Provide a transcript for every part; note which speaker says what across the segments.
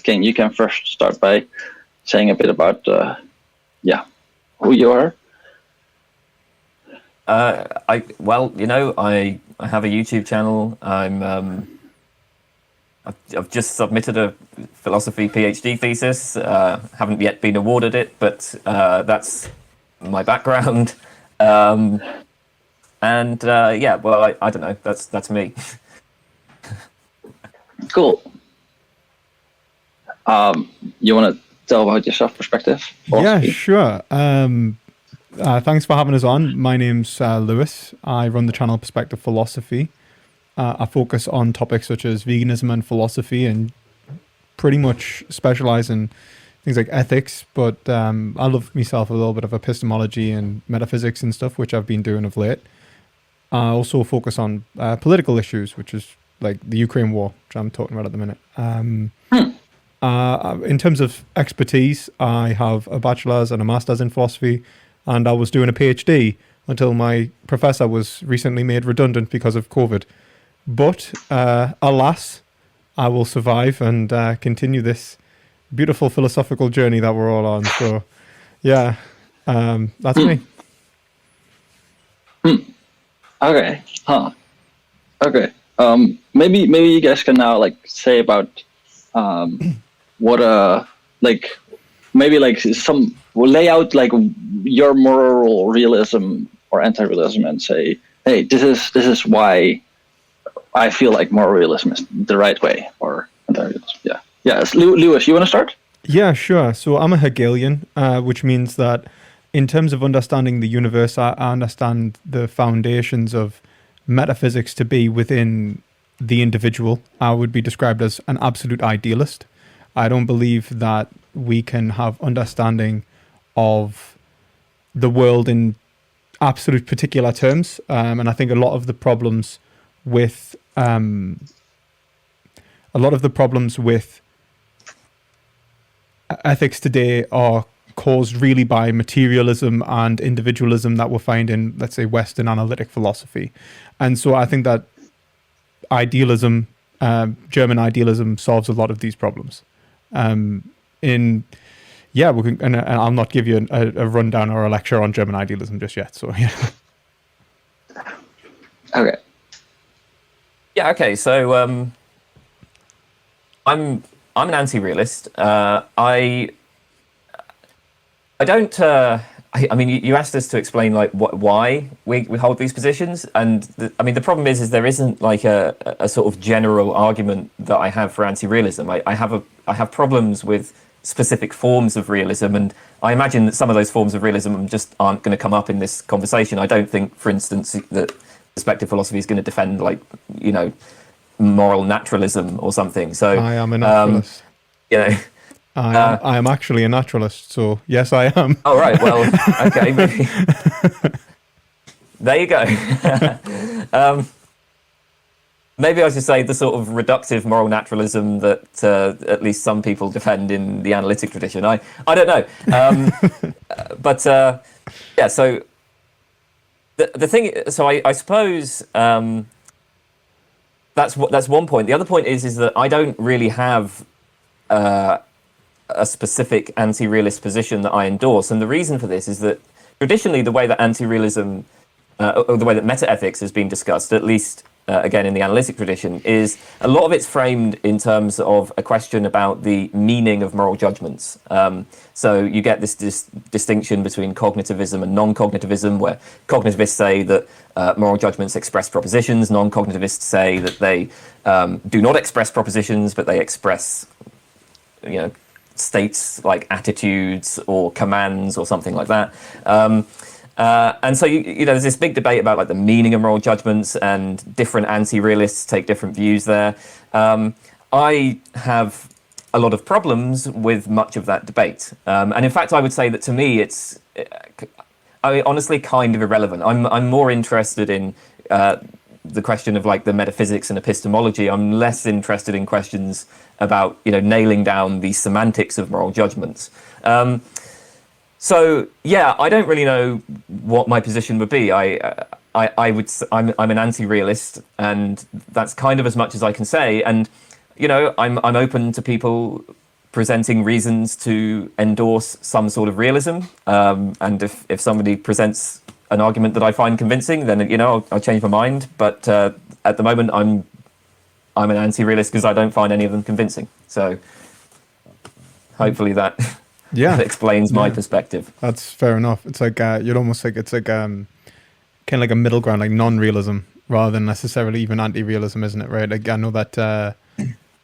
Speaker 1: Kane, you can first start by saying a bit about who you are.
Speaker 2: I have a YouTube channel. I've just submitted a philosophy PhD thesis. Haven't yet been awarded it, but that's my background. I don't know. That's me.
Speaker 1: Cool. You want to tell about your self-perspective?
Speaker 3: Philosophy? Yeah, sure. Thanks for having us on. My name's Lewis. I run the channel Perspective Philosophy. I focus on topics such as veganism and philosophy, and pretty much specialize in things like ethics. But I love myself a little bit of epistemology and metaphysics and stuff, which I've been doing of late. I also focus on political issues, which is like the Ukraine war, which I'm talking about at the minute. In terms of expertise, I have a bachelor's and a master's in philosophy, and I was doing a PhD until my professor was recently made redundant because of COVID. But alas, I will survive and continue this beautiful philosophical journey that we're all on. So, yeah, that's me.
Speaker 1: Okay. Okay. Maybe you guys can now say about what lay out your moral realism or anti-realism and say, hey, this is why I feel like moral realism is the right way, or anti-realism. Yeah. Lewis, you want to start?
Speaker 3: Yeah, sure. So I'm a Hegelian, which means that in terms of understanding the universe, I understand the foundations of metaphysics to be within the individual. I would be described as an absolute idealist. I don't believe that we can have understanding of the world in absolute particular terms. And I think a lot of the problems with ethics today are caused really by materialism and individualism that we find in, let's say, Western analytic philosophy. And so I think that idealism, German idealism, solves a lot of these problems. We can, and I'll not give you a rundown or a lecture on German idealism just yet. So yeah.
Speaker 1: Okay.
Speaker 2: Yeah. Okay. So I'm an anti-realist. I don't. I mean, you asked us to explain why we hold these positions, and the problem is there isn't a sort of general argument that I have for anti-realism. I have problems with specific forms of realism, and I imagine that some of those forms of realism just aren't going to come up in this conversation. I don't think, for instance, that perspective philosophy is going to defend moral naturalism or something. So
Speaker 3: I am a naturalist. I am actually a naturalist, so yes, I am.
Speaker 2: Oh, right. Well, okay. Maybe. There you go. Maybe I should say the sort of reductive moral naturalism that at least some people defend in the analytic tradition. I don't know. So the thing. So I suppose that's one point. The other point is that I don't really have a specific anti-realist position that I endorse, and the reason for this is that traditionally the way that anti-realism or the way that metaethics has been discussed, at least again in the analytic tradition, is a lot of it's framed in terms of a question about the meaning of moral judgments. So you get this distinction between cognitivism and non-cognitivism, where cognitivists say that moral judgments express propositions, non-cognitivists say that they do not express propositions, but they express states like attitudes or commands or something like that. And so there's this big debate about the meaning of moral judgments, and different anti-realists take different views there. I have a lot of problems with much of that debate, and in fact I would say that to me it's honestly kind of irrelevant. I'm more interested in the question of the metaphysics and epistemology. I'm less interested in questions about nailing down the semantics of moral judgments. So yeah, I don't really know what my position would be. I'm an anti-realist, and that's kind of as much as I can say. And I'm open to people presenting reasons to endorse some sort of realism. And if somebody presents an argument that I find convincing, then I'll change my mind. But at the moment, I'm an anti-realist because I don't find any of them convincing. So hopefully that
Speaker 3: Yeah,
Speaker 2: that explains my perspective.
Speaker 3: that's fair enough. It's like you're almost like it's like kind of like a middle ground, like non-realism rather than necessarily even anti-realism, isn't it? Right? Like I know that I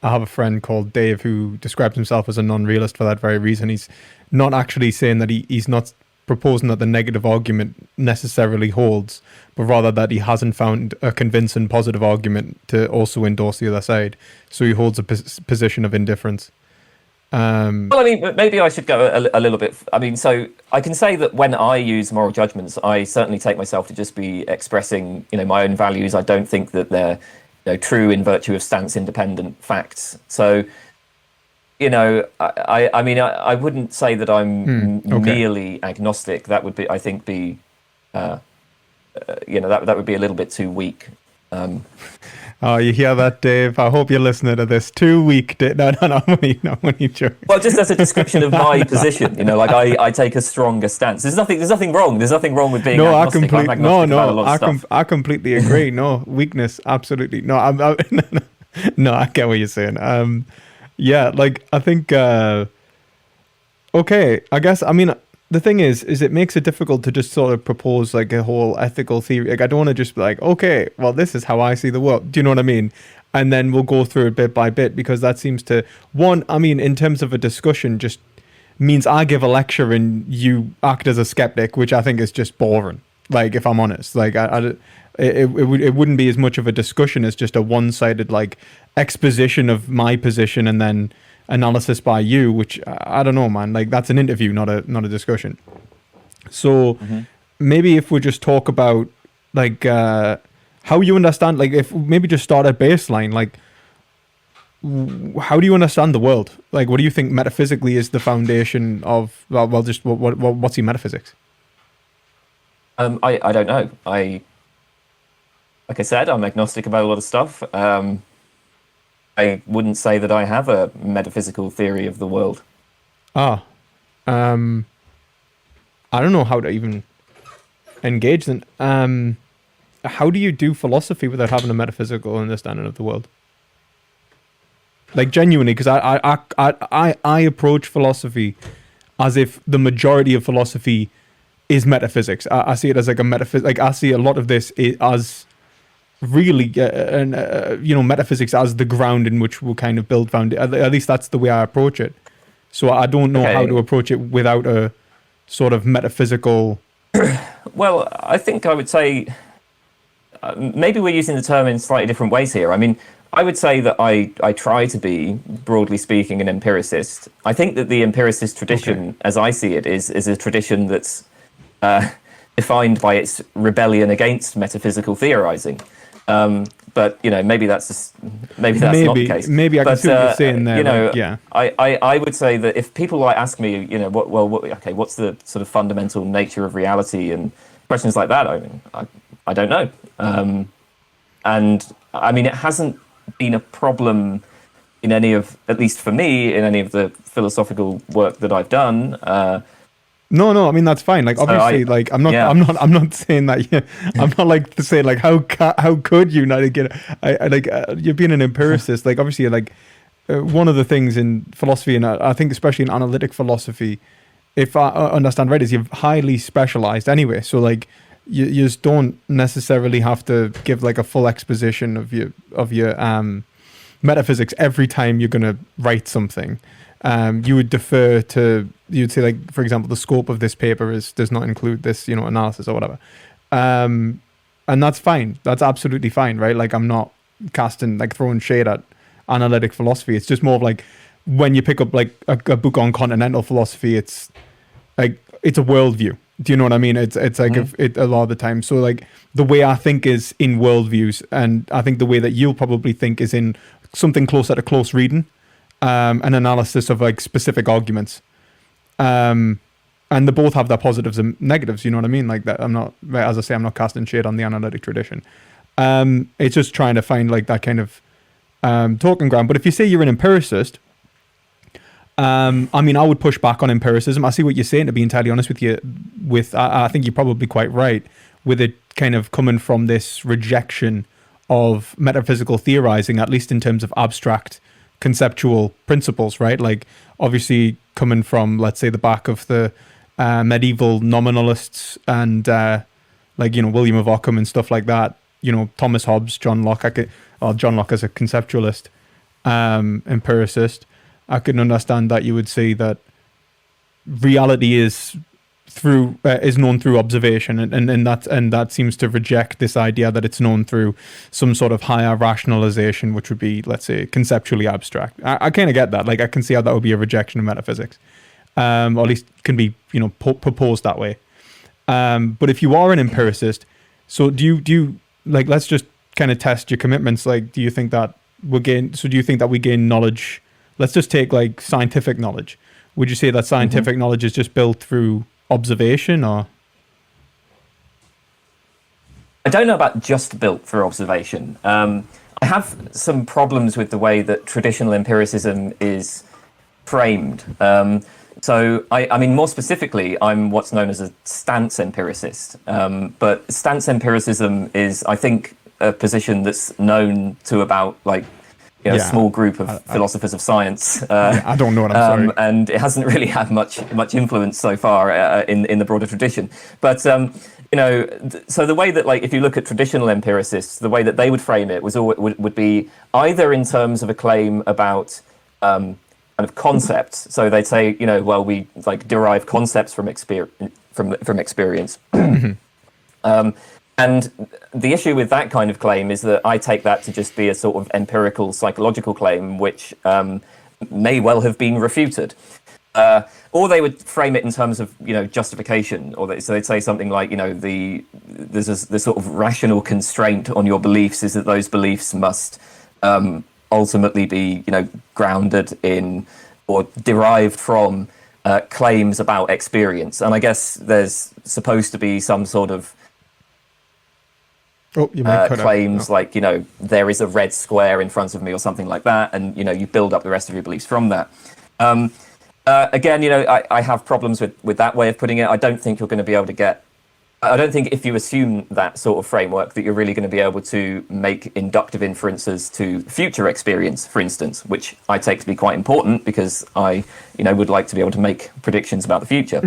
Speaker 3: have a friend called Dave who describes himself as a non-realist for that very reason. He's not actually saying that he's not proposing that the negative argument necessarily holds, but rather that he hasn't found a convincing positive argument to also endorse the other side. So he holds a position of indifference.
Speaker 2: Well, I mean, maybe I should go a little bit. I mean, so I can say that when I use moral judgments, I certainly take myself to just be expressing, my own values. I don't think that they're, true in virtue of stance-independent facts. So, I mean, I wouldn't say that I'm merely agnostic. That would be, I think, that would be a little bit too weak.
Speaker 3: Oh, you hear that, Dave? I hope you're listening to this. Too weak. No, when you joke.
Speaker 2: Well, just as a description of my position, like I take a stronger stance. There's nothing wrong. There's nothing wrong with being agnostic. I'm agnostic about a lot of stuff.
Speaker 3: I completely agree. No, weakness, absolutely. No, no, I get what you're saying. Yeah, like I think. Okay, I guess. I mean, the thing is it makes it difficult to just sort of propose like a whole ethical theory. Like I don't want to just be like, okay, well, this is how I see the world. Do you know what I mean? And then we'll go through it bit by bit, because that seems to, in terms of a discussion, just means I give a lecture and you act as a skeptic, which I think is just boring. Like, if I'm honest, like it wouldn't be as much of a discussion as just a one-sided like exposition of my position and then analysis by you, which I don't know, man. Like that's an interview, not a discussion. So maybe if we just talk about like how you understand, like if maybe just start at baseline, like how do you understand the world? Like what do you think metaphysically is the foundation of just what's your metaphysics?
Speaker 2: I don't know. Like I said, I'm agnostic about a lot of stuff. I wouldn't say that I have a metaphysical theory of the world.
Speaker 3: I don't know how to even engage them. How do you do philosophy without having a metaphysical understanding of the world? Like genuinely, because I approach philosophy as if the majority of philosophy is metaphysics. I see it as like a metaphysics. Like I see a lot of this as really metaphysics as the ground in which we'll kind of build at least that's the way I approach it. So I don't know how to approach it without a sort of metaphysical.
Speaker 2: Well, I think I would say maybe we're using the term in slightly different ways here. I mean, I would say that I try to be, broadly speaking, an empiricist. I think that the empiricist tradition, as I see it, is a tradition that's defined by its rebellion against metaphysical theorizing. But maybe that's not the case.
Speaker 3: Maybe I can see what you're saying there.
Speaker 2: I would say that if people ask me, what's the sort of fundamental nature of reality and questions like that, I mean, I don't know. And I mean, it hasn't been a problem in any of, at least for me, in any of the philosophical work that I've done.
Speaker 3: No, I mean that's fine. Like obviously, I'm not saying that. Yeah, I'm not like to say like how could you not get? You're being an empiricist. Like obviously, like one of the things in philosophy, and I think especially in analytic philosophy, if I understand right, is you're highly specialized anyway. So like you just don't necessarily have to give like a full exposition of your metaphysics every time you're gonna write something. You would defer to, you'd say like, for example, the scope of this paper does not include this, analysis or whatever. And that's fine. That's absolutely fine, right? Like I'm not throwing shade at analytic philosophy. It's just more of like when you pick up like a book on continental philosophy, it's like, it's a worldview. Do you know what I mean? It's like a lot of the time. So like the way I think is in worldviews, and I think the way that you'll probably think is in something closer to close reading. An analysis of like specific arguments, and they both have their positives and negatives. You know what I mean? Like that. I'm not, as I say, I'm not casting shade on the analytic tradition. It's just trying to find like that kind of talking ground. But if you say you're an empiricist, I mean, I would push back on empiricism. I see what you're saying, to be entirely honest with you. I think you're probably quite right with it kind of coming from this rejection of metaphysical theorizing, at least in terms of abstract conceptual principles, right? Like, obviously coming from, let's say, the back of the medieval nominalists and like, you know, William of Ockham and stuff like that, you know, Thomas Hobbes, John Locke, John Locke as a conceptualist, empiricist, I can understand that you would say that reality is known through observation, and that seems to reject this idea that it's known through some sort of higher rationalization, which would be, let's say, conceptually abstract. I kind of get that. Like, I can see how that would be a rejection of metaphysics, or at least can be, you know, proposed that way. But if you are an empiricist, so do you like, let's just kind of test your commitments. Like, do you think that we gain knowledge? Let's just take like scientific knowledge. Would you say that scientific knowledge is just built through observation, or?
Speaker 2: I don't know about just built for observation. I have some problems with the way that traditional empiricism is framed. So, I mean, more specifically, I'm what's known as a stance empiricist. But stance empiricism is, I think, a position that's known to about, like, you know, a small group of philosophers of science.
Speaker 3: I don't know what I'm sorry.
Speaker 2: And it hasn't really had much influence so far in the broader tradition. But you know, so the way that, like, if you look at traditional empiricists, the way that they would frame it would be either in terms of a claim about kind of concepts. So they'd say, you know, well, we like derive concepts from experience. And the issue with that kind of claim is that I take that to just be a sort of empirical psychological claim, which may well have been refuted. Or they would frame it in terms of, you know, justification, so they'd say something like, you know, there's the sort of rational constraint on your beliefs is that those beliefs must ultimately be, you know, grounded in or derived from claims about experience. And I guess there's supposed to be some sort of claims like, you know, there is a red square in front of me or something like that, and, you know, you build up the rest of your beliefs from that. Again, you know, I have problems with that way of putting it. I don't think you're going to be able to get, I don't think if you assume that sort of framework that you're really going to be able to make inductive inferences to future experience, for instance, which I take to be quite important because I, you know, would like to be able to make predictions about the future.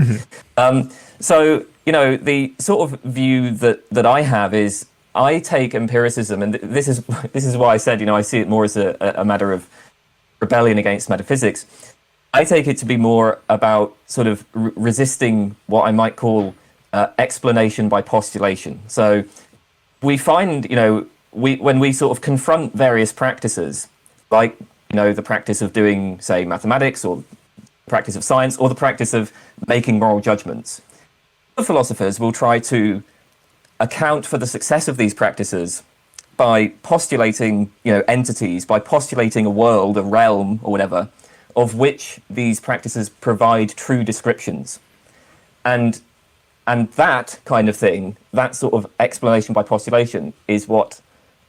Speaker 2: So, you know, the sort of view that I have is I take empiricism, and this is why I said, you know, I see it more as a matter of rebellion against metaphysics. I take it to be more about sort of resisting what I might call explanation by postulation. So we find, you know, when we sort of confront various practices, like, you know, the practice of doing, say, mathematics, or the practice of science, or the practice of making moral judgments, the philosophers will try to account for the success of these practices by postulating, you know, entities, by postulating a world, a realm, or whatever, of which these practices provide true descriptions. And that kind of thing, that sort of explanation by postulation, is what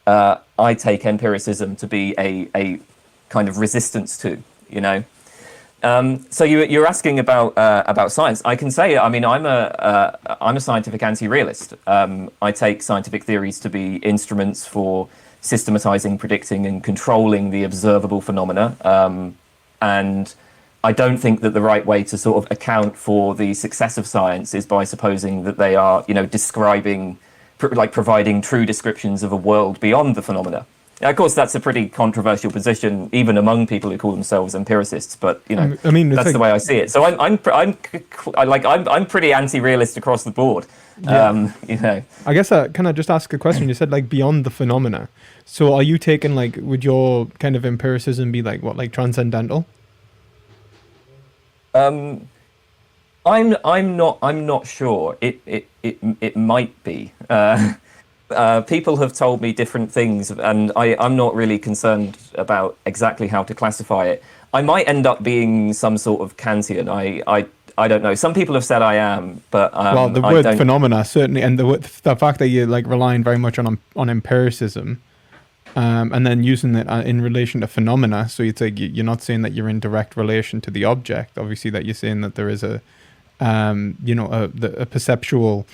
Speaker 2: I take empiricism to be a kind of resistance to, you know. So you're asking about science. I can say, I mean, I'm a scientific anti-realist. I take scientific theories to be instruments for systematizing, predicting, and controlling the observable phenomena. And I don't think that the right way to sort of account for the success of science is by supposing that they are, you know, describing, like providing true descriptions of a world beyond the phenomena. Now, of course, that's a pretty controversial position, even among people who call themselves empiricists. But, you know, I mean, that's like the way I see it. So I'm pretty anti-realist across the board.
Speaker 3: Yeah.
Speaker 2: You know,
Speaker 3: I guess can I just ask a question? You said like beyond the phenomena. So are you taking, like, would your kind of empiricism be like what, like transcendental?
Speaker 2: I'm not sure. It might be. People have told me different things, and I'm not really concerned about exactly how to classify it. I might end up being some sort of Kantian. I don't know. Some people have said I am, but
Speaker 3: well, the word phenomena certainly, and the fact that you're like relying very much on empiricism, and then using it in relation to phenomena. So you'd say you're not saying that you're in direct relation to the object. Obviously, that you're saying that there is a perceptual,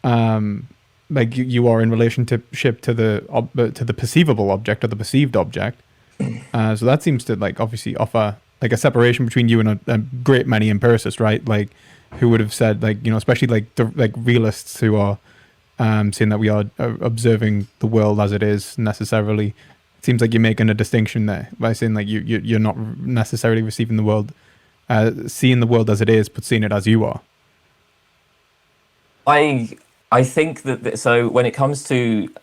Speaker 3: like you are in relationship to the perceivable object or the perceived object. So that seems to like obviously offer like a separation between you and a great many empiricists, right? Like who would have said like, especially like realists who are saying that we are observing the world as it is necessarily. It seems like you're making a distinction there by saying like you're not necessarily receiving the world, seeing the world as it is, but seeing it as you are.
Speaker 2: I think that so when it comes to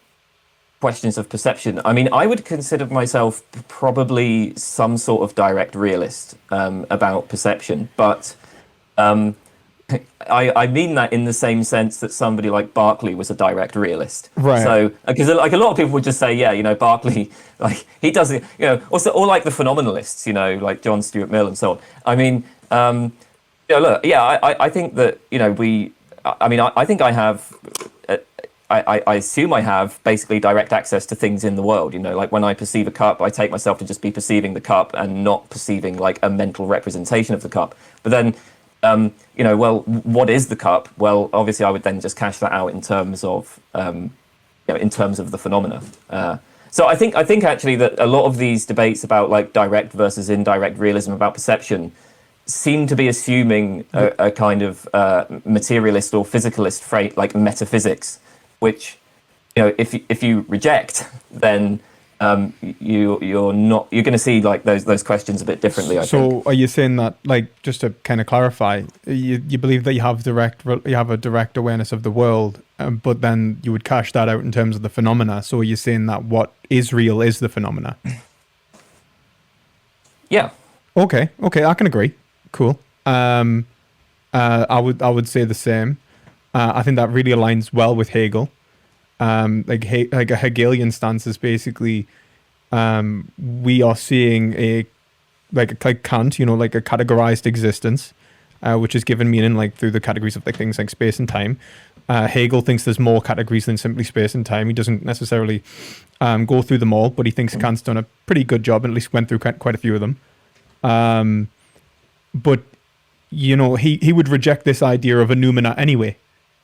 Speaker 2: questions of perception, I mean, I would consider myself probably some sort of direct realist about perception, but I mean that in the same sense that somebody like Berkeley was a direct realist.
Speaker 3: Right.
Speaker 2: So, because like a lot of people would just say, yeah, Berkeley, like he doesn't, or like the phenomenalists, like John Stuart Mill and so on. I mean, look, yeah, I think that, I think I have, I assume I have basically direct access to things in the world, like when I perceive a cup, I take myself to just be perceiving the cup and not perceiving like a mental representation of the cup. But then, well, what is the cup? Well, obviously I would then just cash that out in terms of, the phenomena. So I think actually that a lot of these debates about like direct versus indirect realism about perception seem to be assuming a kind of materialist or physicalist trait like metaphysics, which if you reject, then you're going to see like those questions a bit differently. I think.
Speaker 3: So are you saying that, like, just to kind of clarify, you believe that you have a direct awareness of the world, but then you would cash that out in terms of the phenomena? So are you saying that what is real is the phenomena?
Speaker 2: Yeah.
Speaker 3: Okay, I can agree. Cool. I would say the same. I think that really aligns well with Hegel. Like a Hegelian stance is basically we are seeing like Kant, like a categorized existence, which is given meaning like through the categories of like things like space and time. Hegel thinks there's more categories than simply space and time. He doesn't necessarily go through them all, but he thinks Kant's done a pretty good job and at least went through quite a few of them. But he would reject this idea of a noumena anyway.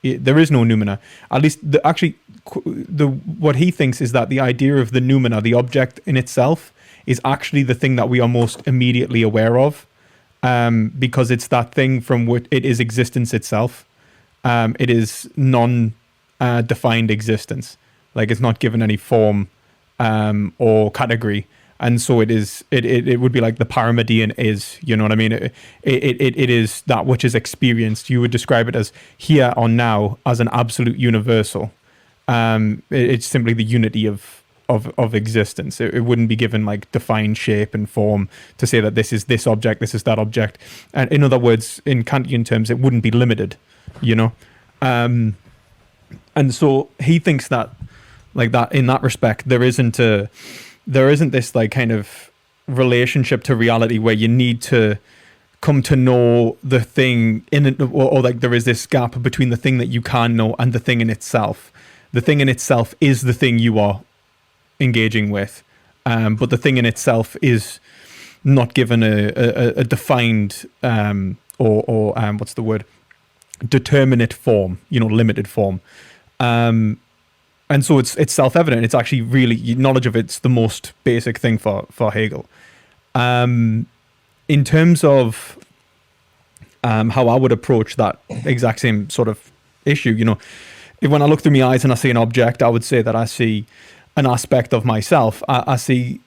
Speaker 3: There is no noumena. At least what he thinks is that the idea of the noumena, the object in itself, is actually the thing that we are most immediately aware of, because it's that thing from which it is existence itself. It is non-defined existence. Like it's not given any form or category. And so it would be like the Parmenidean is, you know what I mean? It is that which is experienced. You would describe it as here or now as an absolute universal. It's simply the unity of existence. It wouldn't be given like defined shape and form to say that this is this object, this is that object. And in other words, in Kantian terms, it wouldn't be limited, And so he thinks that, like that, in that respect, there isn't this like kind of relationship to reality where you need to come to know the thing in it, or like there is this gap between the thing that you can know and the thing in itself. The thing in itself is the thing you are engaging with, but the thing in itself is not given a defined or what's the word, determinate form, limited form. And so it's self-evident. It's actually really, knowledge of it's the most basic thing for Hegel. In terms of how I would approach that exact same sort of issue, when I look through my eyes and I see an object, I would say that I see an aspect of myself. I see,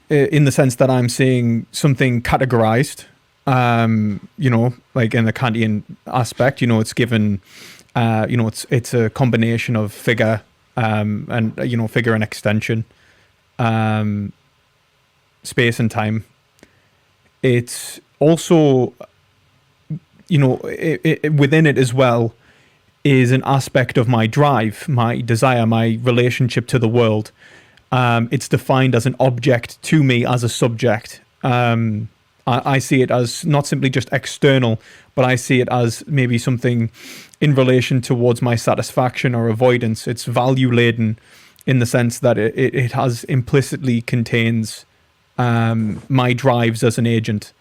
Speaker 3: in the sense that I'm seeing something categorized, like in the Kantian aspect, it's given, it's a combination of figure, and figure and extension, space and time. It's also, within it as well is an aspect of my drive, my desire, my relationship to the world. It's defined as an object to me as a subject. I see it as not simply just external, but I see it as maybe something in relation towards my satisfaction or avoidance. It's value laden, in the sense that it has implicitly contains my drives as an agent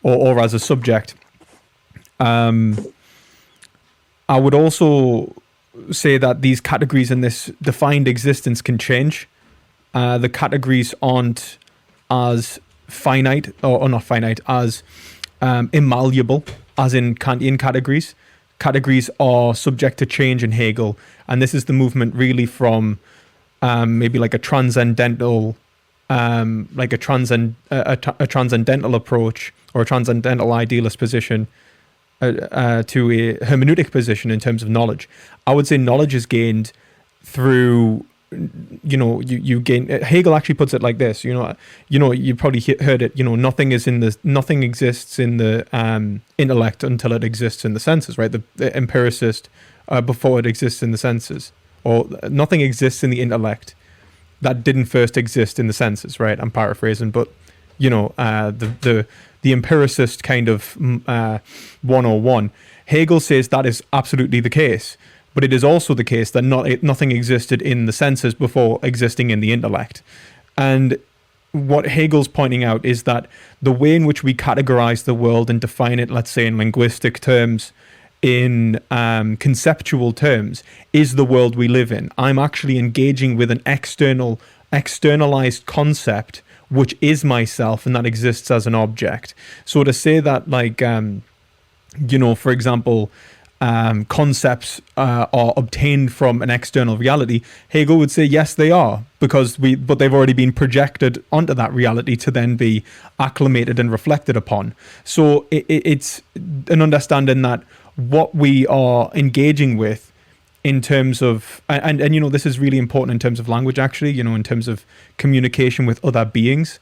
Speaker 3: or as a subject. I would also say that these categories in this defined existence can change. The categories aren't as finite, or not finite, as immalleable as in Kantian categories. Categories are subject to change in Hegel, and this is the movement really from maybe like a transcendental, transcendental approach or a transcendental idealist position to a hermeneutic position in terms of knowledge. I would say knowledge is gained through, you gain. Hegel actually puts it like this. You probably heard it. Nothing exists in the intellect until it exists in the senses, right? The empiricist before it exists in the senses, or nothing exists in the intellect that didn't first exist in the senses, right? I'm paraphrasing, but the empiricist kind of 101. Hegel says that is absolutely the case. But it is also the case that nothing existed in the senses before existing in the intellect. And what Hegel's pointing out is that the way in which we categorize the world and define it, let's say in linguistic terms, in conceptual terms, is the world we live in. I'm actually engaging with an externalized concept, which is myself, and that exists as an object. So to say that, for example, concepts are obtained from an external reality, Hegel would say yes, they are, but they've already been projected onto that reality to then be acclimated and reflected upon. So it's an understanding that what we are engaging with in terms of, and this is really important in terms of language, actually, in terms of communication with other beings.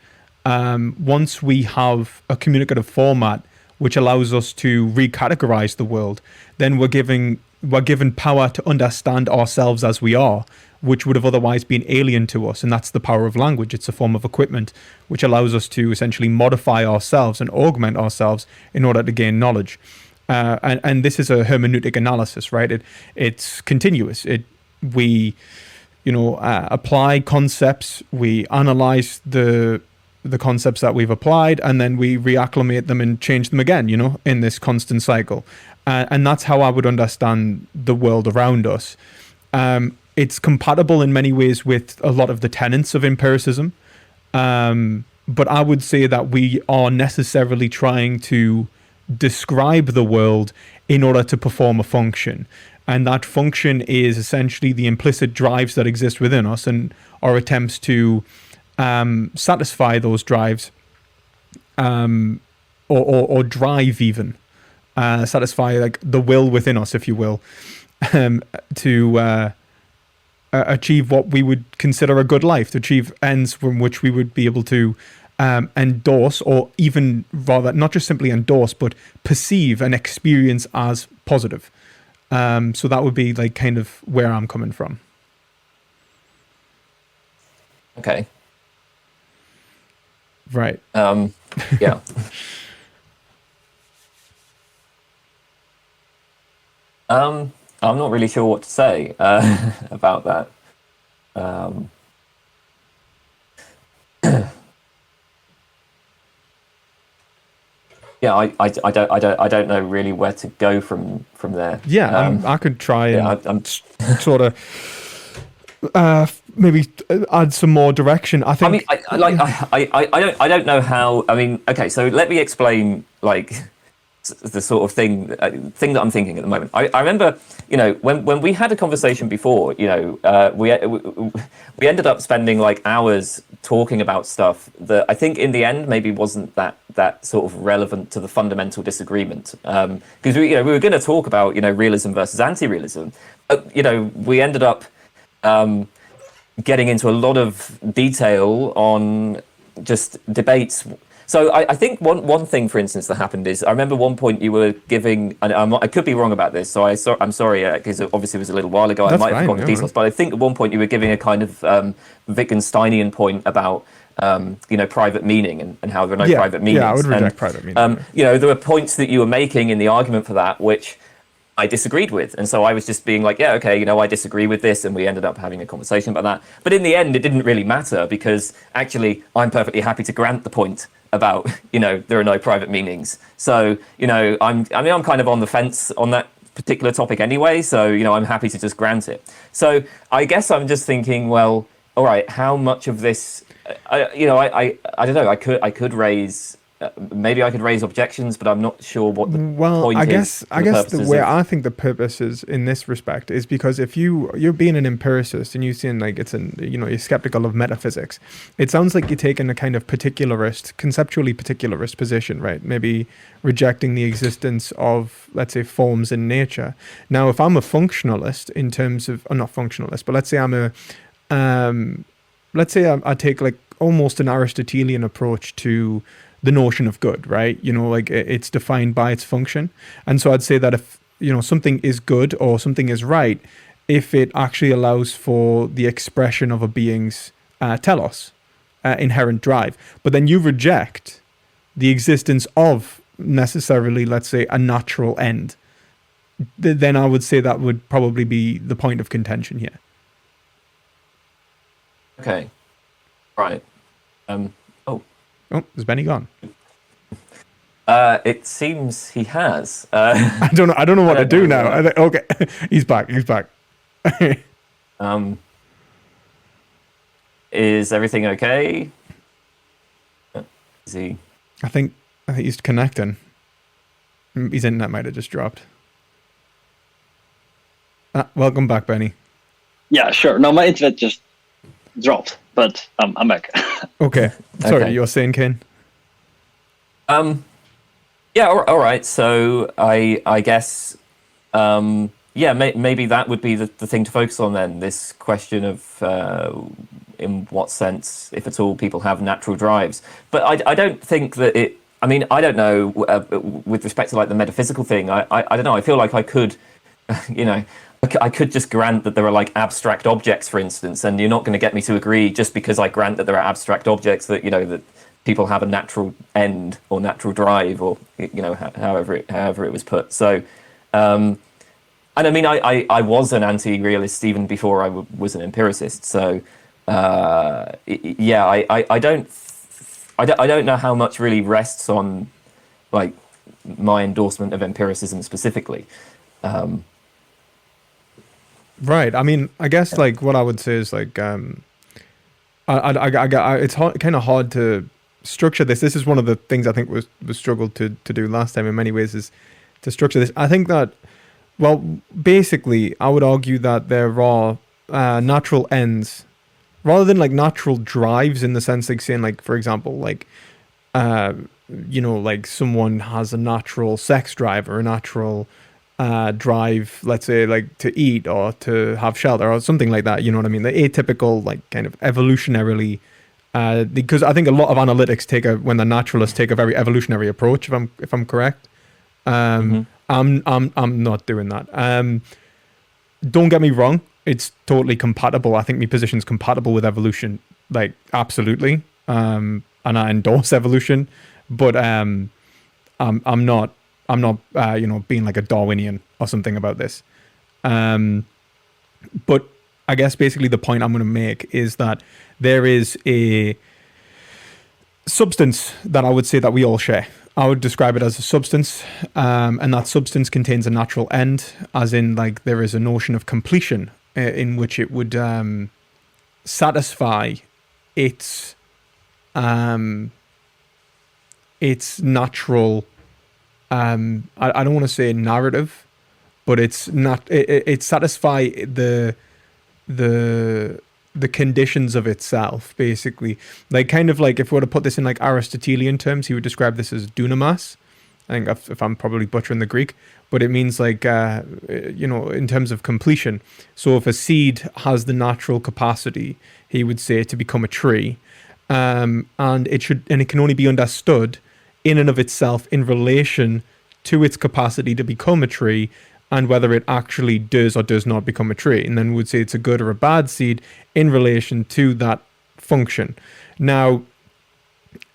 Speaker 3: Once we have a communicative format which allows us to recategorize the world, then we're given power to understand ourselves as we are, which would have otherwise been alien to us. And that's the power of language. It's a form of equipment which allows us to essentially modify ourselves and augment ourselves in order to gain knowledge. And this is a hermeneutic analysis, right? It's continuous. We apply concepts, we analyze the concepts that we've applied, and then we reacclimate them and change them again, in this constant cycle. And that's how I would understand the world around us. It's compatible in many ways with a lot of the tenets of empiricism. But I would say that we are necessarily trying to describe the world in order to perform a function. And that function is essentially the implicit drives that exist within us and our attempts to satisfy those drives, or drive even, satisfy like the will within us, if you will, to achieve what we would consider a good life, to achieve ends from which we would be able to endorse, or even rather not just simply endorse, but perceive and experience as positive. So that would be like kind of where I'm coming from.
Speaker 2: Okay.
Speaker 3: Right.
Speaker 2: Yeah. I'm not really sure what to say about that. Yeah, I don't know really where to go from there.
Speaker 3: Yeah, I could try and
Speaker 2: I'm
Speaker 3: sort of maybe add some more direction. I think.
Speaker 2: I don't know how. I mean, okay, so let me explain like the sort of thing that I'm thinking at the moment. I remember, when we had a conversation before, we ended up spending like hours talking about stuff that I think in the end maybe wasn't that sort of relevant to the fundamental disagreement. Because we were going to talk about realism versus anti-realism. We ended up getting into a lot of detail on just debates. So I think one thing, for instance, that happened is I remember one point you were giving, and I could be wrong about this, so I'm sorry, because obviously it was a little while ago.
Speaker 3: That's
Speaker 2: I might have
Speaker 3: fine,
Speaker 2: forgotten the details, but I think at one point you were giving a kind of Wittgensteinian point about private meaning and how there are no private meanings.
Speaker 3: Yeah, I would reject private meaning.
Speaker 2: There were points that you were making in the argument for that, which I disagreed with. And so I was just being like, yeah, okay, I disagree with this. And we ended up having a conversation about that. But in the end, it didn't really matter because actually I'm perfectly happy to grant the point about, there are no private meanings. So, I'm kind of on the fence on that particular topic anyway. So, I'm happy to just grant it. So I guess I'm just thinking, well, all right, how much of this, I don't know, I could raise, maybe I could raise objections, but I'm not sure what the point is.
Speaker 3: I guess the way I think the purpose is in this respect is because if you're being an empiricist and you're saying like you're skeptical of metaphysics, it sounds like you're taking a kind of conceptually particularist position, right? Maybe rejecting the existence of, let's say, forms in nature. Now, if I'm a functionalist in terms of, or not functionalist, but let's say I take like almost an Aristotelian approach to the notion of good, right? Like it's defined by its function. And so I'd say that if, something is good or something is right, if it actually allows for the expression of a being's telos, inherent drive. But then you reject the existence of necessarily, let's say, a natural end. Then I would say that would probably be the point of contention here.
Speaker 2: Okay. Right.
Speaker 3: Oh, is Benny gone?
Speaker 2: It seems he has.
Speaker 3: I don't know what to do now. Okay, he's back.
Speaker 2: Is everything okay? Is he?
Speaker 3: I think he's connecting. His internet might have just dropped. Welcome back, Benny.
Speaker 1: Yeah, sure. No, my internet just dropped, but I'm back.
Speaker 3: Okay. Sorry,
Speaker 2: Okay.
Speaker 3: you're saying, Kane?
Speaker 2: Yeah, all right. So I guess, maybe that would be the thing to focus on then. This question of in what sense, if at all, people have natural drives. But I don't think that it. I mean, I don't know. With respect to like the metaphysical thing, I don't know. I feel like I could, I could just grant that there are like abstract objects, for instance, and you're not going to get me to agree just because I grant that there are abstract objects that that people have a natural end or natural drive, or however it was put. So, and I mean, I was an anti-realist even before I was an empiricist. So, I don't know how much really rests on like my endorsement of empiricism specifically.
Speaker 3: Right. I mean, I guess like what I would say is like, it's kind of hard to structure this. This is one of the things I think was struggled to do last time in many ways, is to structure this. I think that, well, basically, I would argue that there are natural ends rather than like natural drives, in the sense like saying like, for example, like, like someone has a natural sex drive or a natural drive, let's say, like to eat or to have shelter or something like that. You know what I mean? The atypical, like kind of evolutionarily, because I think a lot of analytics when the naturalists take a very evolutionary approach. If I'm correct, I'm not doing that. Don't get me wrong; it's totally compatible. I think my position's compatible with evolution, like absolutely. And I endorse evolution, but I'm not being like a Darwinian or something about this. But I guess basically the point I'm going to make is that there is a substance that I would say that we all share. I would describe it as a substance, and that substance contains a natural end, as in like there is a notion of completion in which it would satisfy its natural, I don't want to say narrative, but it's not. It satisfy the conditions of itself, basically. Like kind of like if we were to put this in like Aristotelian terms, he would describe this as dunamis. I think if I'm probably butchering the Greek, but it means like in terms of completion. So if a seed has the natural capacity, he would say, to become a tree, and it can only be understood in and of itself in relation to its capacity to become a tree, and whether it actually does or does not become a tree. And then would say it's a good or a bad seed in relation to that function. Now,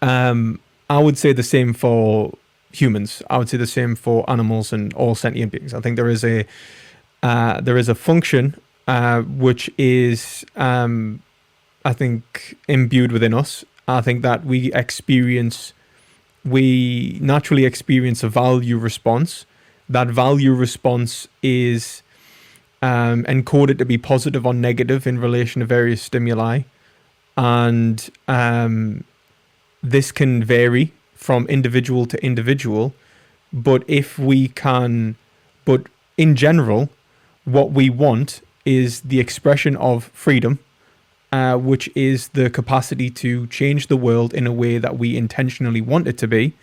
Speaker 3: I would say the same for humans. I would say the same for animals and all sentient beings. I think there is a function which is, I think, imbued within us. I think that we naturally experience a value response. That value response is encoded to be positive or negative in relation to various stimuli. And this can vary from individual to individual. But in general, what we want is the expression of freedom, which is the capacity to change the world in a way that we intentionally want it to be,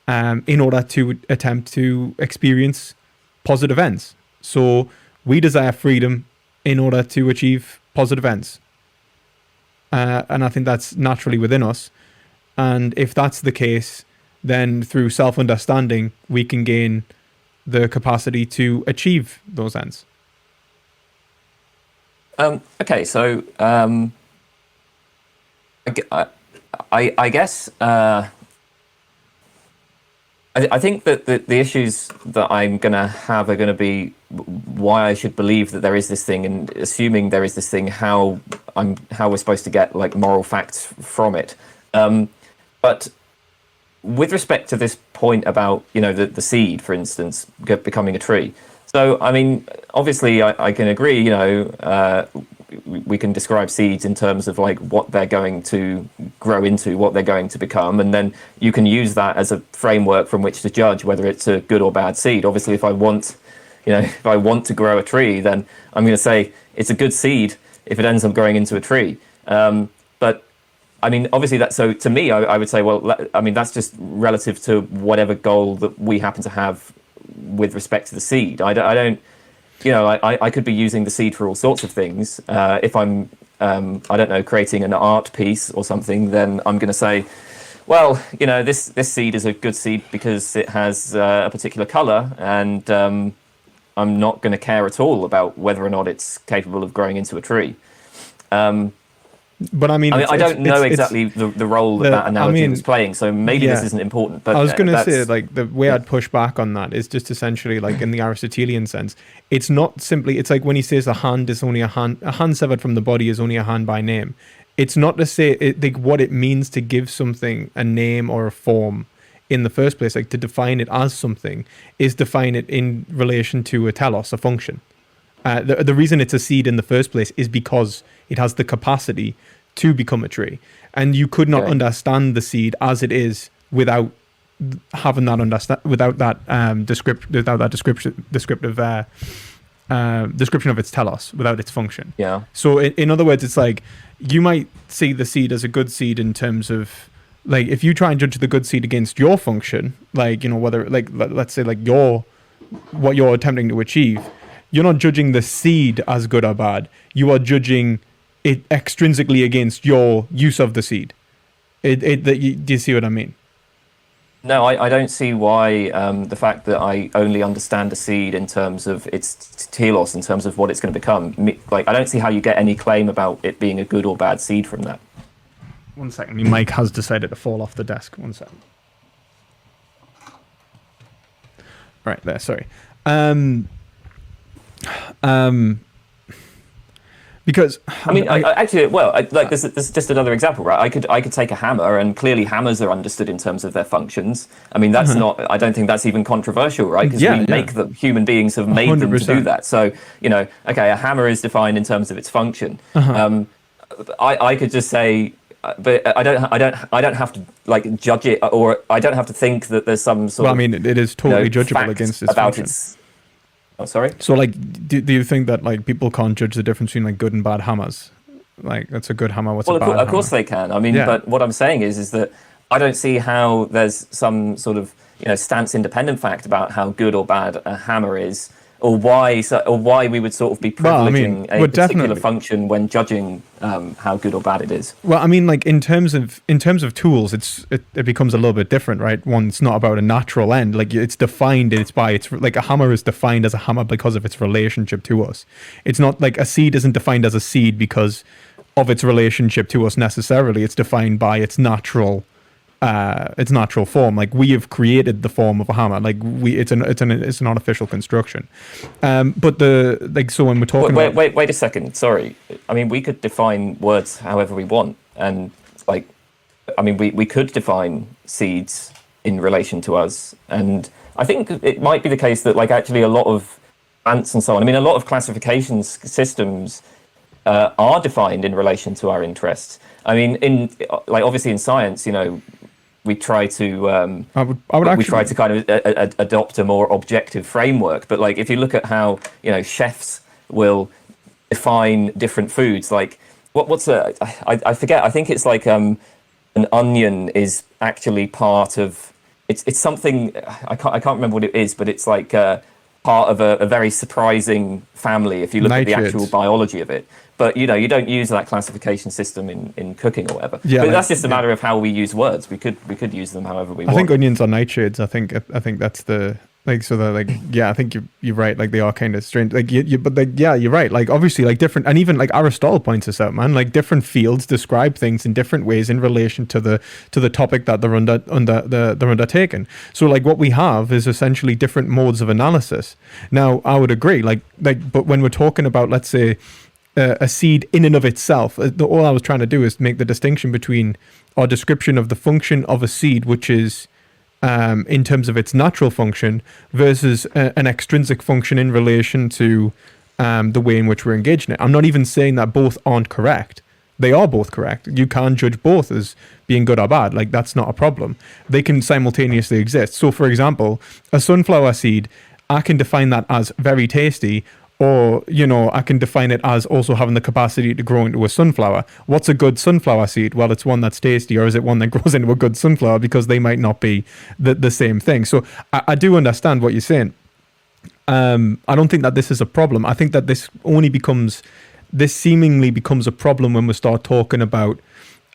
Speaker 3: in order to attempt to experience positive ends. So we desire freedom in order to achieve positive ends. And I think that's naturally within us. And if that's the case, then through self-understanding, we can gain the capacity to achieve those ends.
Speaker 2: Okay, so I guess I think that the issues that I'm going to have are going to be why I should believe that there is this thing, and assuming there is this thing, how we're supposed to get like moral facts from it. But with respect to this point about, you know, the seed, for instance, becoming a tree. So, I mean, obviously, I can agree, you know, we can describe seeds in terms of like what they're going to grow into, what they're going to become, and then you can use that as a framework from which to judge whether it's a good or bad seed. Obviously, if I want to grow a tree, then I'm going to say it's a good seed if it ends up growing into a tree. But I mean, obviously, so to me, I would say, well, I mean, that's just relative to whatever goal that we happen to have with respect to the seed. I don't, you know, I could be using the seed for all sorts of things. If I'm, I don't know, creating an art piece or something, then I'm going to say, well, you know, this seed is a good seed because it has a particular color, and I'm not going to care at all about whether or not it's capable of growing into a tree.
Speaker 3: But I mean,
Speaker 2: I don't know exactly the role that analogy was playing, so maybe this isn't important. But
Speaker 3: I was going to say, like, the way I'd push back on that is just essentially, like, in the Aristotelian sense, it's not simply, it's like when he says a hand is only a hand severed from the body is only a hand by name. It's not to say like what it means to give something a name or a form in the first place, like to define it as something, is define it in relation to a telos, a function. The reason it's a seed in the first place is because it has the capacity to become a tree, and you could not understand the seed as it is without having that description of its telos, without its function.
Speaker 2: Yeah.
Speaker 3: So in other words, it's like you might see the seed as a good seed in terms of, like, if you try and judge the good seed against your function, like, you know, whether, like, let's say, like, what you're attempting to achieve, you're not judging the seed as good or bad. You are judging it extrinsically against your use of the seed. Do you see what I mean?
Speaker 2: No, I don't see why the fact that I only understand a seed in terms of its telos, in terms of what it's going to become, like, I don't see how you get any claim about it being a good or bad seed from that.
Speaker 3: 1 second, my mic has decided to fall off the desk. 1 second. Right there, sorry. Because
Speaker 2: I mean, this is just another example, right? I could take a hammer, and clearly hammers are understood in terms of their functions. I mean, that's not. I don't think that's even controversial, right? Because we make them. Human beings have made 100%. Them to do that. So, you know, okay, a hammer is defined in terms of its function. I could just say, but I don't have to, like, judge it, or I don't have to think that there's some sort of.
Speaker 3: Well, I mean, it is totally judgeable against its function.
Speaker 2: Oh, sorry?
Speaker 3: So, like, do you think that, like, people can't judge the difference between, like, good and bad hammers? Like, that's a good hammer, what's a bad hammer?
Speaker 2: Of course they can. I mean, but what I'm saying is that I don't see how there's some sort of, you know, stance-independent fact about how good or bad a hammer is, or why we would sort of be privileging a particular function when judging how good or bad it is.
Speaker 3: Well, I mean, like, in terms of tools, it becomes a little bit different, right? One, it's not about a natural end. Like, it's defined. It's like a hammer is defined as a hammer because of its relationship to us. It's not like a seed isn't defined as a seed because of its relationship to us necessarily. It's defined by its natural its natural form. Like we have created the form of a hammer. Like it's an artificial construction. But so when we're talking
Speaker 2: wait a second. Sorry, I mean we could define words however we want, and like, I mean we could define seeds in relation to us, and I think it might be the case that like actually a lot of ants and so on. I mean, a lot of classification systems are defined in relation to our interests. I mean, in like obviously in science, we try to we try to kind of adopt a more objective framework. But like if you look at how chefs will define different foods, like what's I forget. I think it's like an onion is actually part of it's something I can't remember what it is, but it's like part of a very surprising family if you look at the actual biology of it. But you don't use that classification system in cooking or whatever. Yeah, but that's just a matter of how we use words. We could use them however we want.
Speaker 3: I think onions are nightshades. I think that's the I think you're right. Like they are kind of strange. Like you're right. Like obviously like different, and even like Aristotle points this out, man. Like different fields describe things in different ways in relation to the topic that they're undertaken. So like what we have is essentially different modes of analysis. Now I would agree. But when we're talking about, let's say, a seed in and of itself, all I was trying to do is make the distinction between our description of the function of a seed, which is in terms of its natural function, versus an extrinsic function in relation to the way in which we're engaged in it. I'm not even saying that both aren't correct. They are both correct. You can judge both as being good or bad. Like that's not a problem. They can simultaneously exist. So for example, a sunflower seed, I can define that as very tasty, or, I can define it as also having the capacity to grow into a sunflower. What's a good sunflower seed? Well, it's one that's tasty, or is it one that grows into a good sunflower? Because they might not be the same thing. So I do understand what you're saying. I don't think that this is a problem. I think that this seemingly becomes a problem when we start talking about,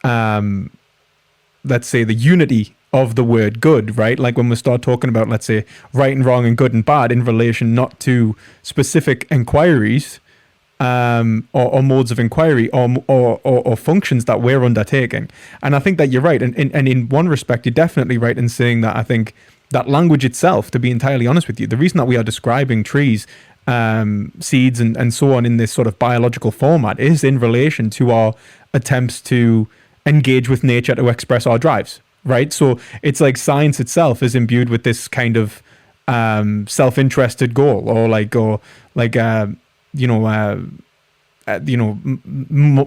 Speaker 3: let's say, the unity of the word good, right? Like when we start talking about, let's say, right and wrong and good and bad in relation not to specific inquiries or modes of inquiry or functions that we're undertaking. And I think that you're right. And in one respect, you're definitely right in saying that I think that language itself, to be entirely honest with you, the reason that we are describing trees, seeds and so on in this sort of biological format is in relation to our attempts to engage with nature to express our drives. Right, so it's like science itself is imbued with this kind of self-interested goal, or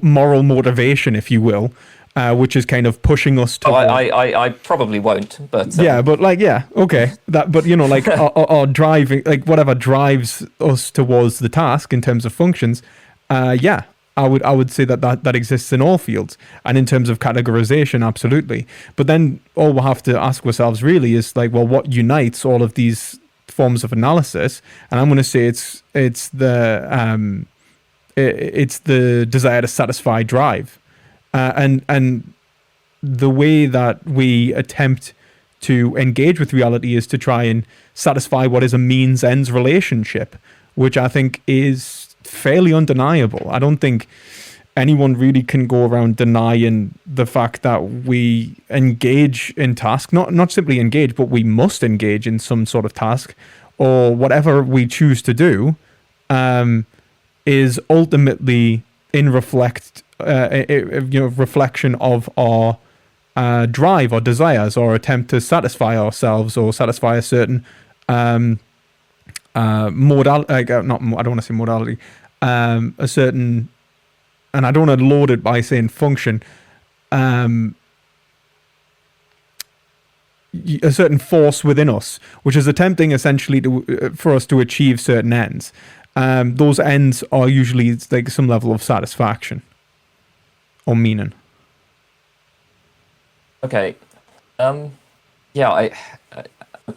Speaker 3: moral motivation, if you will, which is kind of pushing us to.
Speaker 2: I probably won't, but
Speaker 3: okay. Our driving, like whatever drives us towards the task in terms of functions, I would say that exists in all fields, and in terms of categorization, absolutely. But then all we'll have to ask ourselves really is like, well, what unites all of these forms of analysis? And I'm going to say it's the desire to satisfy drive, and the way that we attempt to engage with reality is to try and satisfy what is a means-ends relationship, which I think is fairly undeniable. I don't think anyone really can go around denying the fact that we engage in task, not simply engage, but we must engage in some sort of task, or whatever we choose to do is ultimately in reflection of our drive or desires, or attempt to satisfy ourselves or satisfy a certain modality. I don't want to say modality. A certain, and I don't want to load it by saying function. A certain force within us, which is attempting essentially for us to achieve certain ends. Those ends are usually like some level of satisfaction or meaning.
Speaker 2: Okay. I'm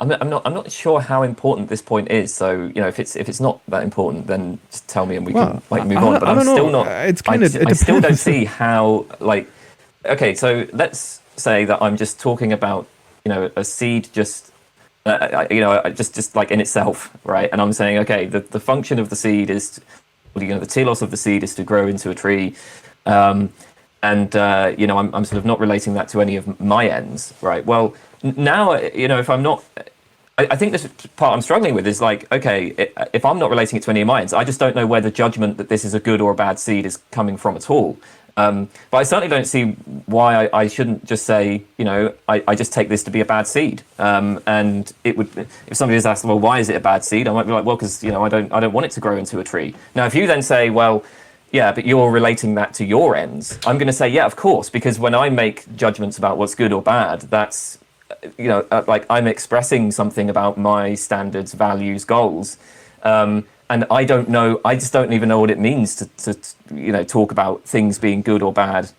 Speaker 2: not sure how important this point is. So if it's not that important, then just tell me and we can move on. But I'm still not. It's kind of. I still don't see how Okay, so let's say that I'm just talking about a seed just just like in itself, right? And I'm saying okay, the function of the seed is the telos of the seed is to grow into a tree, and I'm sort of not relating that to any of my ends, right? Well, now, if I'm not, I think this part I'm struggling with is like, okay, if I'm not relating it to any of my ends, I just don't know where the judgment that this is a good or a bad seed is coming from at all. But I certainly don't see why I shouldn't just say, I just take this to be a bad seed. And it would, if somebody was asked, well, why is it a bad seed? I might be like, well, because I don't want it to grow into a tree. Now, if you then say, well, yeah, but you're relating that to your ends, I'm going to say, yeah, of course, because when I make judgments about what's good or bad, that's like I'm expressing something about my standards, values, goals. And I don't know, I just don't even know what it means to talk about things being good or bad,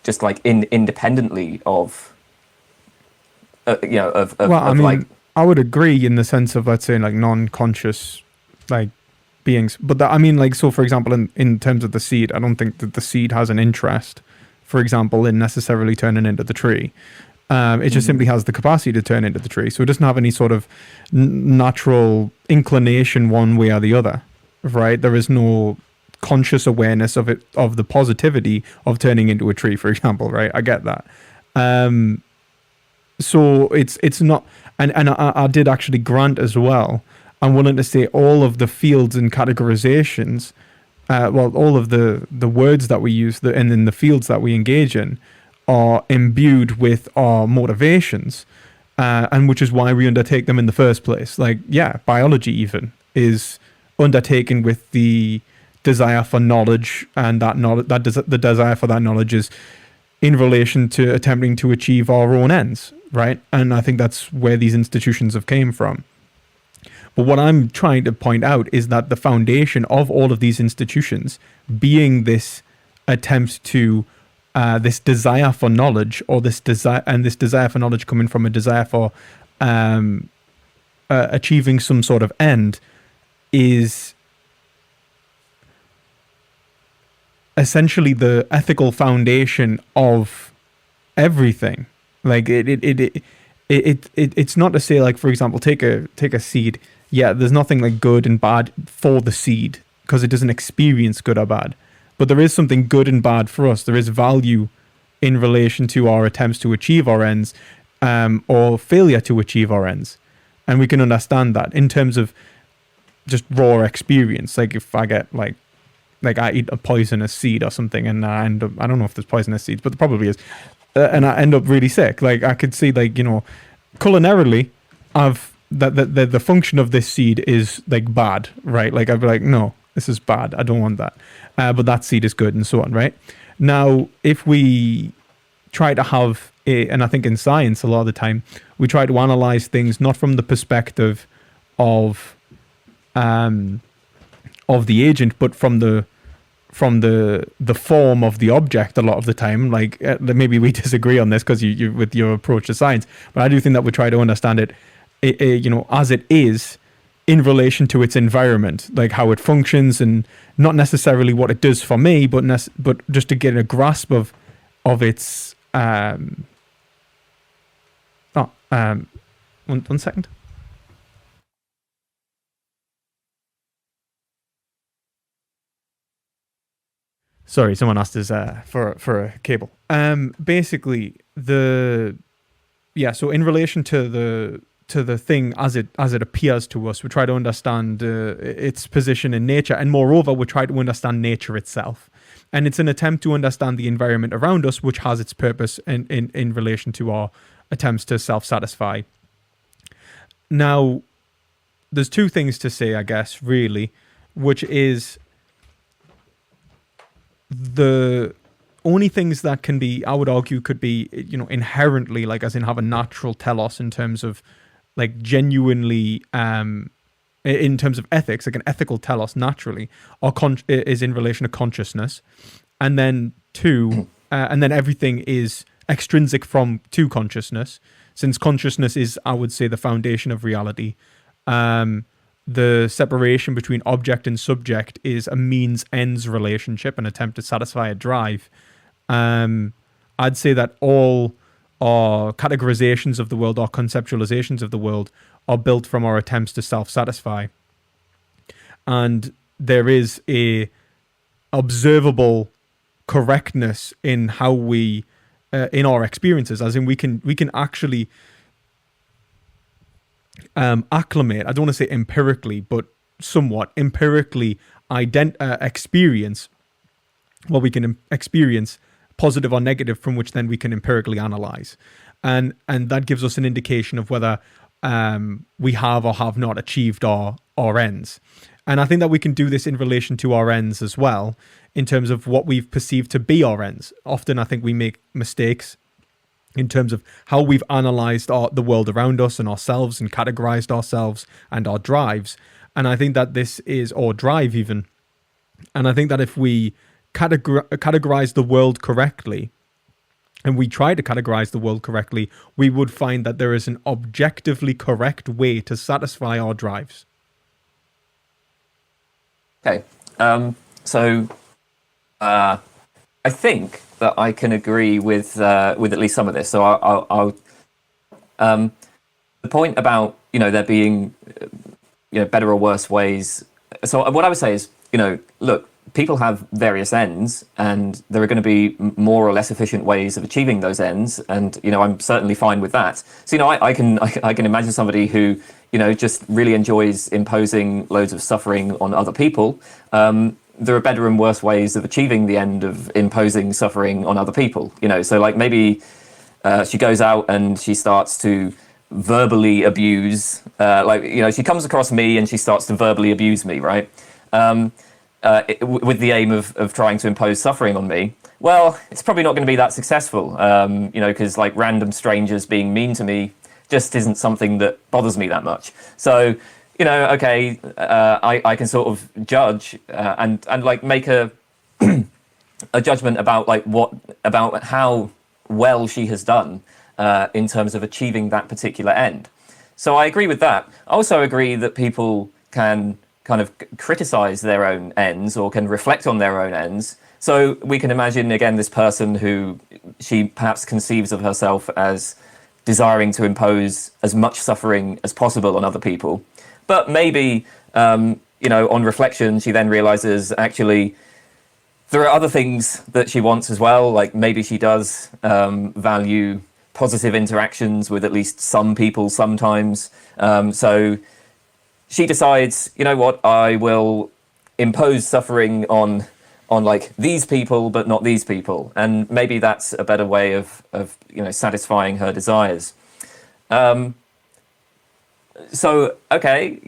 Speaker 2: just like independently of,
Speaker 3: I would agree in the sense of, let's say, like non-conscious, like beings. But so for example, in terms of the seed, I don't think that the seed has an interest, for example, in necessarily turning into the tree. It just simply has the capacity to turn into the tree. So it doesn't have any sort of natural inclination one way or the other, right? There is no conscious awareness of it, of the positivity of turning into a tree, for example, right? I get that. So it's not, and I did actually grant as well. I'm willing to say all of the fields and categorizations, all of the words that we use and then the fields that we engage in are imbued with our motivations, and which is why we undertake them in the first place. Like, yeah, biology even is undertaken with the desire for knowledge, and the desire for that knowledge is in relation to attempting to achieve our own ends, right? And I think that's where these institutions have came from. But what I'm trying to point out is that the foundation of all of these institutions being this attempt to this desire for knowledge, or this desire for knowledge coming from a desire for achieving some sort of end, is essentially the ethical foundation of everything. Like it's not to say, like, for example, take a seed. Yeah, there's nothing like good and bad for the seed because it doesn't experience good or bad. But there is something good and bad for us. There is value in relation to our attempts to achieve our ends, or failure to achieve our ends. And we can understand that in terms of just raw experience. Like if I get like I eat a poisonous seed or something, and I end up, I don't know if there's poisonous seeds, but there probably is. And I end up really sick. Like I could see, like, culinarily, the function of this seed is like bad, right? Like I'd be like, no, this is bad. I don't want that. But that seed is good, and so on, right? Now, if we try to have and I think in science a lot of the time, we try to analyze things not from the perspective of the agent, but from the form of the object a lot of the time. Like maybe we disagree on this because you with your approach to science, but I do think that we try to understand it, as it is in relation to its environment, like how it functions, and not necessarily what it does for me, but just to get a grasp of its. One second. Sorry, someone asked us for a cable. Basically, so in relation to the thing as it appears to us, we try to understand its position in nature, and moreover, we try to understand nature itself. And it's an attempt to understand the environment around us, which has its purpose in relation to our attempts to self-satisfy. Now, there's two things to say, I guess, really, which is the only things that can be, I would argue, could be, inherently, like, as in have a natural telos in terms of, like, genuinely, in terms of ethics, like an ethical telos naturally, is in relation to consciousness. And then and then everything is extrinsic to consciousness, since consciousness is, I would say, the foundation of reality. The separation between object and subject is a means-ends relationship, an attempt to satisfy a drive. I'd say that all our categorizations of the world, our conceptualizations of the world, are built from our attempts to self-satisfy. And there is a observable correctness in how we in our experiences, as in we can actually acclimate. I don't want to say empirically, but somewhat empirically experience what we can experience, positive or negative, from which then we can empirically analyze, and that gives us an indication of whether we have or have not achieved our ends. And I think that we can do this in relation to our ends as well, in terms of what we've perceived to be our ends. Often I think we make mistakes in terms of how we've analyzed the world around us and ourselves, and categorized ourselves and our drives. And I think that this is, or drive even, and I think that if we categorize the world correctly, and we try to categorize the world correctly, we would find that there is an objectively correct way to satisfy our drives.
Speaker 2: Okay, so I think that I can agree with at least some of this. So I'll the point about there being better or worse ways. So what I would say is look, people have various ends, and there are going to be more or less efficient ways of achieving those ends, and I'm certainly fine with that. So I can imagine somebody who just really enjoys imposing loads of suffering on other people. There are better and worse ways of achieving the end of imposing suffering on other people. So like maybe she goes out and she starts to verbally abuse, she comes across me and she starts to verbally abuse me, right? With the aim of trying to impose suffering on me. Well, it's probably not going to be that successful, because like random strangers being mean to me just isn't something that bothers me that much. So, okay, I can sort of judge and like make a a judgment about about how well she has done in terms of achieving that particular end. So I agree with that. I also agree that people can kind of criticize their own ends, or can reflect on their own ends. So we can imagine, again, this person who she perhaps conceives of herself as desiring to impose as much suffering as possible on other people. But maybe, on reflection, she then realizes actually there are other things that she wants as well. Like maybe she does value positive interactions with at least some people sometimes. So she decides, what, I will impose suffering on like these people, but not these people. And maybe that's a better way of satisfying her desires. So, okay,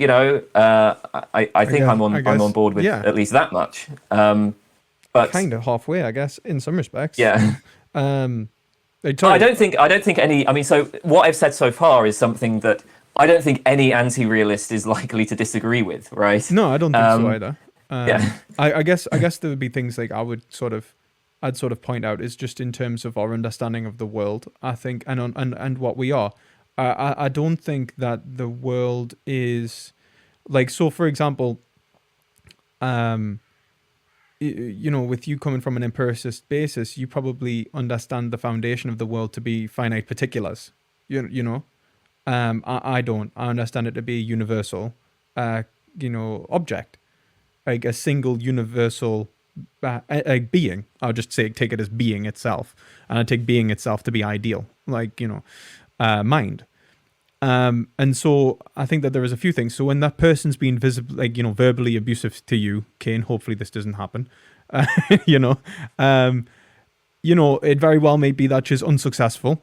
Speaker 2: I think I'm on board with at least that much. But
Speaker 3: kind of halfway, I guess, in some respects.
Speaker 2: Yeah. I don't think any, so what I've said so far is something that I don't think any anti-realist is likely to disagree with, right?
Speaker 3: No, I don't think so either.
Speaker 2: Yeah.
Speaker 3: I guess there would be things like I'd sort of point out is just in terms of our understanding of the world, I think, and what we are. I don't think that the world is like, so for example, with you coming from an empiricist basis, you probably understand the foundation of the world to be finite particulars, I don't. I understand it to be a universal, object, like a single universal being. I'll just take it as being itself, and I take being itself to be ideal, like mind. And so I think that there is a few things. So when that person's been verbally abusive to you, Kane, hopefully this doesn't happen. It very well may be that she's unsuccessful.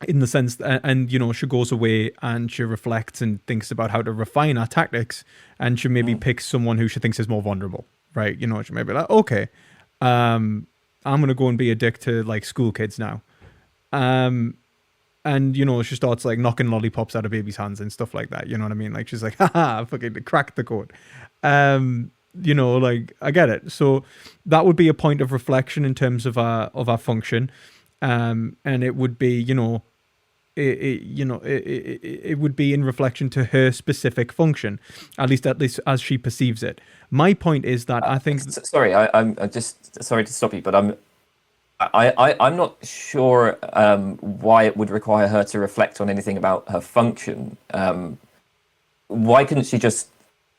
Speaker 3: In the sense that, and she goes away and she reflects and thinks about how to refine her tactics, and she maybe picks someone who she thinks is more vulnerable, right? She may be like, okay, I'm gonna go and be a dick to like school kids now, and she starts like knocking lollipops out of babies' hands and stuff like that. You know what I mean? Like she's like, haha, fucking cracked the code. Like I get it. So that would be a point of reflection in terms of our function. And it would be, it would be in reflection to her specific function, at least as she perceives it. My point is that I think.
Speaker 2: Sorry, I'm just sorry to stop you, but I'm not sure why it would require her to reflect on anything about her function. Why couldn't she just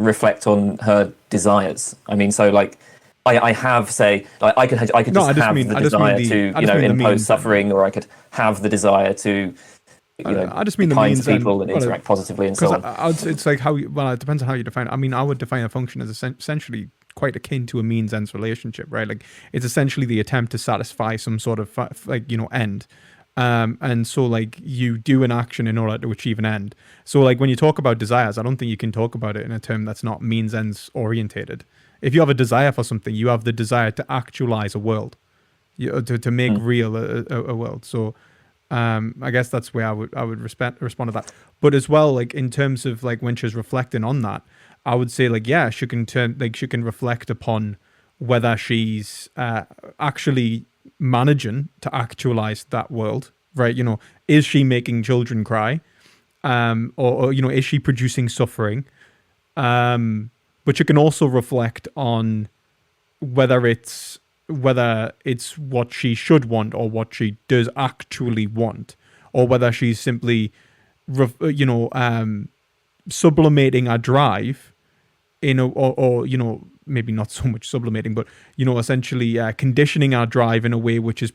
Speaker 2: reflect on her desires? So like, I have, say, like I could
Speaker 3: No,
Speaker 2: just have the desire to, impose suffering, or I could have the desire to,
Speaker 3: I just
Speaker 2: be
Speaker 3: mean the
Speaker 2: kind
Speaker 3: means
Speaker 2: to people
Speaker 3: and
Speaker 2: and interact positively and so on.
Speaker 3: Because it's like it depends on how you define it. I mean, I would define a function as essentially quite akin to a means ends relationship, right? Like it's essentially the attempt to satisfy some sort of end. And so like you do an action in order to achieve an end. So like when you talk about desires, I don't think you can talk about it in a term that's not means ends orientated. If you have a desire for something, you have the desire to actualize a world, to make real a world. So I guess that's where I would respond to that. But as well, like in terms of like when she's reflecting on that, I would say like, yeah, she can reflect upon whether she's actually managing to actualize that world, right? Is she making children cry, or is she producing suffering? But you can also reflect on whether it's what she should want or what she does actually want, or whether she's simply sublimating a drive or maybe not so much sublimating, but essentially conditioning our drive in a way which is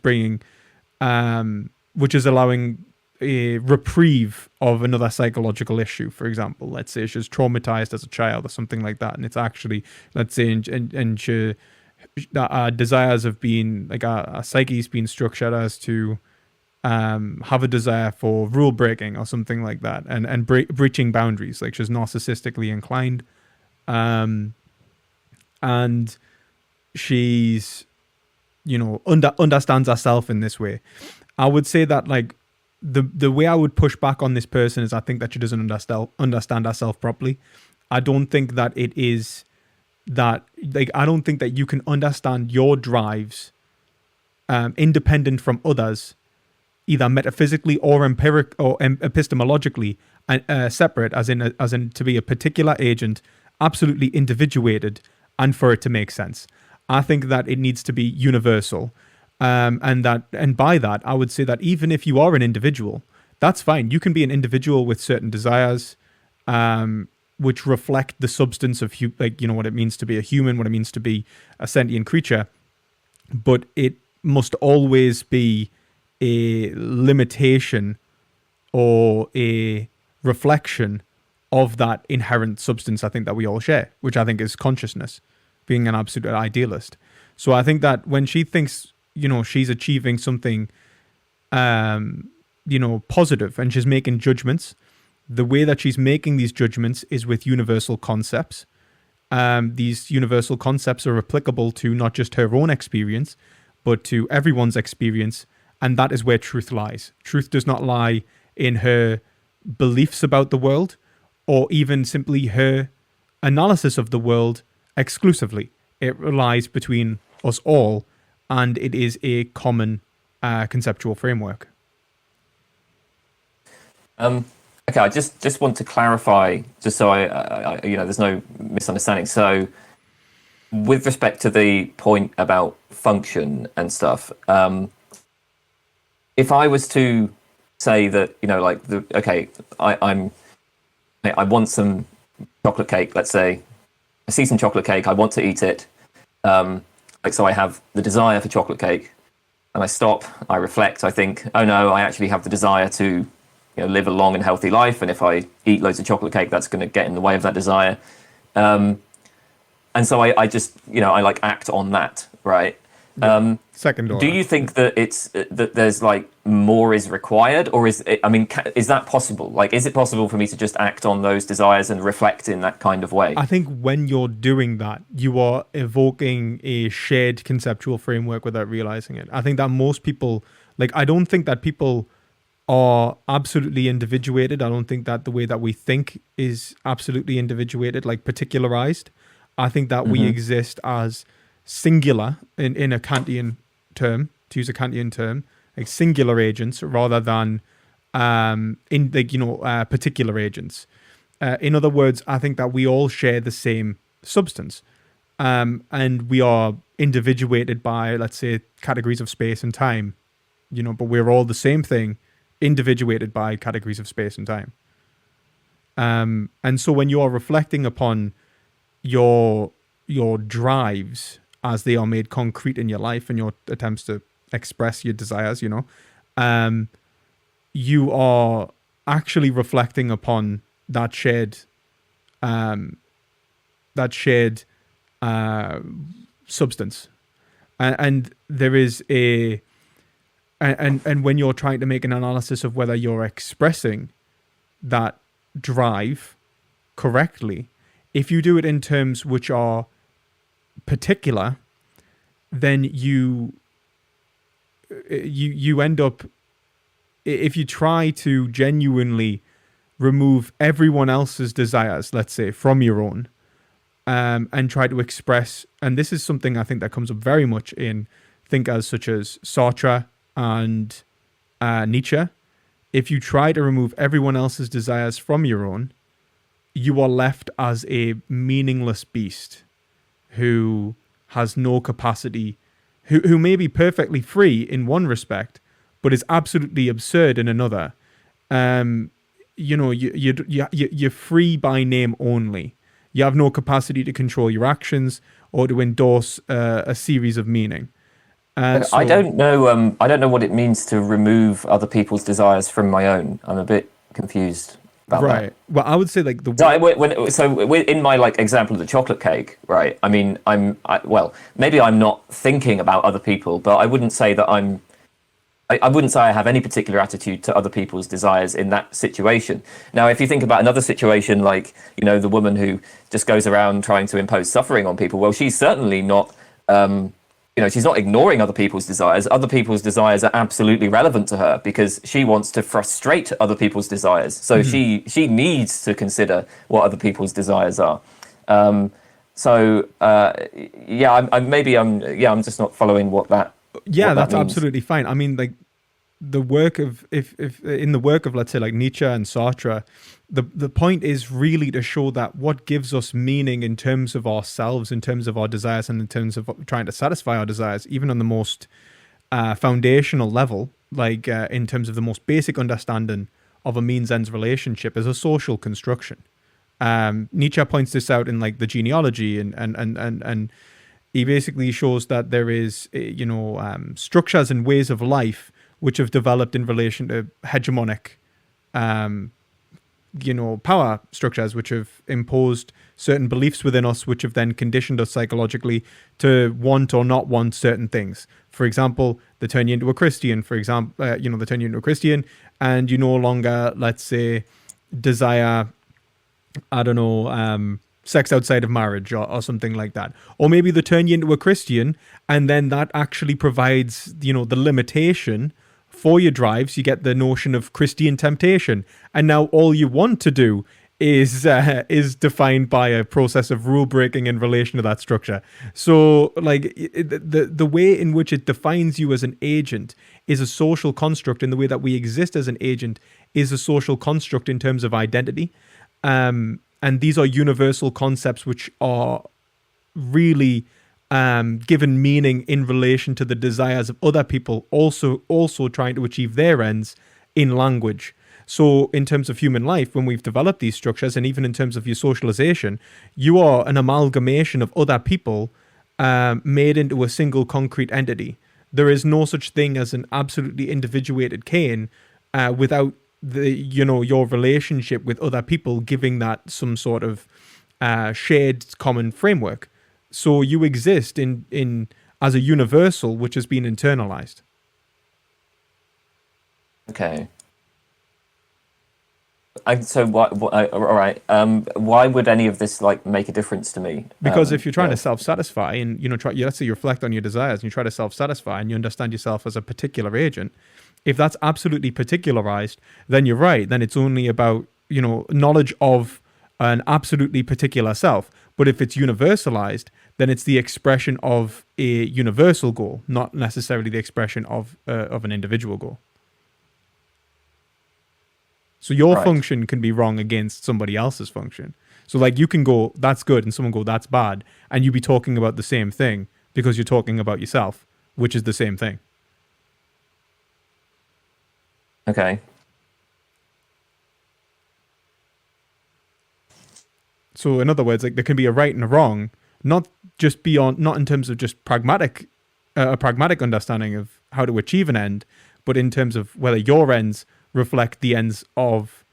Speaker 3: allowing a reprieve of another psychological issue. For example, let's say she's traumatized as a child or something like that, and it's actually, let's say, and she, our desires have been like our psyche's been structured as to have a desire for rule breaking or something like that, and breaching boundaries. Like she's narcissistically inclined, and she's understands herself in this way. I would say that like the way I would push back on this person is I think that she doesn't understand herself properly. I don't think that it is that, like, I don't think that you can understand your drives independent from others, either metaphysically or empiric or epistemologically, separate, as in to be a particular agent, absolutely individuated, and for it to make sense. I think that it needs to be universal, and by that I would say that even if you are an individual, that's fine. You can be an individual with certain desires, which reflect the substance of what it means to be a human, what it means to be a sentient creature, but it must always be a limitation or a reflection of that inherent substance I think that we all share, which I think is consciousness, being an absolute idealist. So I think that when she thinks, she's achieving something, positive, and she's making judgments, the way that she's making these judgments is with universal concepts. These universal concepts are applicable to not just her own experience, but to everyone's experience. And that is where truth lies. Truth does not lie in her beliefs about the world, or even simply her analysis of the world exclusively. It lies between us all, and it is a common conceptual framework.
Speaker 2: Okay, I just want to clarify, just so I there's no misunderstanding. So, with respect to the point about function and stuff, if I was to say that, I want some chocolate cake, let's say, I see some chocolate cake, I want to eat it, so I have the desire for chocolate cake, and I stop, I reflect, I think, oh no, I actually have the desire to live a long and healthy life, and if I eat loads of chocolate cake, that's going to get in the way of that desire. And so I just, I act on that, right?
Speaker 3: Second order.
Speaker 2: Do you think that it's that there's more is required, or is that possible? Is it possible for me to just act on those desires and reflect in that kind of way?
Speaker 3: I think when you're doing that, you are evoking a shared conceptual framework without realizing it. I think that most people, I don't think that people are absolutely individuated. I don't think that the way that we think is absolutely individuated, particularized. I think that we exist as singular in a Kantian term, to use a Kantian term, singular agents rather than particular agents. In other words, I think that we all share the same substance, and we are individuated by, let's say, categories of space and time, but we're all the same thing, individuated by categories of space and time. And so when you are reflecting upon your drives as they are made concrete in your life and your attempts to express your desires, you are actually reflecting upon that shared substance, and there is and when you're trying to make an analysis of whether you're expressing that drive correctly, if you do it in terms which are particular, then you end up, if you try to genuinely remove everyone else's desires, let's say, from your own, and try to express, and this is something I think that comes up very much in thinkers such as Sartre and Nietzsche. If you try to remove everyone else's desires from your own, you are left as a meaningless beast who has no capacity, who may be perfectly free in one respect, but is absolutely absurd in another. You're free by name only. You have no capacity to control your actions or to endorse a series of meaning.
Speaker 2: I don't know. I don't know what it means to remove other people's desires from my own. I'm a bit confused about that.
Speaker 3: Right. Well, I would say like
Speaker 2: in my like example of the chocolate cake, right? I mean, maybe I'm not thinking about other people, but I wouldn't say that I wouldn't say I have any particular attitude to other people's desires in that situation. Now, if you think about another situation, like, the woman who just goes around trying to impose suffering on people, well, she's certainly not, she's not ignoring other people's desires. Other people's desires are absolutely relevant to her because she wants to frustrate other people's desires. So she needs to consider what other people's desires are. I'm just not following what that.
Speaker 3: Yeah, that's
Speaker 2: means.
Speaker 3: absolutely fine. I mean, like the work of if in the work of, let's say, like Nietzsche and Sartre, the point is really to show that what gives us meaning in terms of ourselves, in terms of our desires, and in terms of trying to satisfy our desires, even on the most foundational level, like in terms of the most basic understanding of a means-ends relationship, is a social construction. Nietzsche points this out in like the genealogy, and he basically shows that there is, structures and ways of life which have developed in relation to hegemonic, power structures, which have imposed certain beliefs within us, which have then conditioned us psychologically to want or not want certain things. For example, they turn you into a Christian, they turn you into a Christian, and you no longer, let's say, desire, sex outside of marriage or something like that. Or maybe they turn you into a Christian, and then that actually provides, the limitation for your drives. You get the notion of Christian temptation, and now all you want to do is defined by a process of rule breaking in relation to that structure. So, like, the way in which it defines you as an agent is a social construct, in the way that we exist as an agent is a social construct in terms of identity. And these are universal concepts which are really given meaning in relation to the desires of other people, also trying to achieve their ends in language. So in terms of human life, when we've developed these structures, and even in terms of your socialization, you are an amalgamation of other people made into a single concrete entity. There is no such thing as an absolutely individuated Kane without your relationship with other people giving that some sort of shared common framework. So you exist in as a universal which has been internalized.
Speaker 2: Okay. So all right. Why would any of this like make a difference to me?
Speaker 3: Because if you're trying to self-satisfy, and let's say you reflect on your desires and you try to self-satisfy, and you understand yourself as a particular agent, if that's absolutely particularized, then you're right. Then it's only about knowledge of an absolutely particular self. But if it's universalized, then it's the expression of a universal goal, not necessarily the expression of an individual goal. So your function can be wrong against somebody else's function. So like you can go, that's good, and someone go, that's bad, and you be talking about the same thing because you're talking about yourself, which is the same thing.
Speaker 2: Okay.
Speaker 3: So in other words, like there can be a right and a wrong, not in terms of just a pragmatic understanding of how to achieve an end, but in terms of whether your ends reflect the ends of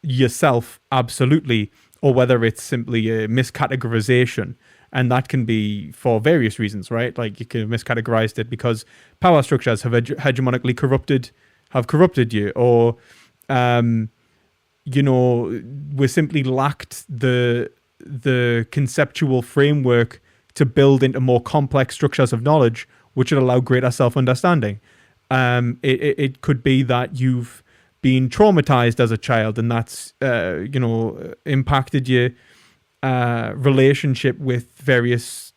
Speaker 3: yourself absolutely, or whether it's simply a miscategorization. And that can be for various reasons, right? Like you could have miscategorized it because power structures have hegemonically corrupted you, or we simply lacked the conceptual framework to build into more complex structures of knowledge, which would allow greater self-understanding. It could be that you've been traumatized as a child, and that's impacted your relationship with various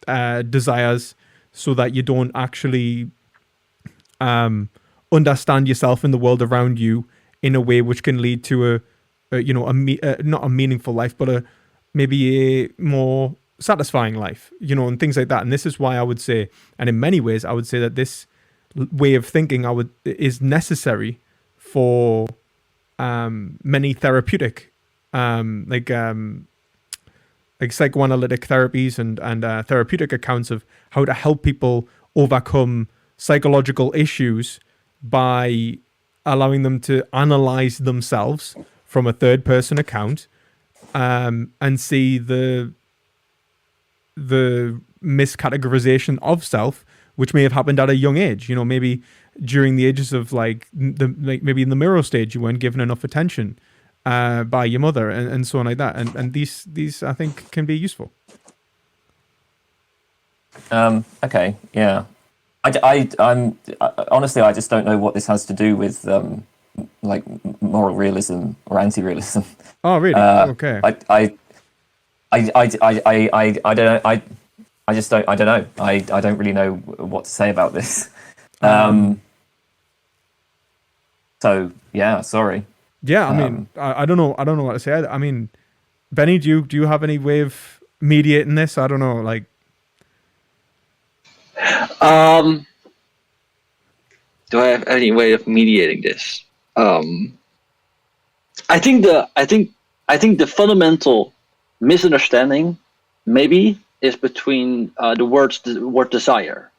Speaker 3: desires, so that you don't actually understand yourself in the world around you in a way which can lead to not a meaningful life, but maybe a more satisfying life, and things like that. And this is why I would say, and in many ways I would say, that this way of thinking is necessary for many therapeutic like psychoanalytic therapies and therapeutic accounts of how to help people overcome psychological issues by allowing them to analyze themselves from a third person account, and see the miscategorization of self, which may have happened at a young age. Maybe during the ages of maybe in the mirror stage, you weren't given enough attention by your mother, and so on like that. And these I think can be useful.
Speaker 2: Okay, yeah. I'm honestly, I just don't know what this has to do with like moral realism or anti-realism.
Speaker 3: Oh, really? Okay.
Speaker 2: I don't know. I just don't. I don't know. I don't really know what to say about this. So yeah, sorry.
Speaker 3: Yeah, I mean, I don't know. I don't know what to say. I mean, Benny, do you have any way of mediating this? I don't know. Like,
Speaker 1: do I have any way of mediating this? I think the fundamental misunderstanding maybe is between the word desire.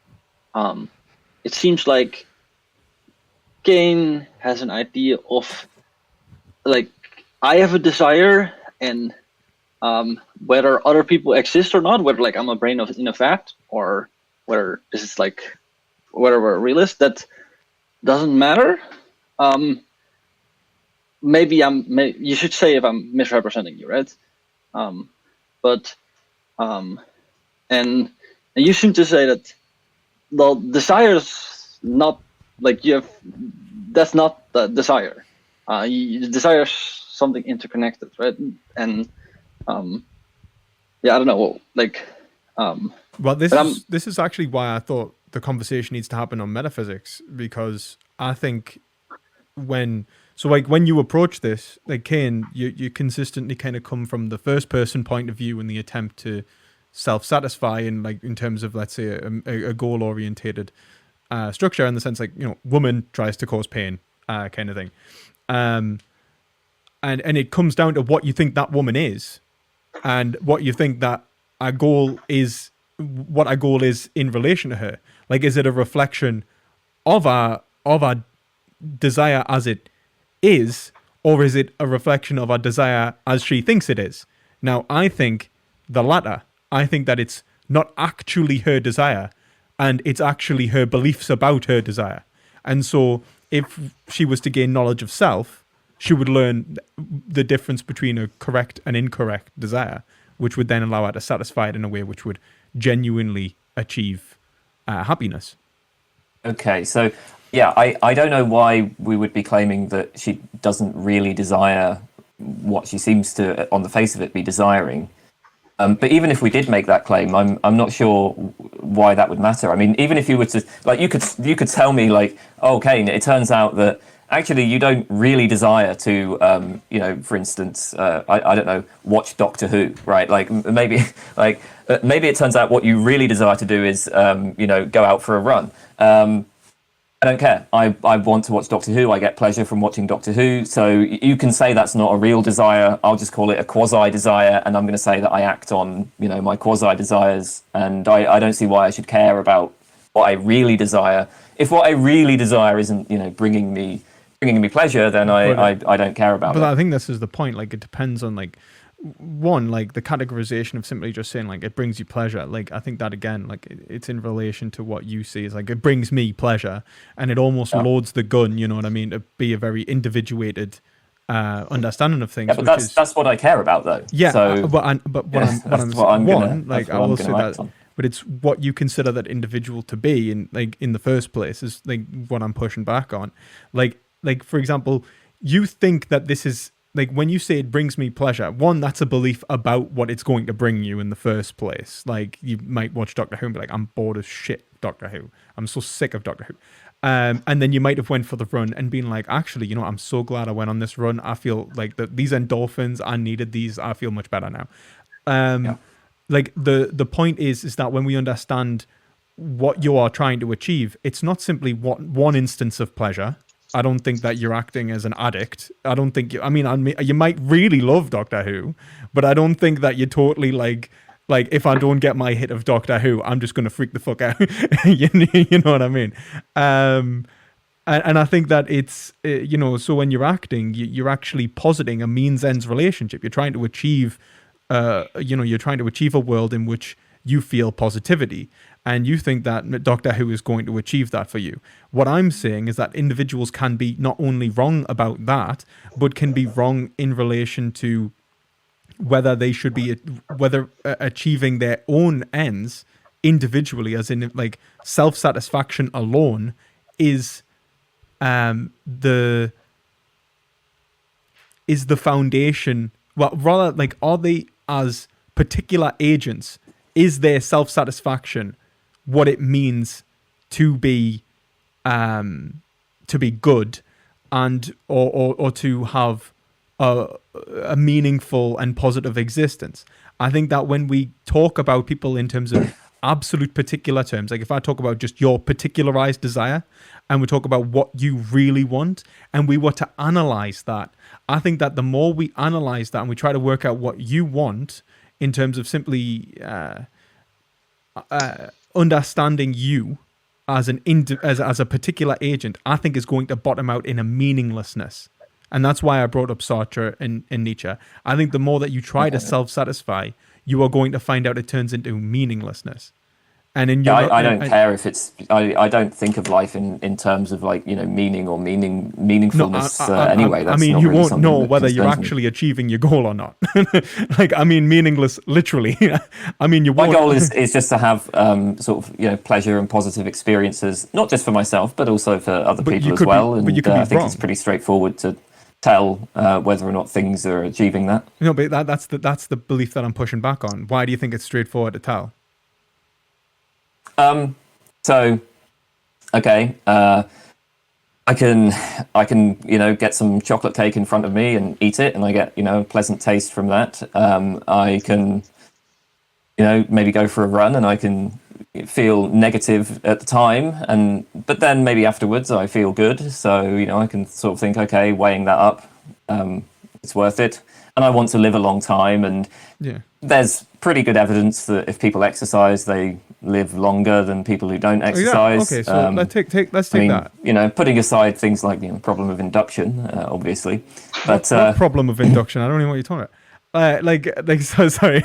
Speaker 1: It seems like Kane has an idea of like, I have a desire, and whether other people exist or not, whether like I'm a brain in a vat, or whether this is like whether we're a realist, that doesn't matter. Maybe you should say if I'm misrepresenting you, right? And you seem to say that the desire is not like that's not the desire. You desire something interconnected, right? And yeah, I don't know, like.
Speaker 3: Well, this is actually why I thought the conversation needs to happen on metaphysics, because I think when you approach this, like Kane, you consistently kind of come from the first person point of view in the attempt to self-satisfy, and like in terms of, let's say, a goal-orientated structure, in the sense like, woman tries to cause pain, kind of thing, and it comes down to what you think that woman is, and what you think that our goal is, what our goal is in relation to her. Like, is it a reflection of our desire as it is, or is it a reflection of our desire as she thinks it is? Now, I think the latter. I think that it's not actually her desire, and it's actually her beliefs about her desire. And so if she was to gain knowledge of self, she would learn the difference between a correct and incorrect desire, which would then allow her to satisfy it in a way which would genuinely achieve happiness.
Speaker 2: Okay, so yeah, I don't know why we would be claiming that she doesn't really desire what she seems to, on the face of it, be desiring. But even if we did make that claim, I'm not sure why that would matter. I mean, even if you were to, like, you could tell me, like, oh, okay, it turns out that actually you don't really desire to, for instance, I don't know, watch Doctor Who, right? Like, maybe it turns out what you really desire to do is, go out for a run. I don't care. I want to watch Doctor Who. I get pleasure from watching Doctor Who. So you can say that's not a real desire. I'll just call it a quasi-desire, and I'm going to say that I act on, my quasi-desires, and I don't see why I should care about what I really desire. If what I really desire isn't, bringing me pleasure, then I don't care about it.
Speaker 3: But I think this is the point. Like, it depends on one, like the categorization of simply just saying like it brings you pleasure. Like, I think that again, like it's in relation to what you see as like it brings me pleasure, and it almost loads the gun. You know what I mean? To be a very individuated understanding of things.
Speaker 2: Yeah, but that's what I care about, though.
Speaker 3: Yeah,
Speaker 2: so,
Speaker 3: but I'm I will say that.
Speaker 2: On.
Speaker 3: But it's what you consider that individual to be in the first place is like what I'm pushing back on. Like for example, you think that this is like when you say it brings me pleasure, one, that's a belief about what it's going to bring you in the first place. Like you might watch Doctor Who and be like, I'm bored as shit, Doctor Who. I'm so sick of Doctor Who. And then you might have went for the run and been like, actually, I'm so glad I went on this run. I feel like these endorphins, I needed these. I feel much better now. Like the point is that when we understand what you are trying to achieve, it's not simply one instance of pleasure. I don't think that you're acting as an addict. I don't think you might really love Doctor Who, but I don't think that you're totally like if I don't get my hit of Doctor Who, I'm just going to freak the fuck out. You know what I mean? And I think that it's, so when you're acting, you're actually positing a means ends relationship. You're trying to achieve, you're trying to achieve a world in which you feel positivity. And you think that Doctor Who is going to achieve that for you. What I'm saying is that individuals can be not only wrong about that, but can be wrong in relation to whether they should be achieving their own ends individually, as in like self-satisfaction alone is the foundation. Well, rather like, are they as particular agents? Is their self-satisfaction what it means to be good, and or to have a meaningful and positive existence? I think that when we talk about people in terms of absolute particular terms, like if I talk about just your particularized desire, and we talk about what you really want, and we were to analyze that, I think that the more we analyze that and we try to work out what you want in terms of simply understanding you as as a particular agent, I think is going to bottom out in a meaninglessness. And that's why I brought up Sartre and Nietzsche. I think the more that you try to self-satisfy, you are going to find out it turns into meaninglessness. And in
Speaker 2: I don't care if it's. I don't think of life in terms of like meaning or meaningfulness. Anyway, that's
Speaker 3: you
Speaker 2: really
Speaker 3: won't know whether you're
Speaker 2: concerns me.
Speaker 3: actually achieving your goal or not. Like, I mean, meaningless, literally. I mean, you won't.
Speaker 2: My goal is just to have sort of pleasure and positive experiences, not just for myself but also for other people as well. And I think it's pretty straightforward to tell whether or not things are achieving that.
Speaker 3: No, but that's the belief that I'm pushing back on. Why do you think it's straightforward to tell?
Speaker 2: So, okay, I can get some chocolate cake in front of me and eat it, and I get a pleasant taste from that. I can maybe go for a run, and I can feel negative at the time, but then maybe afterwards I feel good. So I can sort of think, okay, weighing that up, it's worth it. And I want to live a long time, and there's pretty good evidence that if people exercise, they live longer than people who don't exercise.
Speaker 3: Okay, so let's take that.
Speaker 2: Putting aside things like the problem of induction, obviously, but
Speaker 3: what problem of induction? I don't know what you're talking about. Sorry.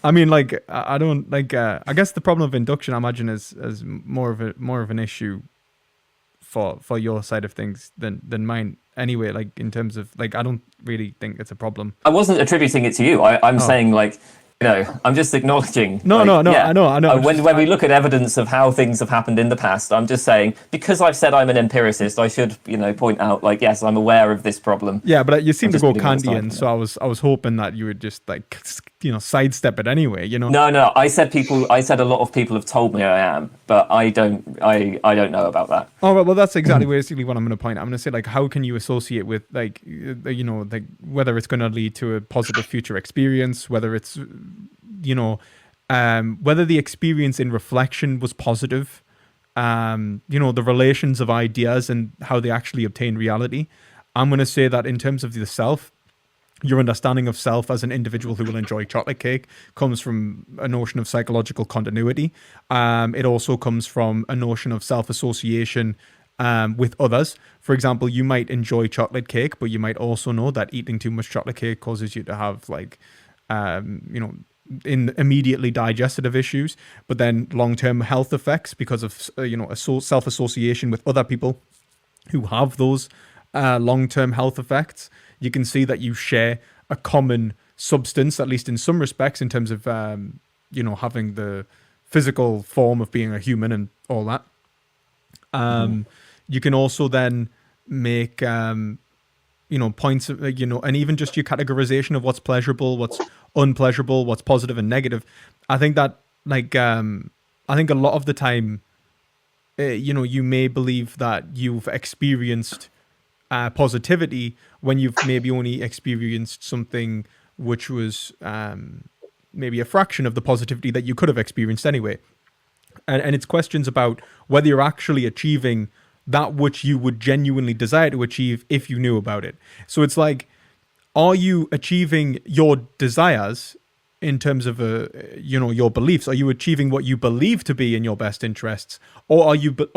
Speaker 3: I mean, like, I don't like. I guess the problem of induction, I imagine, is more of an issue for your side of things than mine. Anyway, like in terms of like, I don't really think it's a problem.
Speaker 2: I wasn't attributing it to you. I'm saying like, I'm just acknowledging.
Speaker 3: No, I know.
Speaker 2: When we look at evidence of how things have happened in the past, I'm just saying, because I've said I'm an empiricist, I should, point out like, yes, I'm aware of this problem.
Speaker 3: Yeah, but you seem to go Kantian, so I was hoping that you would just like, sidestep it anyway.
Speaker 2: No. I said a lot of people have told me I am, but I don't know about that.
Speaker 3: Oh, well, that's exactly basically what I'm going to point out. I'm going to say like, how can you associate with like, like whether it's going to lead to a positive future experience, whether it's whether the experience in reflection was positive, the relations of ideas and how they actually obtain reality. I'm going to say that in terms of the self, your understanding of self as an individual who will enjoy chocolate cake comes from a notion of psychological continuity. It also comes from a notion of self-association with others. For example, you might enjoy chocolate cake, but you might also know that eating too much chocolate cake causes you to have immediately digestive issues, but then long-term health effects because of self-association with other people who have those long-term health effects. You can see that you share a common substance, at least in some respects, in terms of having the physical form of being a human and all that. You can also then make points of, and even just your categorization of what's pleasurable, what's unpleasurable, what's positive and negative. I think that I think a lot of the time, you may believe that you've experienced positivity when you've maybe only experienced something which was maybe a fraction of the positivity that you could have experienced anyway. And it's questions about whether you're actually achieving that which you would genuinely desire to achieve if you knew about it. So it's like, are you achieving your desires in terms of your beliefs? Are you achieving what you believe to be in your best interests, or are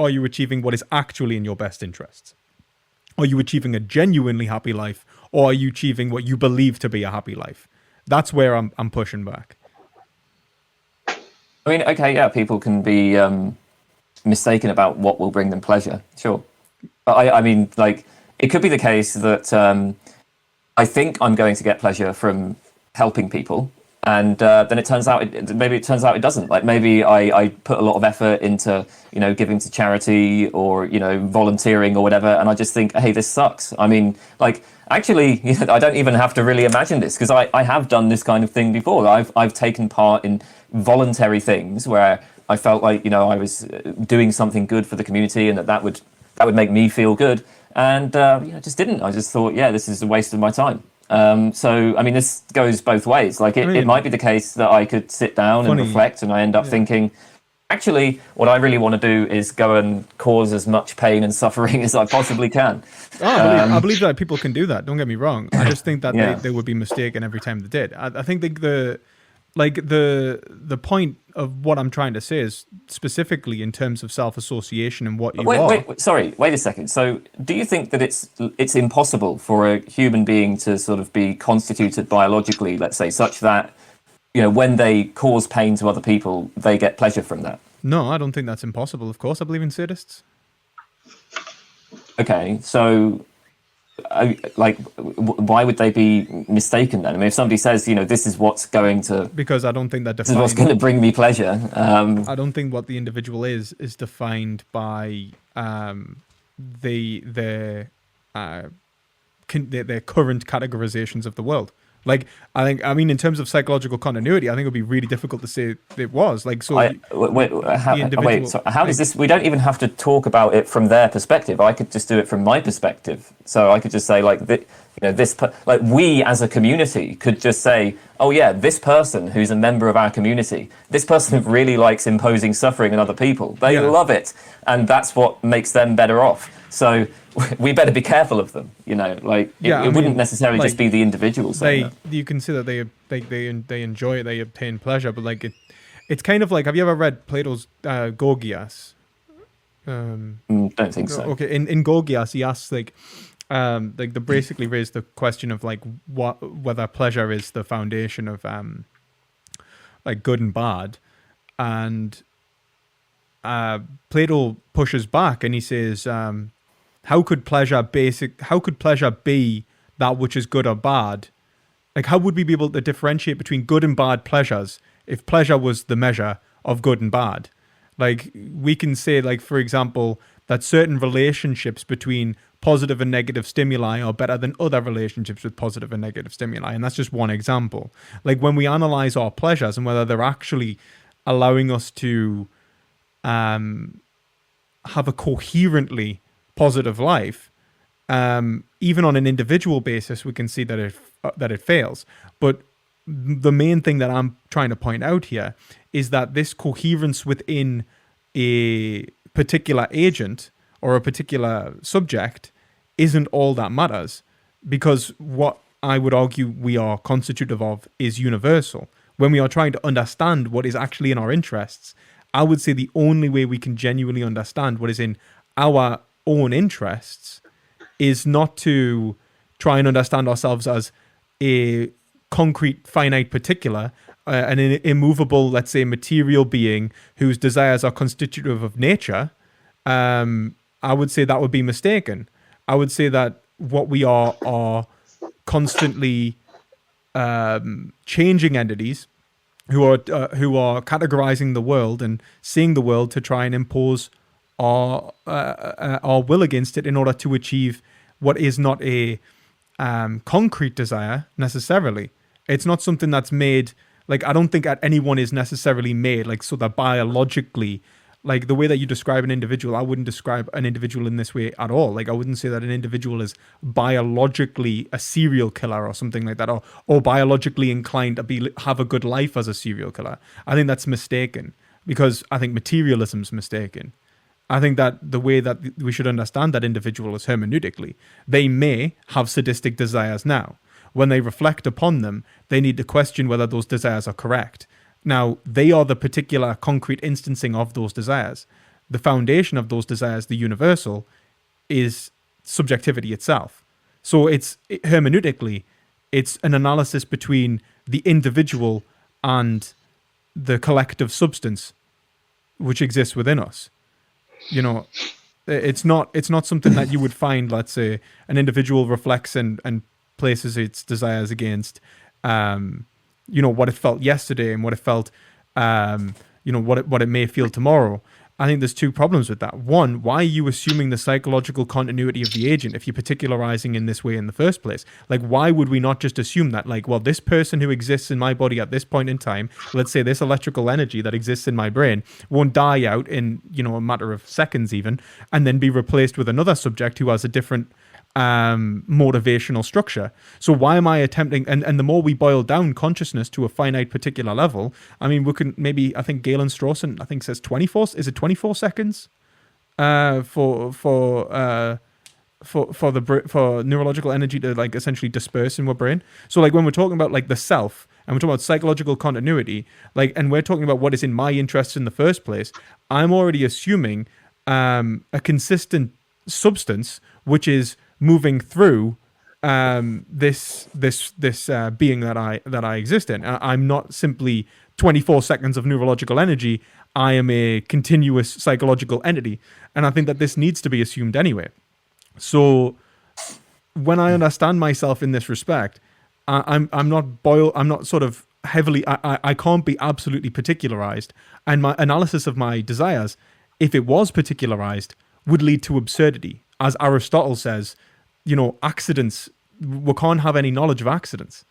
Speaker 3: you achieving what is actually in your best interests? Are you achieving a genuinely happy life, or are you achieving what you believe to be a happy life? That's where I'm pushing back.
Speaker 2: I mean, okay, yeah, people can be mistaken about what will bring them pleasure, sure. But I mean, like, it could be the case that I think I'm going to get pleasure from helping people, and then it turns out it doesn't. Like, maybe I put a lot of effort into giving to charity or volunteering or whatever, and I just think, hey, this sucks. I mean, like, actually, I don't even have to really imagine this, because I have done this kind of thing before. I've taken part in voluntary things where I felt like I was doing something good for the community, and that would make me feel good, and I just didn't. I just thought, yeah, this is a waste of my time. So, I mean, this goes both ways. Like, it might be the case that I could sit down and reflect, and I end up thinking, actually, what I really want to do is go and cause as much pain and suffering as I possibly can.
Speaker 3: I believe that people can do that. Don't get me wrong. I just think that they would be mistaken every time they did. I think the point of what I'm trying to say is specifically in terms of self-association and what you are.
Speaker 2: Wait a second. So, do you think that it's impossible for a human being to sort of be constituted biologically, let's say, such that when they cause pain to other people, they get pleasure from that?
Speaker 3: No, I don't think that's impossible. Of course, I believe in sadists.
Speaker 2: Okay, so why would they be mistaken then? I mean, if somebody says, this is what's going to...
Speaker 3: Because I don't think that
Speaker 2: this is what's going to bring me pleasure.
Speaker 3: I don't think what the individual is defined by their current categorizations of the world. Like, I mean, in terms of psychological continuity, I think it would be really difficult to say it was. Like, so...
Speaker 2: how does this... We don't even have to talk about it from their perspective. I could just do it from my perspective. So I could just say, like, we as a community could just say, oh, yeah, this person who's a member of our community, this person really likes imposing suffering on other people. They love it. And that's what makes them better off. So... we better be careful of them, it wouldn't necessarily just be the individuals saying that.
Speaker 3: You can see that they enjoy it, they obtain pleasure, but like it's kind of like, have you ever read Plato's Gorgias?
Speaker 2: Don't think so.
Speaker 3: Okay, in Gorgias he asks they basically raise the question of like whether pleasure is the foundation of like good and bad, and Plato pushes back and he says, how could pleasure be that which is good or bad? Like, how would we be able to differentiate between good and bad pleasures if pleasure was the measure of good and bad? Like, we can say, like, for example, that certain relationships between positive and negative stimuli are better than other relationships with positive and negative stimuli. And that's just one example. Like, when we analyze our pleasures and whether they're actually allowing us to have a coherently positive life, even on an individual basis, we can see that it fails. But the main thing that I'm trying to point out here is that this coherence within a particular agent or a particular subject isn't all that matters, because what I would argue we are constitutive of is universal. When we are trying to understand what is actually in our interests, I would say the only way we can genuinely understand what is in our own interests is not to try and understand ourselves as a concrete, finite particular, an immovable, let's say, material being whose desires are constitutive of nature. I would say that would be mistaken. I would say that what we are constantly changing entities who are categorizing the world and seeing the world to try and impose our will against it in order to achieve what is not a concrete desire necessarily. It's not something that's made, like, I don't think that anyone is necessarily made like so that biologically, like the way that you describe an individual, I wouldn't describe an individual in this way at all. Like, I wouldn't say that an individual is biologically a serial killer or something like that, or biologically inclined to have a good life as a serial killer. I think that's mistaken, because I think materialism's mistaken. I think that the way that we should understand that individual is hermeneutically. They may have sadistic desires now. When they reflect upon them, they need to question whether those desires are correct. Now, they are the particular concrete instancing of those desires. The foundation of those desires, the universal, is subjectivity itself. So it's hermeneutically, it's an analysis between the individual and the collective substance which exists within us. You know, it's not something that you would find, let's say, an individual reflects and places its desires against what it felt yesterday and what it felt what it may feel tomorrow. I think there's two problems with that. One, why are you assuming the psychological continuity of the agent if you're particularizing in this way in the first place? Like, why would we not just assume that, like, well, this person who exists in my body at this point in time, let's say this electrical energy that exists in my brain, won't die out in, a matter of seconds even, and then be replaced with another subject who has a different motivational structure. So why am I attempting, and the more we boil down consciousness to a finite particular level, I mean, we can maybe, I think Galen Strawson, I think says 24 seconds for neurological energy to, like, essentially disperse in our brain. So, like, when we're talking about, like, the self, and we're talking about psychological continuity, like, and we're talking about what is in my interests in the first place, I'm already assuming a consistent substance which is moving through this being that I exist in. I'm not simply 24 seconds of neurological energy. I am a continuous psychological entity, and I think that this needs to be assumed anyway. So when I understand myself in this respect, I'm not sort of heavily. I can't be absolutely particularized, and my analysis of my desires, if it was particularized, would lead to absurdity. As Aristotle says, accidents, we can't have any knowledge of accidents.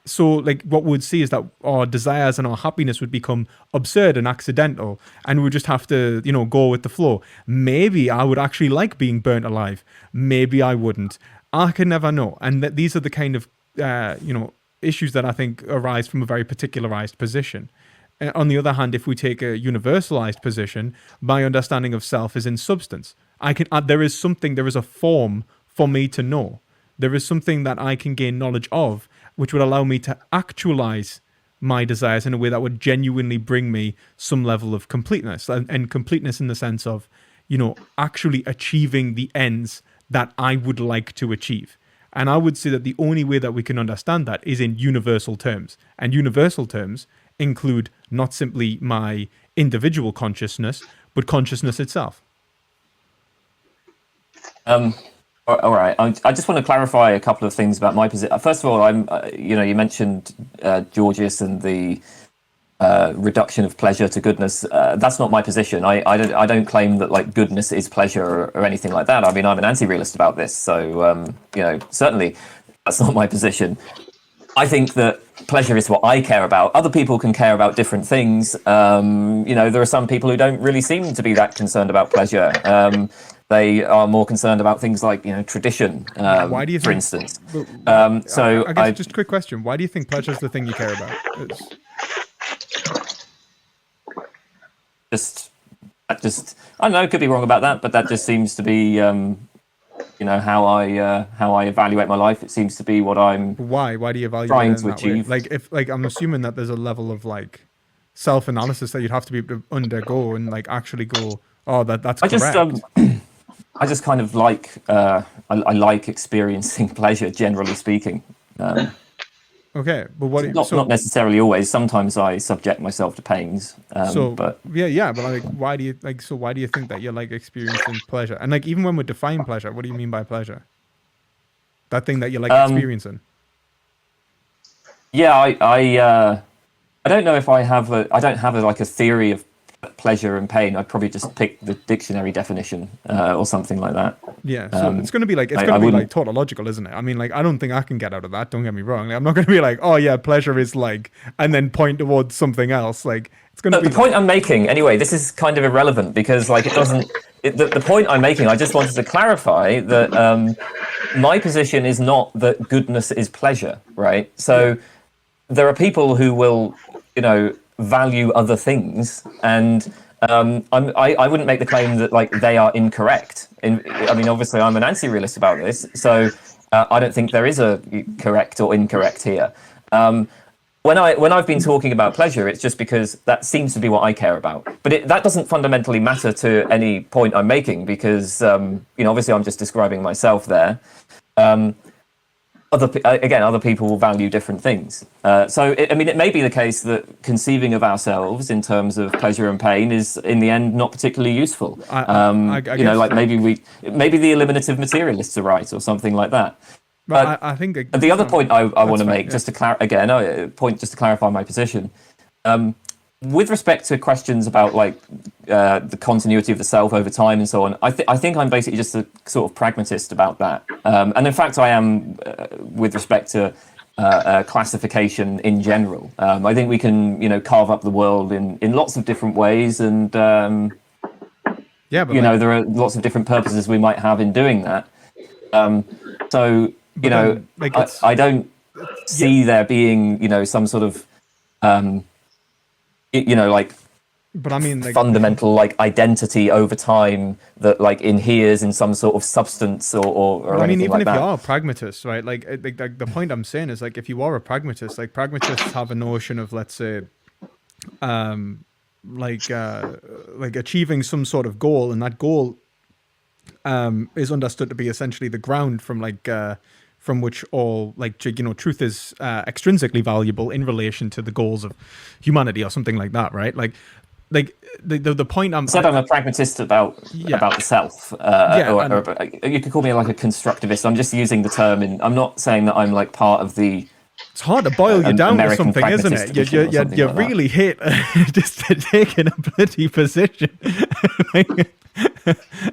Speaker 3: So, like, what we would see is that our desires and our happiness would become absurd and accidental, and we would just have to, go with the flow. Maybe I would actually like being burnt alive. Maybe I wouldn't. I can never know. And these are the kind of, issues that I think arise from a very particularized position. On the other hand, if we take a universalized position, my understanding of self is in substance. There is a form for me to know. There is something that I can gain knowledge of, which would allow me to actualize my desires in a way that would genuinely bring me some level of completeness, and completeness in the sense of, actually achieving the ends that I would like to achieve. And I would say that the only way that we can understand that is in universal terms. And universal terms include not simply my individual consciousness, but consciousness itself.
Speaker 2: All right. I just want to clarify a couple of things about my position. First of all, you mentioned Georgius and the reduction of pleasure to goodness. That's not my position. I don't claim that, like, goodness is pleasure or anything like that. I mean, I'm an anti-realist about this. So, certainly that's not my position. I think that pleasure is what I care about. Other people can care about different things. There are some people who don't really seem to be that concerned about pleasure. They are more concerned about things like, tradition,
Speaker 3: Why do you
Speaker 2: for
Speaker 3: think,
Speaker 2: instance.
Speaker 3: I guess just a quick question. Why do you think pleasure is the thing you care about?
Speaker 2: that just, I don't know, could be wrong about that, but that just seems to be, how I evaluate my life. It seems to be what I'm
Speaker 3: Why do you evaluate
Speaker 2: trying
Speaker 3: it in
Speaker 2: to
Speaker 3: that way?
Speaker 2: achieve.
Speaker 3: Like, if like I'm assuming that there's a level of like self-analysis that you'd have to be able to undergo and like actually go, oh, that's correct.
Speaker 2: I just kind of like I like experiencing pleasure, generally speaking.
Speaker 3: Okay, but what?
Speaker 2: Not necessarily always. Sometimes I subject myself to pains. But
Speaker 3: yeah, but like, why do you like? So why do you think that you're like experiencing pleasure? And like, even when we define pleasure, what do you mean by pleasure? That thing that you're like experiencing.
Speaker 2: Yeah, I don't know if I don't have like a theory of pleasure and pain. I'd probably just pick the dictionary definition or something like that.
Speaker 3: Yeah, so it's going to be like like tautological, isn't it? I mean, like, I don't think I can get out of that. Don't get me wrong. Like, I'm not going to be like, oh yeah, pleasure is like, and then point towards something else. Like, it's going to be
Speaker 2: the point I'm making. Anyway, this is kind of irrelevant because like it doesn't. The point I'm making, I just wanted to clarify that my position is not that goodness is pleasure, right? So there are people who will, value other things, and I wouldn't make the claim that like they are incorrect. I mean, obviously, I'm an anti-realist about this, so I don't think there is a correct or incorrect here. When I've been talking about pleasure, it's just because that seems to be what I care about. But that doesn't fundamentally matter to any point I'm making because obviously I'm just describing myself there. Other people will value different things. It may be the case that conceiving of ourselves in terms of pleasure and pain is, in the end, not particularly useful.
Speaker 3: I guess
Speaker 2: like maybe the eliminative materialists are right or something like that. But
Speaker 3: I think
Speaker 2: the other point I want to make,
Speaker 3: yeah.
Speaker 2: just to clarify my position, with respect to questions about like the continuity of the self over time and so on, I think I'm basically just a sort of pragmatist about that. And in fact, I am with respect to classification in general. I think we can, carve up the world in lots of different ways, and
Speaker 3: yeah, but
Speaker 2: there are lots of different purposes we might have in doing that. I don't see there being, some sort of
Speaker 3: but I mean, like,
Speaker 2: fundamental like identity over time that like inheres in some sort of substance or
Speaker 3: I mean,
Speaker 2: anything
Speaker 3: even
Speaker 2: like
Speaker 3: if
Speaker 2: that.
Speaker 3: you are a pragmatist, right? Like the point I'm saying is like, if you are a pragmatist, like pragmatists have a notion of, let's say, like achieving some sort of goal, and that goal is understood to be essentially the ground from from which all truth is extrinsically valuable in relation to the goals of humanity or something like that, right? Like the point I'm
Speaker 2: a pragmatist about the self. Or you could call me like a constructivist. I'm just using the term I'm not saying that I'm like part of the.
Speaker 3: It's hard to boil you down to something, isn't it? You
Speaker 2: like
Speaker 3: really hate just taking a bloody position.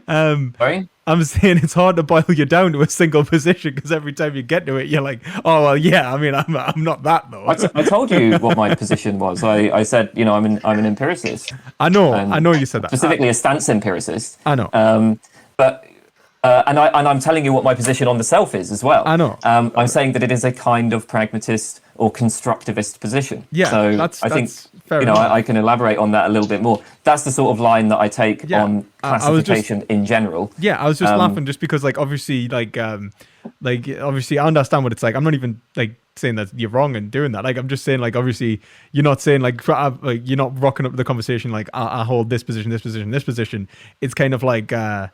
Speaker 2: Sorry?
Speaker 3: I'm saying it's hard to boil you down to a single position because every time you get to it, you're like, oh well, yeah. I mean, I'm not that though.
Speaker 2: I told you what my position was. I said, I'm an empiricist.
Speaker 3: I know you said that.
Speaker 2: Specifically, a stance empiricist.
Speaker 3: I know.
Speaker 2: And I'm telling you what my position on the self is as well.
Speaker 3: I know.
Speaker 2: I'm saying that it is a kind of pragmatist or constructivist position.
Speaker 3: Yeah,
Speaker 2: so I think
Speaker 3: fair enough.
Speaker 2: I can elaborate on that a little bit more. That's the sort of line that I take on classification in general.
Speaker 3: Yeah, I was just laughing just because obviously obviously I understand what it's like. I'm not even saying that you're wrong in doing that. I'm just saying obviously you're not saying you're not rocking up the conversation I hold this position, this position, this position. It's kind of I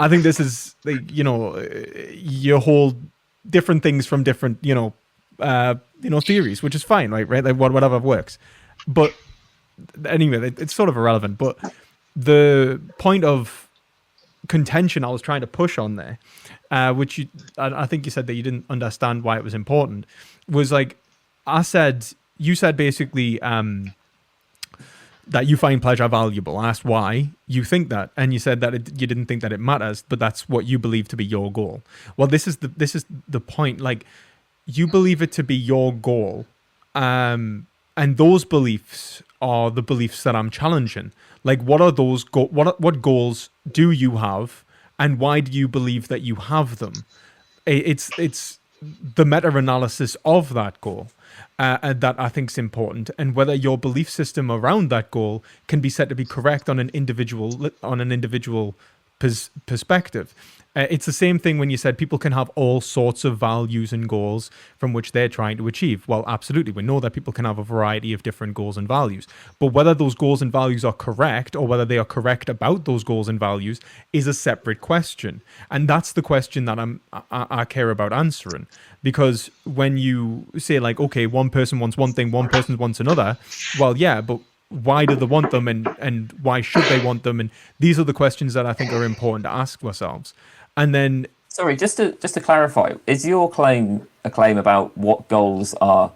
Speaker 3: think this is you hold different things from different theories, which is fine, right? Whatever works. But anyway, it's sort of irrelevant. But the point of contention I was trying to push on there, which I think you said that you didn't understand why it was important, was you said basically that you find pleasure valuable. I asked why you think that, and you said that you didn't think that it matters, but that's what you believe to be your goal. Well, this is the point. You believe it to be your goal, and those beliefs are the beliefs that I'm challenging. What are those what goals do you have, and why do you believe that you have them? It's the meta-analysis of that goal and that I think is important, and whether your belief system around that goal can be said to be correct on an individual perspective. It's the same thing when you said people can have all sorts of values and goals from which they're trying to achieve. Well, absolutely. We know that people can have a variety of different goals and values. But whether those goals and values are correct or whether they are correct about those goals and values is a separate question. And that's the question that I care about answering. Because when you say like, okay, one person wants one thing, one person wants another, well, yeah, but why do they want them and why should they want them? And these are the questions that I think are important to ask ourselves. And then,
Speaker 2: sorry, just to clarify, is your claim a claim about what goals are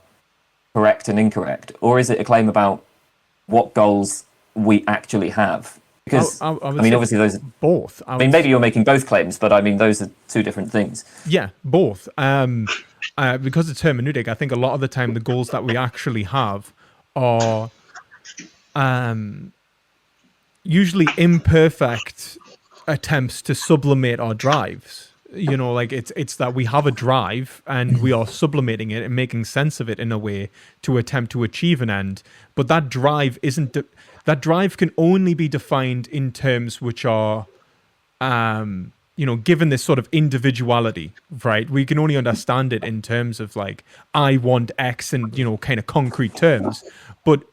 Speaker 2: correct and incorrect, or is it a claim about what goals we actually have? Because I mean, obviously, those are
Speaker 3: both.
Speaker 2: I mean, maybe you're making both claims, but I mean, those are two different things.
Speaker 3: Yeah, both. Because it's hermeneutic, I think a lot of the time the goals that we actually have are usually imperfect attempts to sublimate our drives. You know, like it's that we have a drive and we are sublimating it and making sense of it in a way to attempt to achieve an end. But that drive isn't that drive can only be defined in terms which are given this sort of individuality, right? We can only understand it in terms of like I want X and kind of concrete terms. But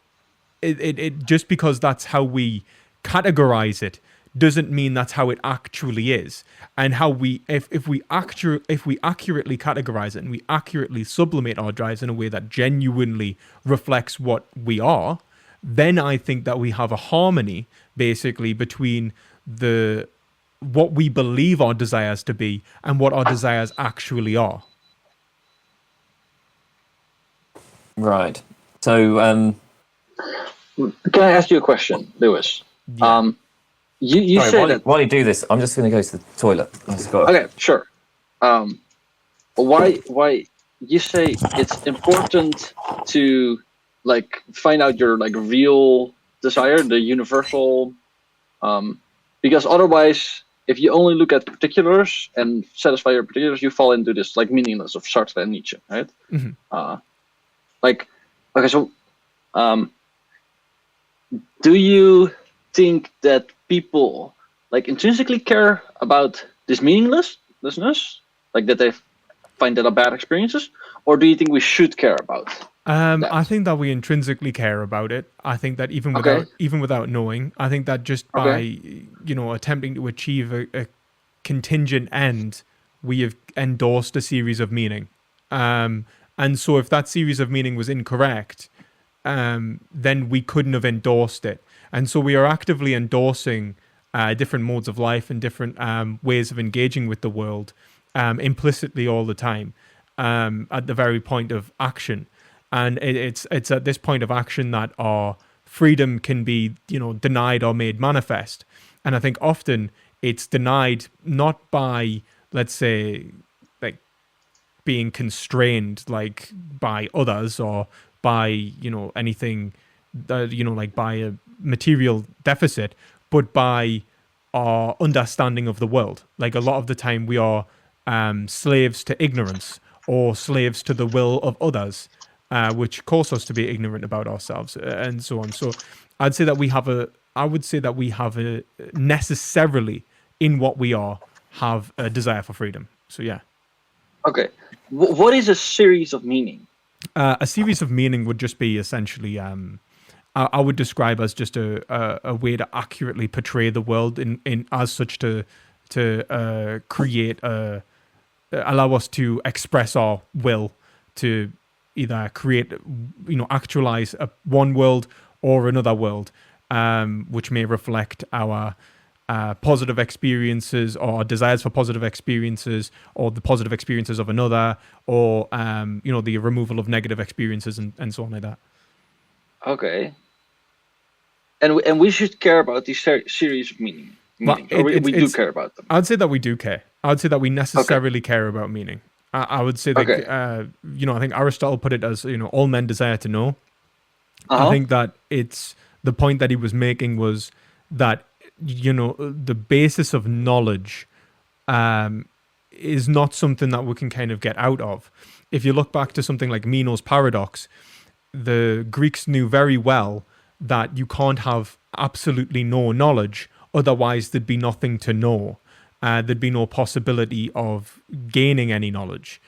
Speaker 3: it just because that's how we categorize it doesn't mean that's how it actually is. And how we if we accurately categorize it and we accurately sublimate our drives in a way that genuinely reflects what we are, then I think that we have a harmony basically between what we believe our desires to be and what our desires actually are.
Speaker 2: Right. So
Speaker 1: can I ask you a question, Lewis?
Speaker 3: Yeah.
Speaker 1: You
Speaker 2: sorry,
Speaker 1: say that
Speaker 2: while you do this, I'm just going to go to the toilet.
Speaker 1: okay, sure. Why you say it's important to like find out your like real desire, the universal, because otherwise, if you only look at particulars and satisfy your particulars, you fall into this like meaningless of Sartre and Nietzsche, right?
Speaker 3: Mm-hmm.
Speaker 1: Okay, so do you think that people like intrinsically care about this meaninglessness, like that they find that are bad experiences, or do you think we should care about that?
Speaker 3: I think that we intrinsically care about it. I think that even without knowing, I think that just by attempting to achieve a contingent end, we have endorsed a series of meaning. And so if that series of meaning was incorrect, then we couldn't have endorsed it. And so we are actively endorsing different modes of life and different ways of engaging with the world implicitly all the time at the very point of action. And it's at this point of action that our freedom can be, denied or made manifest. And I think often it's denied not by, let's say, like being constrained like by others or by, anything, like by a material deficit, but by our understanding of the world. Like a lot of the time we are slaves to ignorance or slaves to the will of others, which cause us to be ignorant about ourselves and so on. So I would say that we have a necessarily in what we are have a desire for freedom. So yeah.
Speaker 1: Okay. What is a series of meaning?
Speaker 3: A series of meaning would just be essentially, I would describe as just a way to accurately portray the world in as such to create allow us to express our will to either create, actualize one world or another world, which may reflect our positive experiences or desires for positive experiences or the positive experiences of another or, the removal of negative experiences and so on like that.
Speaker 1: Okay. And we should care about these series of meaning.
Speaker 3: Well,
Speaker 1: we do care about them.
Speaker 3: I'd say that we do care. I'd say that we necessarily care about meaning. I would say that, I think Aristotle put it as, all men desire to know. I think that it's the point that he was making was that, the basis of knowledge is not something that we can kind of get out of. If you look back to something like Meno's paradox, the Greeks knew very well that you can't have absolutely no knowledge, otherwise there'd be nothing to know. There'd be no possibility of gaining any knowledge,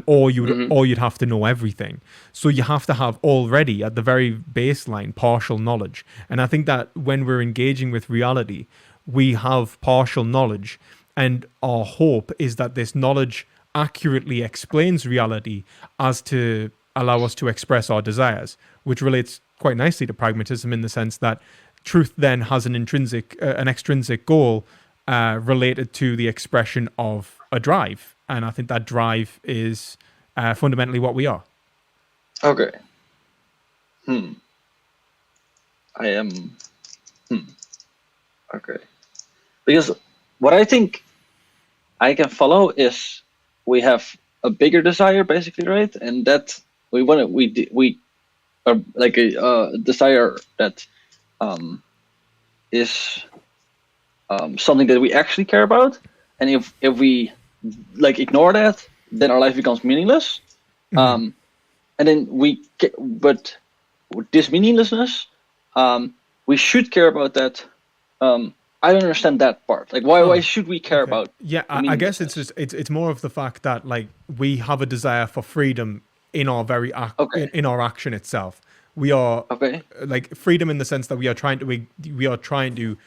Speaker 3: or you'd have to know everything. So you have to have already at the very baseline partial knowledge. And I think that when we're engaging with reality, we have partial knowledge, and our hope is that this knowledge accurately explains reality as to allow us to express our desires, which relates quite nicely to pragmatism in the sense that truth then has an extrinsic goal related to the expression of a drive, and I think that drive is fundamentally what we are.
Speaker 1: Okay. I am. Okay. Because what I think I can follow is we have a bigger desire, basically, right? And that we are like a desire that is something that we actually care about, and if we like ignore that, then our life becomes meaningless. And then but with this meaninglessness, we should care about that. I don't understand that part. Like, why should we care about?
Speaker 3: Yeah, I guess it's just it's more of the fact that like we have a desire for freedom in our very in our action itself. We are like freedom in the sense that we are trying to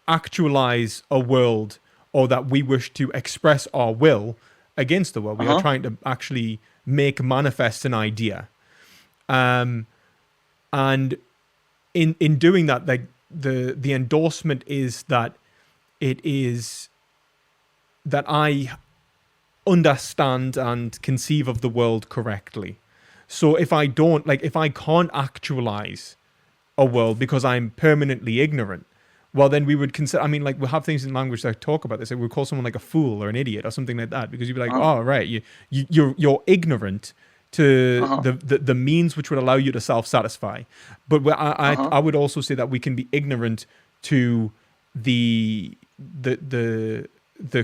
Speaker 3: actualize a world, or that we wish to express our will against the world. We are trying to actually make manifest an idea, and in doing that, like the endorsement is that it is that I understand and conceive of the world correctly. So if I can't actualize a world because I'm permanently ignorant, well, then we would consider, I mean, like, we have things in language that talk about this. Like, we call someone like a fool or an idiot or something like that, because you'd be like, oh, right, you're ignorant to the means which would allow you to self-satisfy. But I would also say that we can be ignorant to the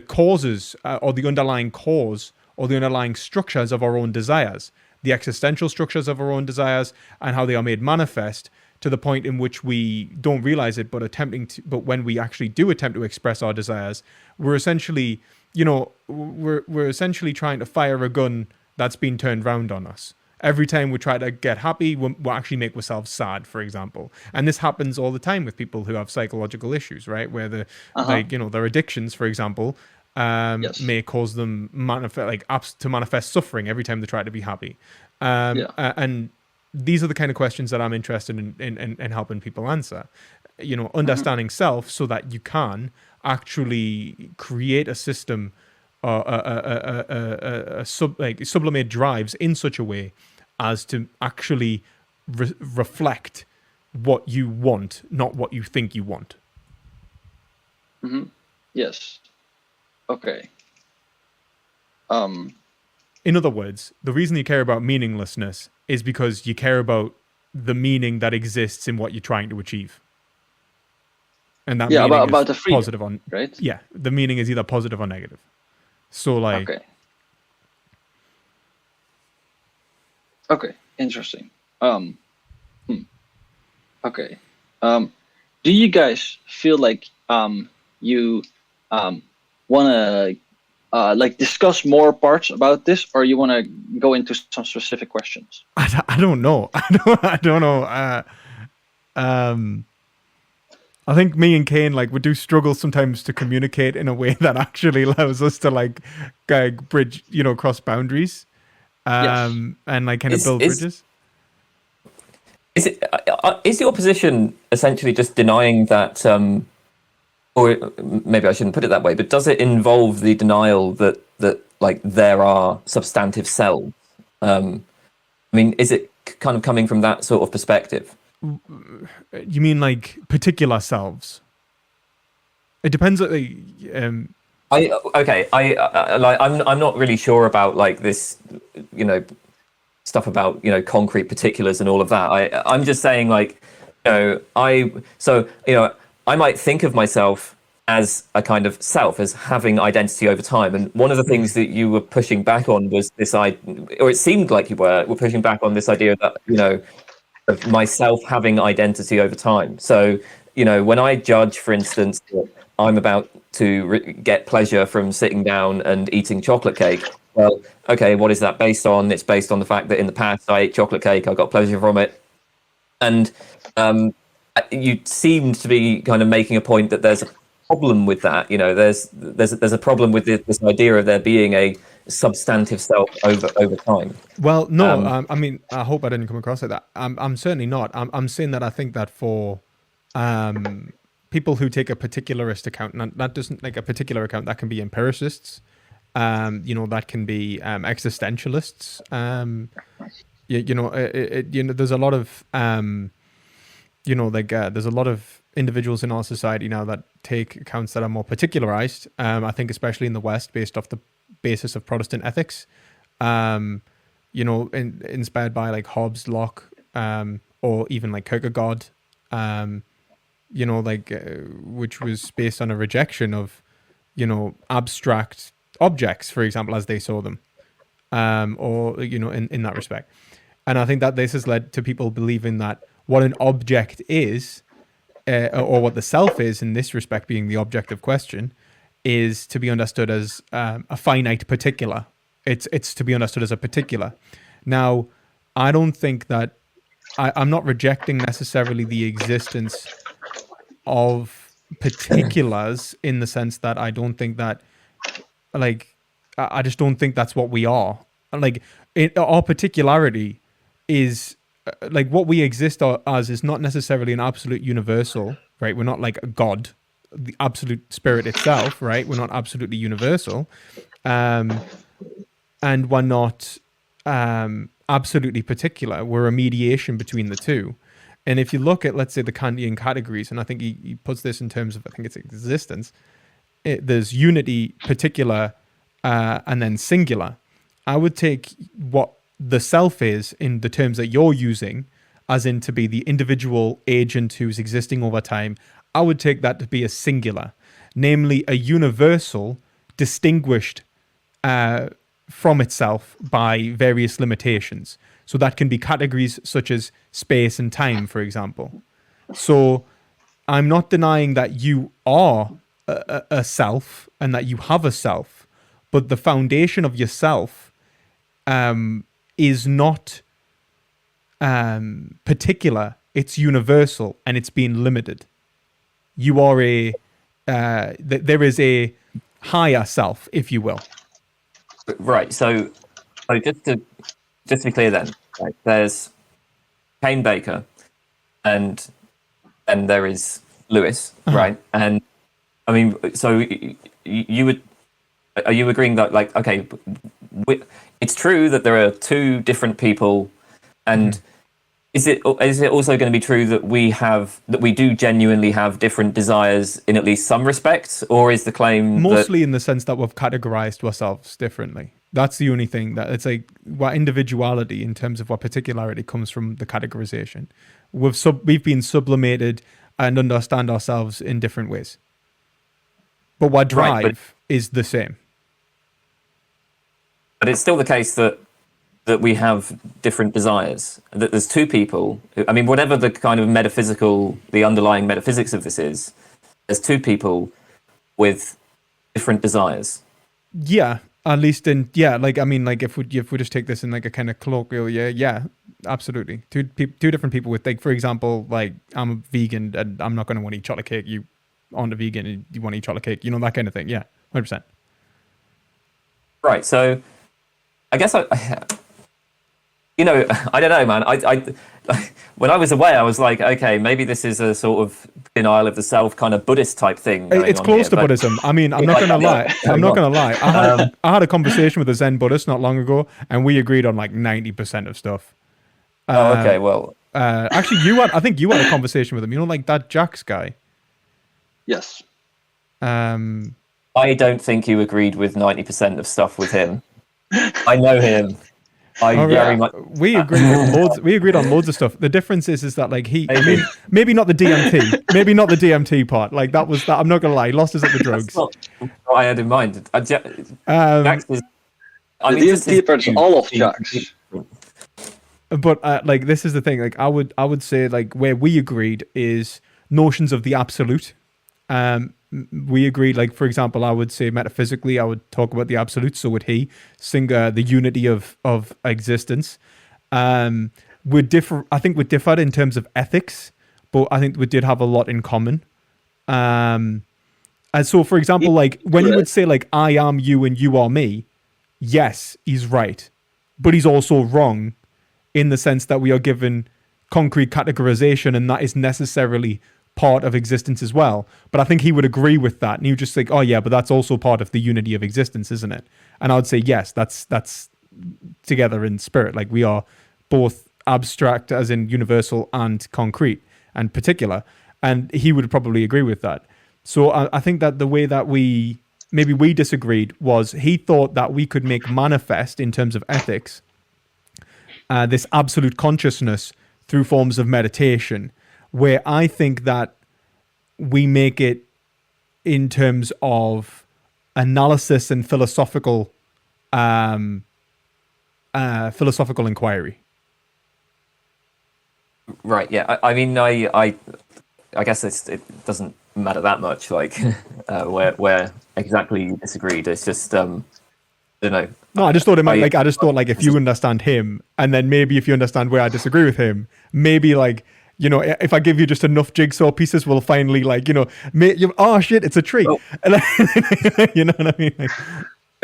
Speaker 3: causes or the underlying cause or the underlying structures of our own desires, the existential structures of our own desires, and how they are made manifest, to the point in which we don't realize it, but when we actually do attempt to express our desires, we're essentially, we're essentially trying to fire a gun that's been turned round on us. Every time we try to get happy, we'll actually make ourselves sad, for example. And this happens all the time with people who have psychological issues, right? Where their addictions, for example, may cause them to manifest suffering every time they try to be happy. And these are the kind of questions that I'm interested in helping people answer. Understanding self, so that you can actually create a system, sublimate drives in such a way as to actually reflect what you want, not what you think you want.
Speaker 1: Yes. Okay.
Speaker 3: In other words, the reason you care about meaninglessness is because you care about the meaning that exists in what you're trying to achieve. And that meaning
Speaker 1: about
Speaker 3: is
Speaker 1: the freedom,
Speaker 3: positive on,
Speaker 1: right?
Speaker 3: Yeah, the meaning is either positive or negative. So like...
Speaker 1: Okay, interesting. Okay. Do you guys feel like you want to discuss more parts about this, or you want to go into some specific questions?
Speaker 3: I don't know. I don't know. I think me and Kane, we do struggle sometimes to communicate in a way that actually allows us to bridge, cross boundaries, and kind of build bridges.
Speaker 2: Is your position essentially just denying that, or maybe I shouldn't put it that way, but does it involve the denial that there are substantive selves? I mean, is it kind of coming from that sort of perspective?
Speaker 3: You mean particular selves? It depends. I'm not really sure about this, stuff about concrete particulars and all of that. I'm just saying I might think of myself
Speaker 2: as a kind of self, as having identity over time. And one of the things that you were pushing back on was this idea, or it seemed like you were pushing back on this idea that, of myself having identity over time. So, when I judge, for instance, that I'm about to get pleasure from sitting down and eating chocolate cake, well, okay, what is that based on? It's based on the fact that in the past I ate chocolate cake, I got pleasure from it. And you seemed to be kind of making a point that there's a problem with that. There's a problem with this idea of there being a substantive self over time.
Speaker 3: Well, no, I mean, I hope I didn't come across like that. I'm certainly not. I'm saying that I think that for people who take a particularist account, and that doesn't like a particular account, that can be empiricists, that can be existentialists. There's a lot of there's a lot of individuals in our society now that take accounts that are more particularized. I think especially in the West, based off the basis of Protestant ethics, inspired by like Hobbes, Locke, or even like Kierkegaard, which was based on a rejection of, abstract objects, for example, as they saw them, or, in that respect. And I think that this has led to people believing that what an object is, or what the self is in this respect, being the object of question, is to be understood as a finite particular. It's to be understood as a particular. Now, I don't think that I'm not rejecting necessarily the existence of particulars in the sense that I don't think that, I just don't think that's what we are. Our particularity is what we exist as is not necessarily an absolute universal, right? We're not like a God, the absolute spirit itself, right? We're not absolutely universal, and we're not absolutely particular. We're a mediation between the two. And if you look at, let's say, the Kantian categories, and I think he puts this in terms of, I think it's existence, there's unity, particular, and then singular. I would take what the self is in the terms that you're using, as in to be the individual agent who's existing over time. I would take that to be a singular, namely a universal distinguished from itself by various limitations. So that can be categories such as space and time, for example. So I'm not denying that you are a self and that you have a self, but the foundation of yourself is not particular. It's universal and it's been limited. You are there is a higher self, if you will.
Speaker 2: Right. So just to be clear, then, right, there's Kane Baker, and there is Lewis, right? And I mean, so you would. Are you agreeing that, like, okay, it's true that there are two different people, and is it also going to be true that we do genuinely have different desires in at least some respects, or is the claim
Speaker 3: mostly in the sense that we've categorized ourselves differently? That's the only thing, that it's like what individuality in terms of what particularity comes from the categorization. We've been sublimated and understand ourselves in different ways, but what drive is the same.
Speaker 2: But it's still the case that we have different desires. That there's two people. I mean, whatever the kind of the underlying metaphysics of this is, there's two people with different desires.
Speaker 3: Yeah, at least in if we just take this in like a kind of colloquial, yeah, absolutely. Two different people with, like, for example, like, I'm a vegan and I'm not going to want to eat chocolate cake. You aren't a vegan and you want to eat chocolate cake. That kind of thing. Yeah, 100%.
Speaker 2: Right. So, I guess I don't know, man. I when I was away, I was like, okay, maybe this is a sort of denial of the self kind of Buddhist type thing.
Speaker 3: It's close to Buddhism. I mean, I'm not going to lie. I'm not going to lie. I had a conversation with a Zen Buddhist not long ago, and we agreed on like 90% of stuff.
Speaker 2: Okay, well,
Speaker 3: actually, I think you had a conversation with him. Like that Jax guy.
Speaker 1: Yes.
Speaker 2: I don't think you agreed with 90% of stuff with him. I know him. I
Speaker 3: All
Speaker 2: very
Speaker 3: right.
Speaker 2: much.
Speaker 3: We agreed with loads. We agreed on loads of stuff. The difference is that like I
Speaker 2: Maybe.
Speaker 3: mean, maybe not the DMT, maybe not the DMT part. Like that was that. I'm not gonna lie, he lost us at the
Speaker 2: That's
Speaker 3: drugs.
Speaker 2: not what I had in mind.
Speaker 3: Um,
Speaker 2: Jax is.
Speaker 1: The
Speaker 2: just his
Speaker 1: DMT part's
Speaker 2: view
Speaker 1: all of
Speaker 2: being
Speaker 1: Jack's.
Speaker 3: but like this is the thing. Like I would say like where we agreed is notions of the absolute. We agreed, like for example, I would say metaphysically, I would talk about the absolute. So would he, the unity of existence. We differ. I think we differed in terms of ethics, but I think we did have a lot in common. And so, for example, like when you would say like I am you and you are me, yes, he's right, but he's also wrong in the sense that we are given concrete categorization, and that is necessarily part of existence as well. But I think he would agree with that, and he would just think, oh yeah, but that's also part of the unity of existence, isn't it? And I would say yes, that's together in spirit. Like we are both abstract as in universal and concrete and particular, and he would probably agree with that. So I think that the way that we disagreed was he thought that we could make manifest in terms of ethics this absolute consciousness through forms of meditation, where I think that we make it in terms of analysis and philosophical inquiry.
Speaker 2: Right. Yeah. I mean, I guess it doesn't matter that much. Like where exactly you disagreed. It's just I don't know.
Speaker 3: No, I just thought it might like I just thought like if you understand him, and then maybe if you understand where I disagree with him, maybe like if I give you just enough jigsaw pieces, we'll finally like oh shit, it's a tree.
Speaker 2: Oh.
Speaker 3: You know what I mean? Like,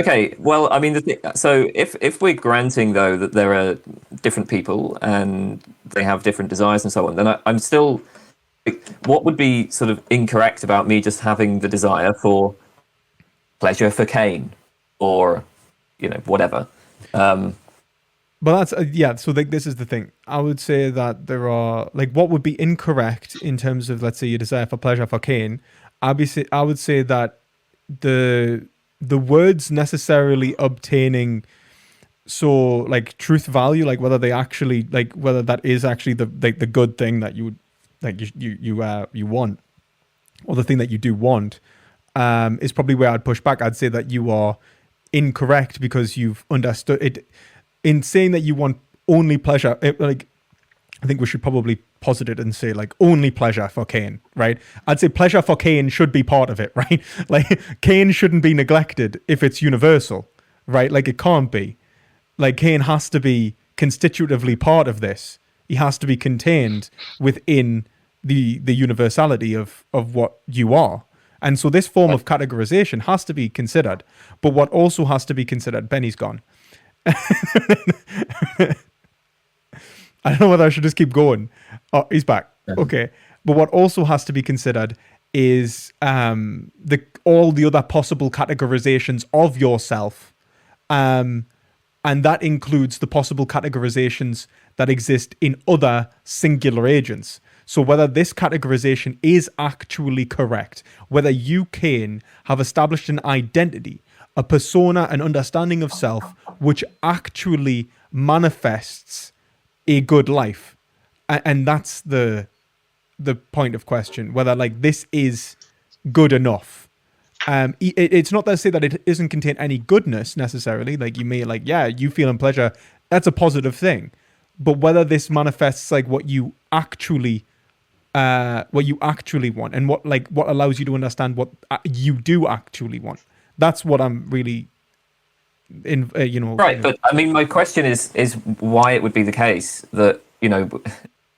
Speaker 2: okay. Well, I mean, so if we're granting though that there are different people and they have different desires and so on, then I'm still. What would be sort of incorrect about me just having the desire for pleasure for Kane, or whatever?
Speaker 3: But that's so like this is the thing. I would say that there are like what would be incorrect in terms of, let's say, your desire for pleasure for Kane. I would say that the words necessarily obtaining so like truth value, like whether they actually like whether that is actually the good thing that you would like you want, or the thing that you do want, is probably where I'd push back. I'd say that you are incorrect because you've understood it. In saying that you want only pleasure, like I think we should probably posit it and say like only pleasure for Kane, right? I'd say pleasure for Kane should be part of it, right? Like Kane shouldn't be neglected if it's universal, right? Like it can't be. Like Kane has to be constitutively part of this. He has to be contained within the universality of what you are. And so this form of categorization has to be considered. But what also has to be considered, Benny's gone. I don't know whether I should just keep going. Oh, he's back. Okay. But what also has to be considered is all the other possible categorizations of yourself. And that includes the possible categorizations that exist in other singular agents. So whether this categorization is actually correct, whether you, Kane, have established an identity, a persona, an understanding of self, which actually manifests a good life. And that's the point of question, whether like this is good enough. It's not to say that it doesn't contain any goodness necessarily. Like you may like, yeah, you feeling pleasure, that's a positive thing. But whether this manifests like what you actually want, and what allows you to understand what you do actually want. That's what I'm really
Speaker 2: Right, but I mean, my question is why it would be the case that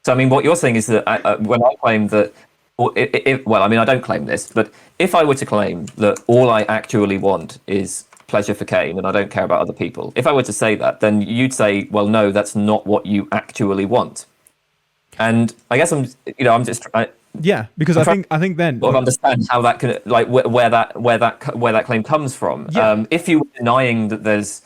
Speaker 2: So I mean, what you're saying is that when I claim that, well, I mean, I don't claim this, but if I were to claim that all I actually want is pleasure for Kane and I don't care about other people, if I were to say that, then you'd say, well, no, that's not what you actually want. And I guess I'm just.
Speaker 3: Yeah, because I think then
Speaker 2: sort of understand how that can where that claim comes from.
Speaker 3: Yeah.
Speaker 2: If you were denying that there's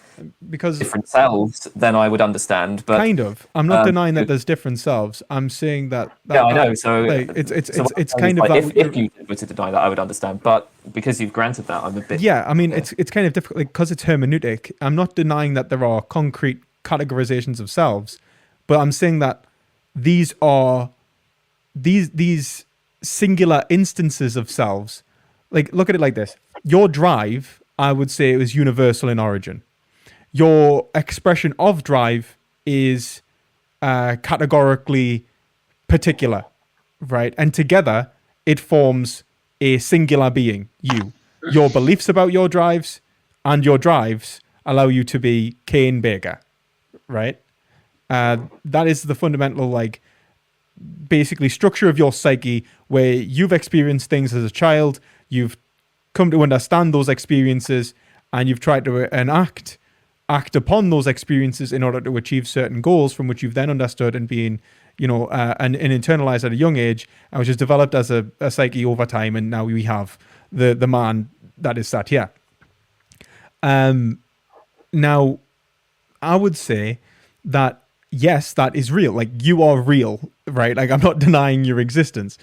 Speaker 2: different selves, then I would understand. But
Speaker 3: kind of, I'm not denying that there's different selves. I'm saying that
Speaker 2: yeah, I know. So
Speaker 3: like, it's kind of
Speaker 2: like,
Speaker 3: that
Speaker 2: if you were to deny that, I would understand. But because you've granted that, I'm a bit.
Speaker 3: Yeah, I mean, it's kind of difficult because it's hermeneutic. I'm not denying that there are concrete categorizations of selves, but I'm saying that these are these singular instances of selves. Like, look at it like this: your drive, I would say, is universal in origin. Your expression of drive is categorically particular, right? And together it forms a singular being, you. Your beliefs about your drives and your drives allow you to be Kane Baker, right? That is the fundamental, like, basically structure of your psyche, where you've experienced things as a child, you've come to understand those experiences, and you've tried to act upon those experiences in order to achieve certain goals, from which you've then understood and been, and internalized at a young age, and which has developed as a psyche over time, and now we have the man that is sat here. Now, I would say that yes, that is real. Like, you are real, right? Like, I'm not denying your existence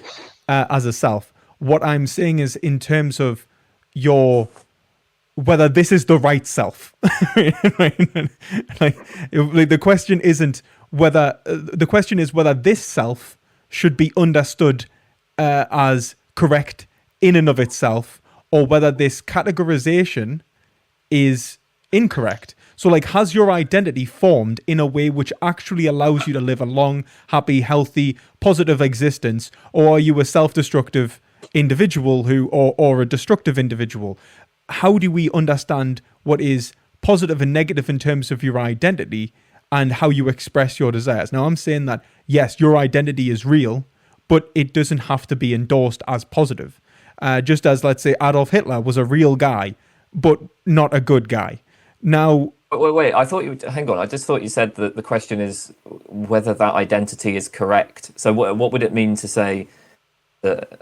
Speaker 3: as a self. What I'm saying is, in terms of whether this is the right self. The question isn't whether, the question is whether this self should be understood as correct in and of itself, or whether this categorization is incorrect. So, like, has your identity formed in a way which actually allows you to live a long, happy, healthy, positive existence, or are you a self-destructive individual or a destructive individual? How do we understand what is positive and negative in terms of your identity and how you express your desires? Now, I'm saying that, yes, your identity is real, but it doesn't have to be endorsed as positive. Just as, let's say, Adolf Hitler was a real guy, but not a good guy. Now...
Speaker 2: Wait, hang on. I just thought you said that the question is whether that identity is correct. So what would it mean to say that...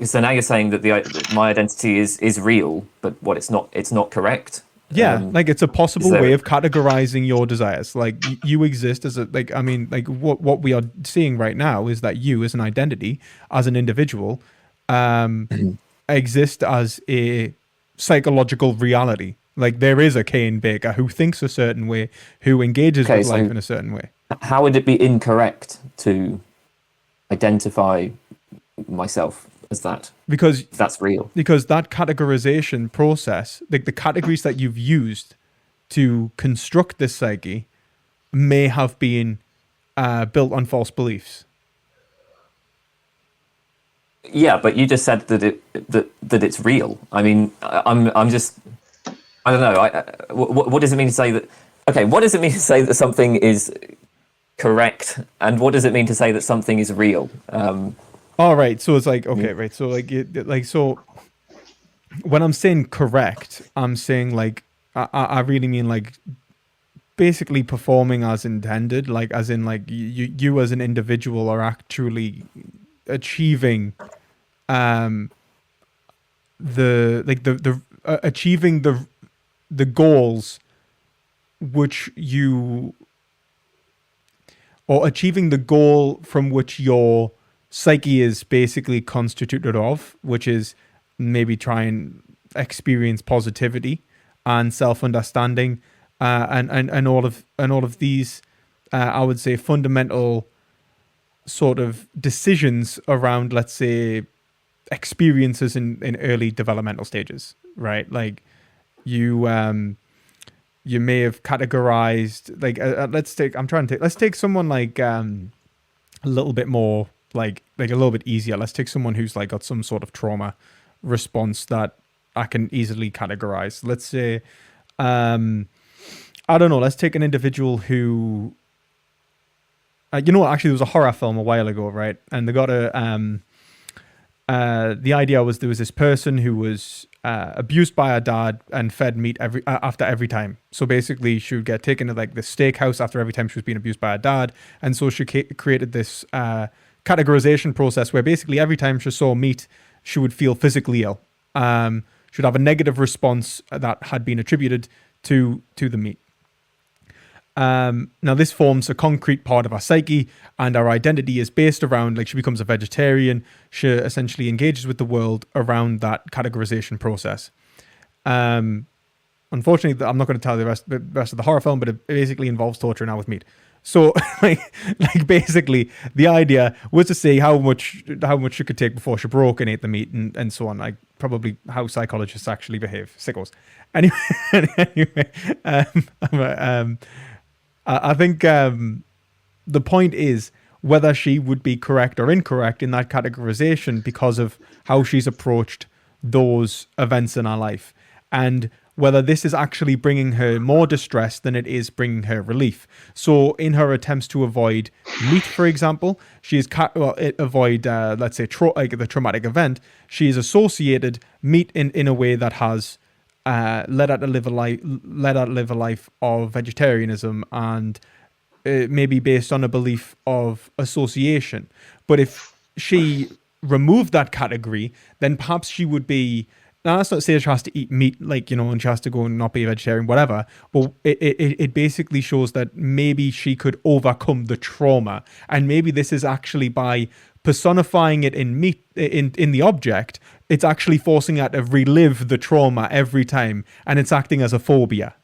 Speaker 2: So now you're saying that my identity is real, but it's not correct.
Speaker 3: Yeah, like, it's a possible way of categorizing your desires. Like, you exist as what we are seeing right now is that you, as an identity, as an individual, exist as a psychological reality. Like, there is a Kane Baker who thinks a certain way, who engages with life in a certain way.
Speaker 2: How would it be incorrect to identify myself as that? Because that's real. Because
Speaker 3: that categorization process, like the categories that you've used to construct this psyche, may have been built on false beliefs.
Speaker 2: Yeah, but you just said that it's real. I mean, I'm just, I don't know. What does it mean to say that? Okay, what does it mean to say that something is correct, and what does it mean to say that something is real?
Speaker 3: All right, so it's like, okay, right. So so when I'm saying correct, I'm saying, like, I really mean, like, basically performing as intended, like, as in, like, you as an individual are actually achieving achieving the goals which you, or achieving the goal from which your psyche is basically constituted of, which is maybe try and experience positivity and self-understanding, and all of these, I would say, fundamental sort of decisions around, let's say, experiences in early developmental stages, right? Like, you may have categorized, like, let's take someone like a little bit more, like a little bit easier. Let's take someone who's, like, got some sort of trauma response that I can easily categorize. Let's say, I don't know, let's take an individual who, you know what, actually, there was a horror film a while ago, right? And they got the idea was there was this person who was abused by her dad and fed meat after every time. So basically, she would get taken to, like, the steakhouse after every time she was being abused by her dad. And so she created this categorization process where basically every time she saw meat, she would feel physically ill. She would have a negative response that had been attributed to the meat. Now, this forms a concrete part of our psyche, and our identity is based around, like, she becomes a vegetarian. She essentially engages with the world around that categorization process. Unfortunately, I'm not going to tell the rest of the horror film, but it basically involves torture now with meat. So, like basically, the idea was to see how much she could take before she broke and ate the meat, and so on. Like probably how psychologists actually behave, sickos. Anyway, I think the point is whether she would be correct or incorrect in that categorization because of how she's approached those events in her life, and whether this is actually bringing her more distress than it is bringing her relief. So in her attempts to avoid meat, for example, she is avoid, let's say, like the traumatic event, she is associated meat in a way that has led her to live a life of vegetarianism, and maybe based on a belief of association. But if she removed that category, then perhaps she would be. Now, that's not to say she has to eat meat, like, and she has to go and not be a vegetarian, whatever. But it basically shows that maybe she could overcome the trauma. And maybe this is actually by personifying it in meat, in the object, it's actually forcing her to relive the trauma every time. And it's acting as a phobia,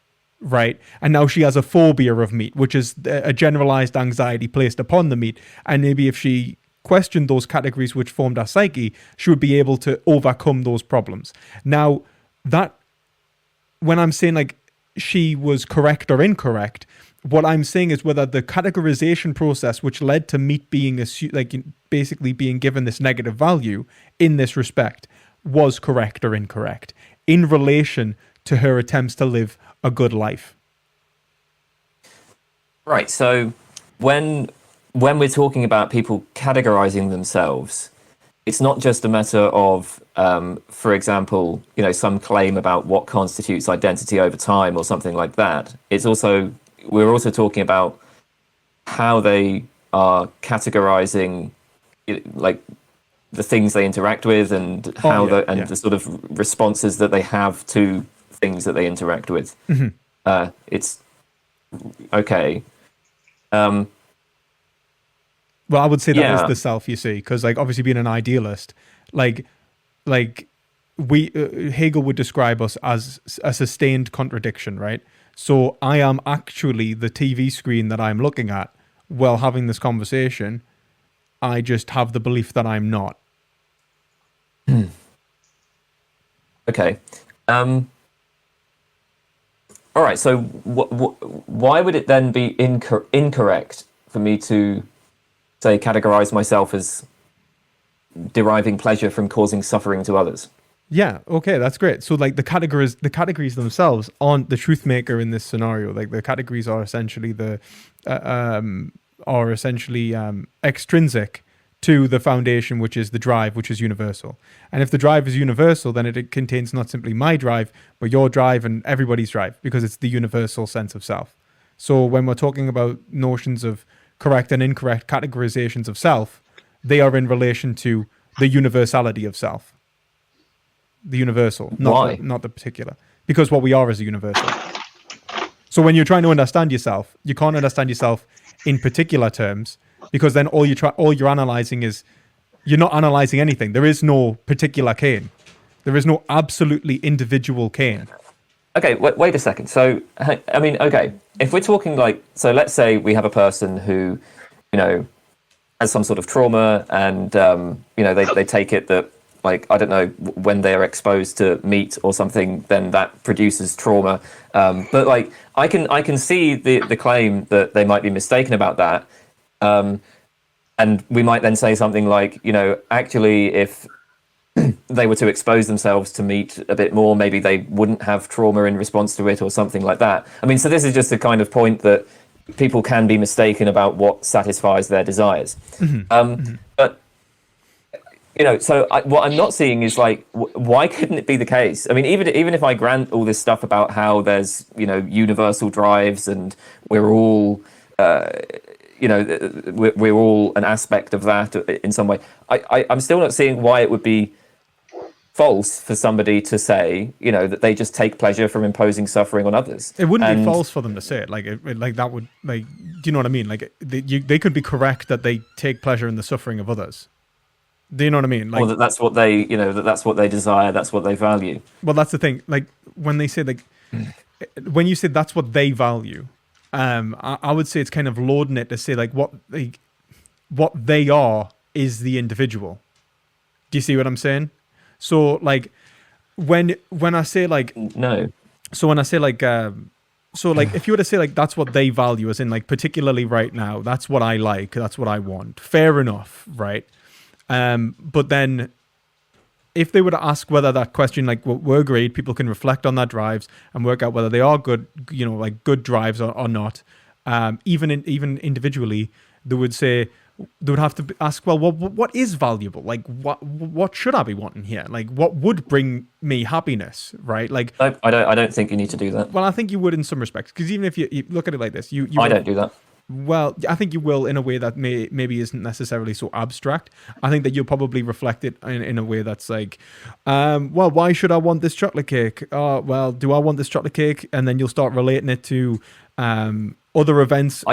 Speaker 3: right? And now she has a phobia of meat, which is a generalized anxiety placed upon the meat. And maybe if she questioned those categories which formed our psyche, she would be able to overcome those problems. Now, that when I'm saying like she was correct or incorrect, what I'm saying is whether the categorization process which led to meat being basically being given this negative value in this respect was correct or incorrect in relation to her attempts to live a good life.
Speaker 2: Right. So when we're talking about people categorizing themselves, it's not just a matter of, for example, some claim about what constitutes identity over time or something like that. We're also talking about how they are categorizing, like the things they interact with and how the sort of responses that they have to things that they interact with. Mm-hmm. It's okay.
Speaker 3: Well, I would say that is the self, you see, because like obviously being an idealist, like we Hegel would describe us as a sustained contradiction, right? So I am actually the TV screen that I'm looking at while having this conversation. I just have the belief that I'm not.
Speaker 2: Okay. All right. So why would it then be incorrect for me to say categorize myself as deriving pleasure from causing suffering to others?
Speaker 3: Yeah, okay, that's great. So like the categories themselves aren't the truth maker in this scenario. Like the categories are essentially extrinsic to the foundation, which is the drive, which is universal. And if the drive is universal, then it contains not simply my drive, but your drive and everybody's drive, because it's the universal sense of self. So when we're talking about notions of correct and incorrect categorizations of self, they are in relation to the universality of self. The universal, not the particular. Because what we are is a universal. So when you're trying to understand yourself, you can't understand yourself in particular terms, because then all you're analyzing is, you're not analyzing anything. There is no particular Kane. There is no absolutely individual Kane.
Speaker 2: Okay, wait a second. So, I mean, okay, if we're talking so let's say we have a person who, has some sort of trauma and, they take it that, I don't know, when they are exposed to meat or something, then that produces trauma. But I can see the claim that they might be mistaken about that. And we might then say something like, actually, if they were to expose themselves to meat a bit more, maybe they wouldn't have trauma in response to it or something like that. I mean, so this is just a kind of point that people can be mistaken about what satisfies their desires. But so what I'm not seeing is why couldn't it be the case? I mean, even if I grant all this stuff about how there's universal drives and we're all we're all an aspect of that in some way, I'm still not seeing why it would be false for somebody to say that they just take pleasure from imposing suffering on others.
Speaker 3: It wouldn't be false for them to say it. That would do you know what I mean? They could be correct that they take pleasure in the suffering of others. Do you know what I mean?
Speaker 2: Or that's what they, that's what they desire, that's what they value.
Speaker 3: Well, that's the thing. When they say when you say that's what they value, I would say it's kind of loading it to say like what they are is the individual. Do you see what I'm saying? So like when I say like
Speaker 2: No.
Speaker 3: so when I say like so like if you were to say like that's what they value, as in like particularly right now, that's what I like, that's what I want. Fair enough, right? But then if they were to ask whether that question, like we're agreed, people can reflect on their drives and work out whether they are good, like good drives or not. Even individually, they would have to ask, well, what is valuable? Like, what should I be wanting here? Like, what would bring me happiness, right? Like,
Speaker 2: I don't think you need to do that.
Speaker 3: well, I think you would in some respects, because even if you look at it like this,
Speaker 2: I don't do that.
Speaker 3: Well, I think you will in a way that maybe isn't necessarily so abstract. I think that you'll probably reflect it in a way that's like, well, why should I want this chocolate cake? Well, do I want this chocolate cake? And then you'll start relating it to other events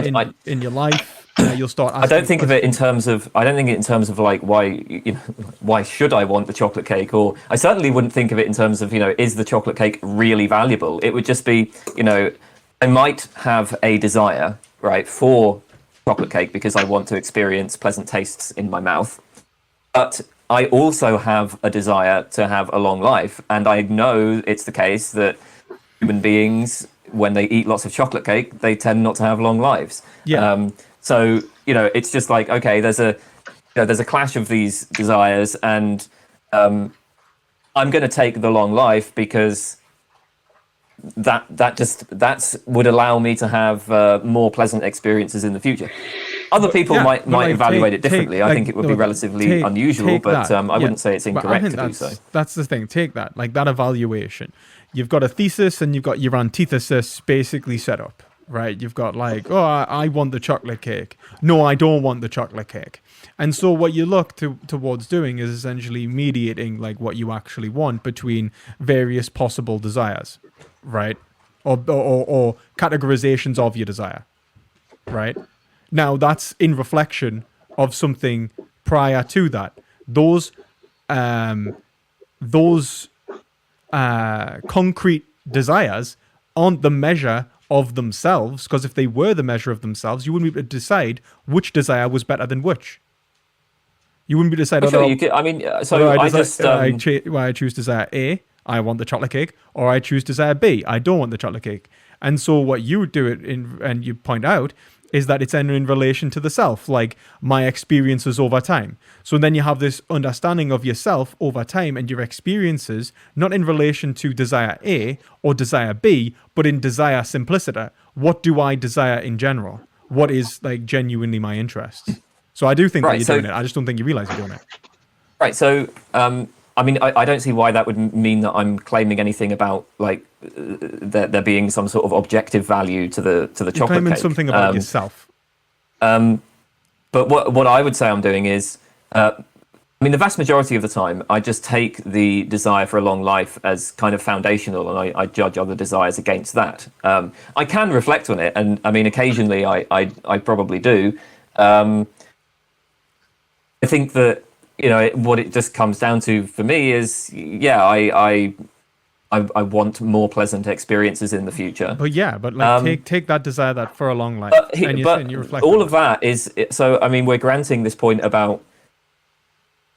Speaker 3: in your life. You'll start asking
Speaker 2: I don't think of it in terms of. I don't think it in terms of like why should I want the chocolate cake? Or I certainly wouldn't think of it in terms of is the chocolate cake really valuable? It would just be I might have a desire, right, for chocolate cake because I want to experience pleasant tastes in my mouth. But I also have a desire to have a long life. And I know it's the case that human beings, when they eat lots of chocolate cake, they tend not to have long lives.
Speaker 3: Yeah.
Speaker 2: So, it's just like, okay, there's a clash of these desires, and I'm going to take the long life because that would allow me to have more pleasant experiences in the future. Other people might evaluate it differently. I think it would be relatively unusual, but I wouldn't say it's incorrect to do so.
Speaker 3: That's the thing. Take that, like that evaluation. You've got a thesis and you've got your antithesis basically set up, right? You've got like, I want the chocolate cake. No, I don't want the chocolate cake. And so what you look towards doing is essentially mediating like what you actually want between various possible desires, right? Or categorizations of your desire, right? Now that's in reflection of something prior to that. Those concrete desires aren't the measure of themselves, because if they were the measure of themselves, you wouldn't be able to decide which desire was better than which. You wouldn't be able to decide.
Speaker 2: Sure, you could. I mean, so
Speaker 3: I choose desire A, I want the chocolate cake, or I choose desire B, I don't want the chocolate cake. And so what you do and you point out is that it's in relation to the self, like my experiences over time. So then you have this understanding of yourself over time and your experiences, not in relation to desire A or desire B, but in desire simplicity. What do I desire in general? What is like genuinely my interests? So I do think that you're doing it. I just don't think you realize you're doing it.
Speaker 2: Right. So, I mean, I don't see why that would mean that I'm claiming anything about like there being some sort of objective value to the chocolate cake.
Speaker 3: Claiming something about yourself.
Speaker 2: But what I would say I'm doing is, I mean, the vast majority of the time, I just take the desire for a long life as kind of foundational, and I judge other desires against that. I can reflect on it, and I mean, occasionally I probably do. I think that what it just comes down to for me is, I want more pleasant experiences in the future.
Speaker 3: But like take that desire that for a long life, and you reflect
Speaker 2: all of that is so. I mean, we're granting this point about,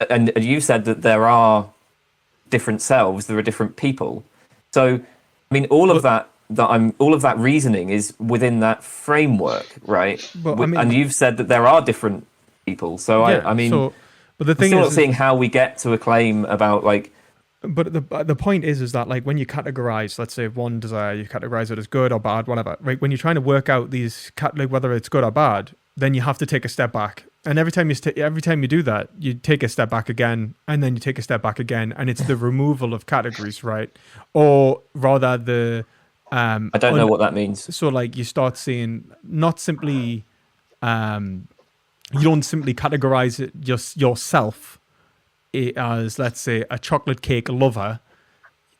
Speaker 2: and you said that there are different selves, there are different people. So, I mean, all of that reasoning is within that framework, right? And you've said that there are different people. So but the thing is, not seeing how we get to a claim about like.
Speaker 3: But the point is that like when you categorize, let's say one desire, you categorize it as good or bad, whatever. Right? When you're trying to work out these like whether it's good or bad, then you have to take a step back. And every time you do that, you take a step back again, and then you take a step back again, and it's the removal of categories, right? Or rather, the
Speaker 2: I don't know what that means.
Speaker 3: So like you start seeing not simply, you don't simply categorize it just yourself as, let's say, a chocolate cake lover,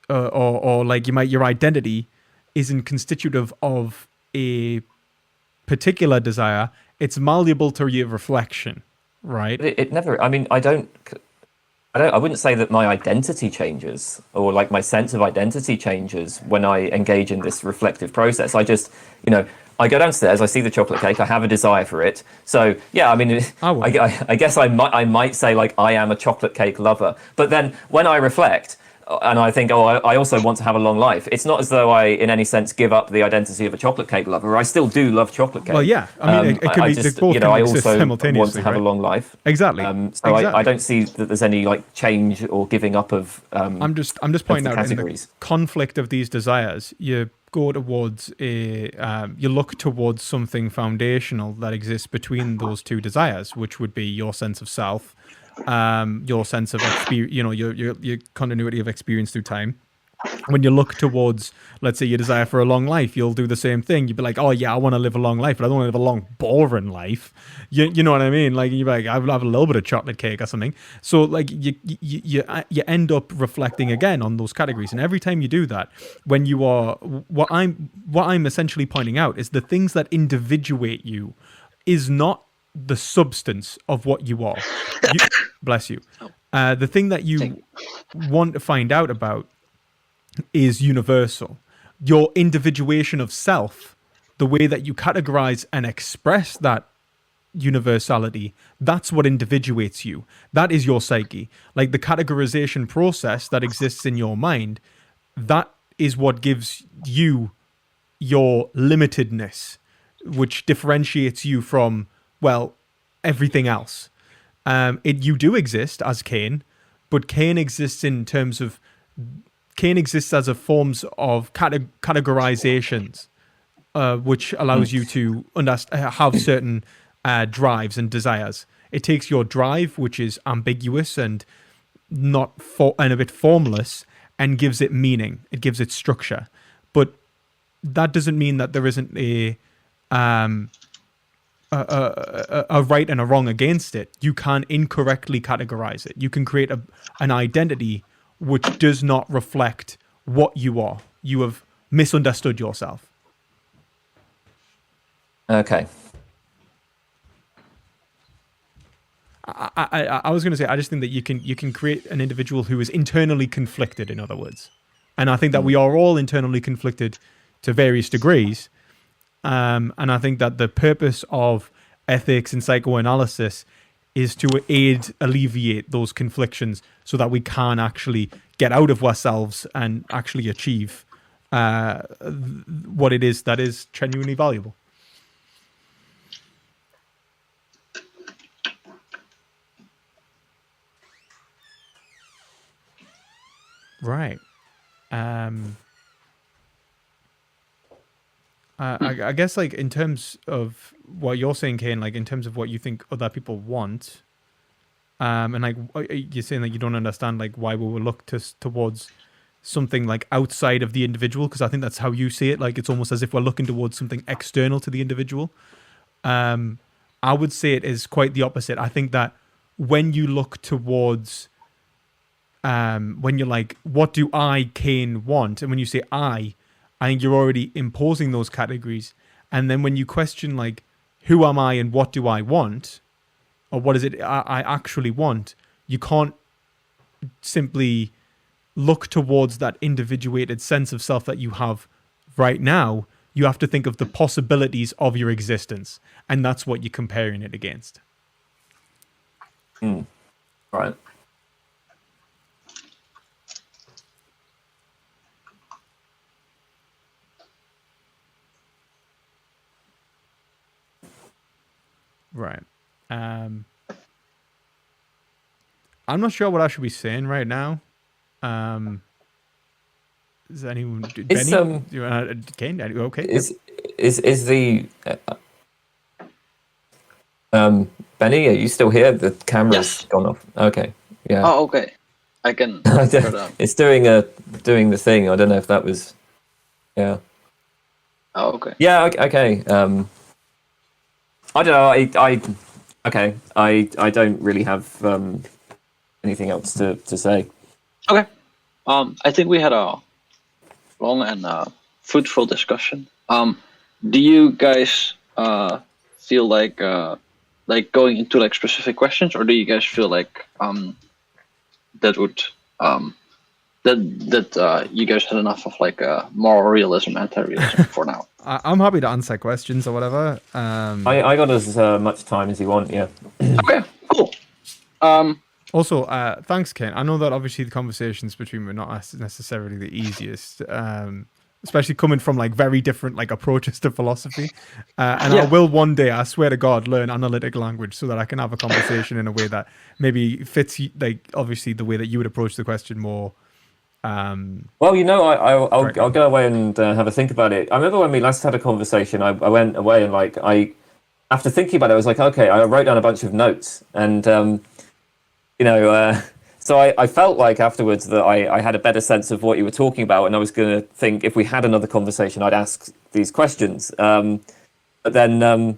Speaker 3: or like your identity isn't constitutive of a particular desire. It's malleable to your reflection, right?
Speaker 2: It never. I mean, I don't I wouldn't say that my identity changes or like my sense of identity changes when I engage in this reflective process. I just, I go downstairs, I see the chocolate cake, I have a desire for it. So yeah, I mean, I guess I might say like I am a chocolate cake lover. But then when I reflect and I think, I also want to have a long life, it's not as though I, in any sense, give up the identity of a chocolate cake lover. I still do love chocolate cake.
Speaker 3: Well, yeah. I mean, it could be
Speaker 2: just,
Speaker 3: both can
Speaker 2: I
Speaker 3: exist
Speaker 2: also
Speaker 3: simultaneously,
Speaker 2: want to have
Speaker 3: right?
Speaker 2: a long life.
Speaker 3: Exactly.
Speaker 2: So I don't see that there's any like change or giving up of.
Speaker 3: I'm just pointing out
Speaker 2: categories.
Speaker 3: In the conflict of these desires, you go towards you look towards something foundational that exists between those two desires, which would be your sense of self, your sense of experience, your continuity of experience through time. When you look towards, let's say, your desire for a long life, you'll do the same thing. You'll be like, oh yeah, I want to live a long life, but I don't want to live a long, boring life. You know what I mean? Like, you're like, I'll have a little bit of chocolate cake or something. So like you end up reflecting again on those categories. And every time you do that, when you are, what I'm essentially pointing out is the things that individuate you is not the substance of what you are. Bless you. The thing that you want to find out about is universal. Your individuation of self, the way that you categorize and express that universality, that's what individuates you. That is your psyche. Like the categorization process that exists in your mind, that is what gives you your limitedness, which differentiates you from, well, everything else. You do exist as Kane, but Kane exists in terms of Kane exists as a forms of categorizations, which allows you to have certain drives and desires. It takes your drive, which is ambiguous and and a bit formless, and gives it meaning. It gives it structure. But that doesn't mean that there isn't a right and a wrong against it. You can incorrectly categorize it. You can create an identity which does not reflect what you are. You have misunderstood yourself.
Speaker 2: Okay.
Speaker 3: I was going to say, I just think that you can create an individual who is internally conflicted, in other words. And I think that we are all internally conflicted to various degrees. And I think that the purpose of ethics and psychoanalysis is to alleviate those conflictions so that we can actually get out of ourselves and actually achieve what it is that is genuinely valuable. Right. I guess, like, in terms of what you're saying, Kane, like in terms of what you think other people want, and like you're saying that you don't understand like why we will look towards something like outside of the individual, because I think that's how you see it. Like it's almost as if we're looking towards something external to the individual. I would say it is quite the opposite. I think that when you look towards, when you're like, what do I, Kane, want? And when you say I think you're already imposing those categories. And then when you question like, who am I and what do I want? Or what is it I actually want? You can't simply look towards that individuated sense of self that you have right now. You have to think of the possibilities of your existence. And that's what you're comparing it against.
Speaker 2: Right.
Speaker 3: Right. I'm not sure what I should be saying right now. Is anyone? Benny? Kane? Okay.
Speaker 2: Is the Benny? Are you still here? The camera's gone off. Okay. Yeah.
Speaker 1: Oh, okay. I can. Turn on.
Speaker 2: It's doing the thing. I don't know if that was. Yeah.
Speaker 1: Oh, okay.
Speaker 2: Yeah. Okay. I don't know. I don't really have anything else to say.
Speaker 1: Okay. I think we had a long and fruitful discussion. Do you guys feel like going into like specific questions, or do you guys feel like that would that you guys had enough of like moral realism, anti-realism for now.
Speaker 3: I'm happy to answer questions or whatever.
Speaker 2: I got as much time as you want. Yeah.
Speaker 1: Okay, cool.
Speaker 3: Also, thanks, Ken. I know that obviously the conversations between me are not necessarily the easiest, especially coming from like very different like approaches to philosophy. And I will one day, I swear to God, learn analytic language so that I can have a conversation in a way that maybe fits like obviously the way that you would approach the question more.
Speaker 2: Well, I'll go away and have a think about it. I remember when we last had a conversation, I went away and like after thinking about it, I was like, okay, I wrote down a bunch of notes and so I felt like afterwards that I had a better sense of what you were talking about, and I was going to think if we had another conversation, I'd ask these questions. But then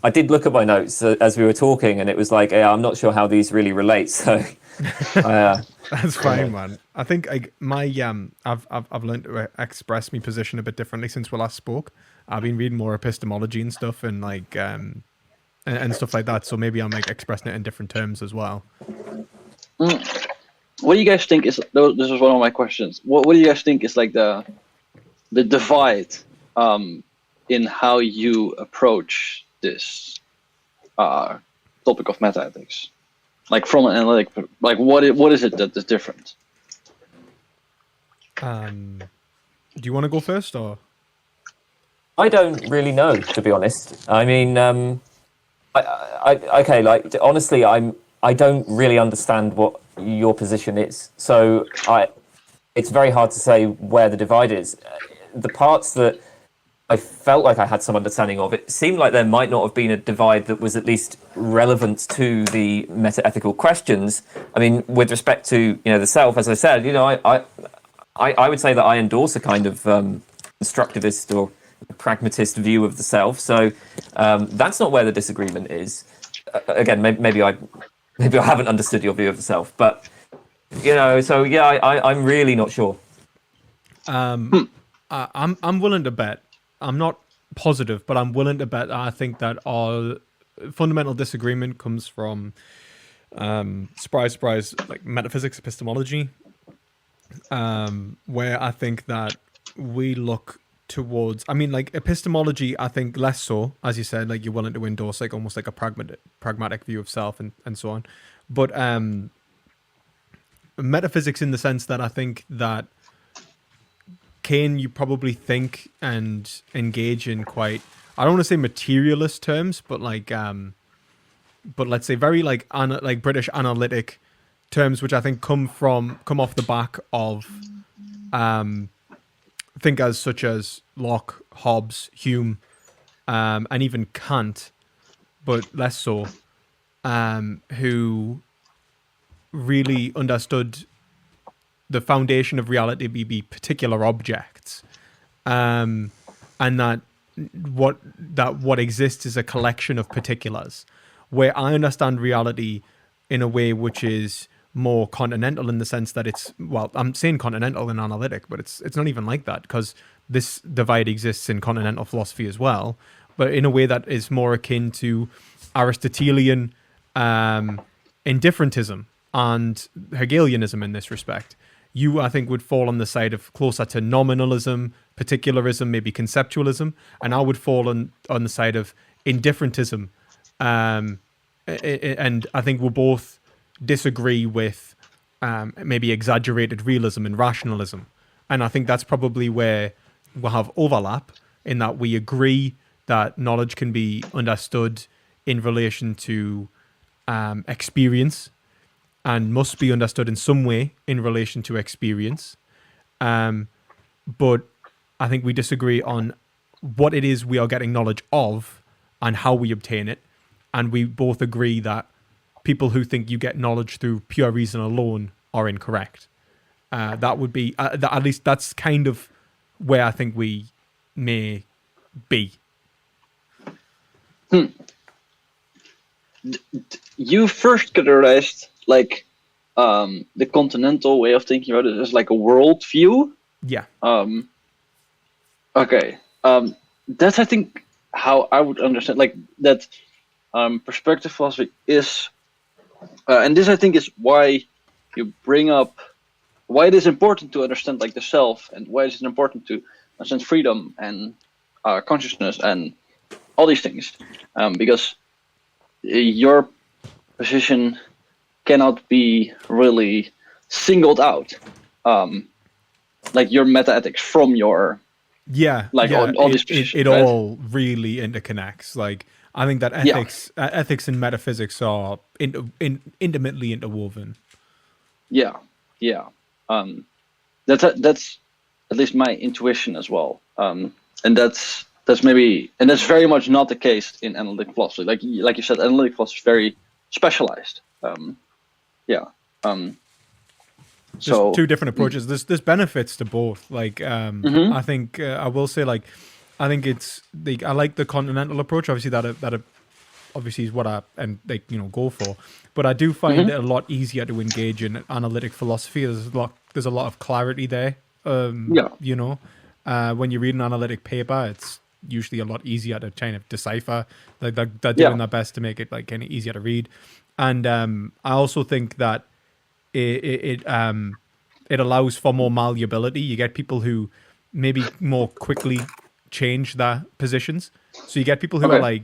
Speaker 2: I did look at my notes as we were talking, and it was like, yeah, I'm not sure how these really relate. So
Speaker 3: that's fine, man. I think I've learned to express my position a bit differently since we last spoke. I've been reading more epistemology and stuff, and like and stuff like that. So maybe I'm like expressing it in different terms as well.
Speaker 1: What do you guys think is? This was one of my questions. What do you guys think is like the divide in how you approach this topic of metaethics? Like from an analytic, like what is it that is different?
Speaker 3: Do you want to go first, or?
Speaker 2: I don't really know, to be honest. I mean, okay, like honestly, I don't really understand what your position is. So it's very hard to say where the divide is. The parts that I felt like I had some understanding of, it seemed like there might not have been a divide that was at least relevant to the metaethical questions. I mean, with respect to the self, as I said, I would say that I endorse a kind of constructivist or pragmatist view of the self. So that's not where the disagreement is. Again, maybe I haven't understood your view of the self, but so yeah, I'm really not sure.
Speaker 3: I'm willing to bet. I'm not positive, but I'm willing to bet. I think that our fundamental disagreement comes from, surprise, surprise, like metaphysics, epistemology, where I think that we look towards. I mean, like epistemology, I think less so, as you said, like you're willing to endorse like almost like a pragmatic view of self and so on, but metaphysics in the sense that I think that. Kane, you probably think and engage in quite, I don't want to say materialist terms, but like, but let's say very like British analytic terms, which I think come off the back of thinkers such as Locke, Hobbes, Hume, and even Kant, but less so, who really understood the foundation of reality be particular objects, and that what exists is a collection of particulars. Where I understand reality in a way which is more continental in the sense that it's, well, I'm saying continental and analytic, but it's not even like that, because this divide exists in continental philosophy as well, but in a way that is more akin to Aristotelian indifferentism and Hegelianism in this respect. You, I think, would fall on the side of closer to nominalism, particularism, maybe conceptualism, and I would fall on the side of indifferentism. And I think we'll both disagree with maybe exaggerated realism and rationalism. And I think that's probably where we'll have overlap, in that we agree that knowledge can be understood in relation to experience, and must be understood in some way in relation to experience. But I think we disagree on what it is we are getting knowledge of and how we obtain it. And we both agree that people who think you get knowledge through pure reason alone are incorrect. That would be, at least that's kind of where I think we may be.
Speaker 1: You first categorized like the continental way of thinking about it as like a world view.
Speaker 3: Yeah.
Speaker 1: Okay. That's, I think, how I would understand like that. Perspective philosophy is, and this I think is why you bring up why it is important to understand like the self, and why it is important to understand freedom and consciousness and all these things, because your position cannot be really singled out, like your metaethics from your all these positions.
Speaker 3: It
Speaker 1: right?
Speaker 3: all really interconnects. Like I think that ethics and metaphysics are intimately interwoven.
Speaker 1: Yeah. That's at least my intuition as well, and that's very much not the case in analytic philosophy. Like you said, analytic philosophy is very specialized.
Speaker 3: So two different approaches. There's benefits to both. Like I think I will say like I think I like the continental approach. Obviously that obviously is what I go for. But I do find it a lot easier to engage in analytic philosophy. There's a lot of clarity there. When you read an analytic paper, it's usually a lot easier to kind of decipher. Like they're doing their best to make it like kind of easier to read. And I also think that it allows for more malleability. You get people who maybe more quickly change their positions. So you get people who are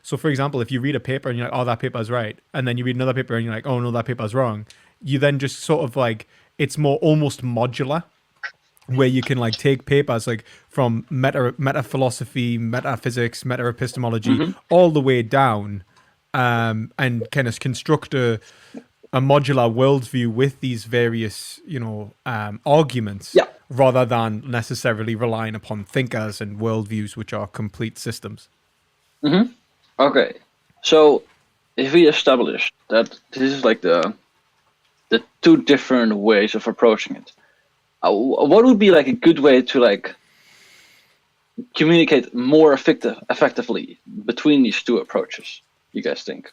Speaker 3: so for example, if you read a paper and you're like, oh, that paper's right, and then you read another paper and you're like, oh no, that paper's wrong, you then just sort of like, it's more almost modular, where you can like take papers like from meta philosophy, metaphysics, meta epistemology, all the way down, and kind of construct a modular worldview with these various arguments, rather than necessarily relying upon thinkers and worldviews which are complete systems.
Speaker 1: Okay, so if we establish that this is like the two different ways of approaching it, what would be like a good way to like communicate more effectively between these two approaches, you guys think?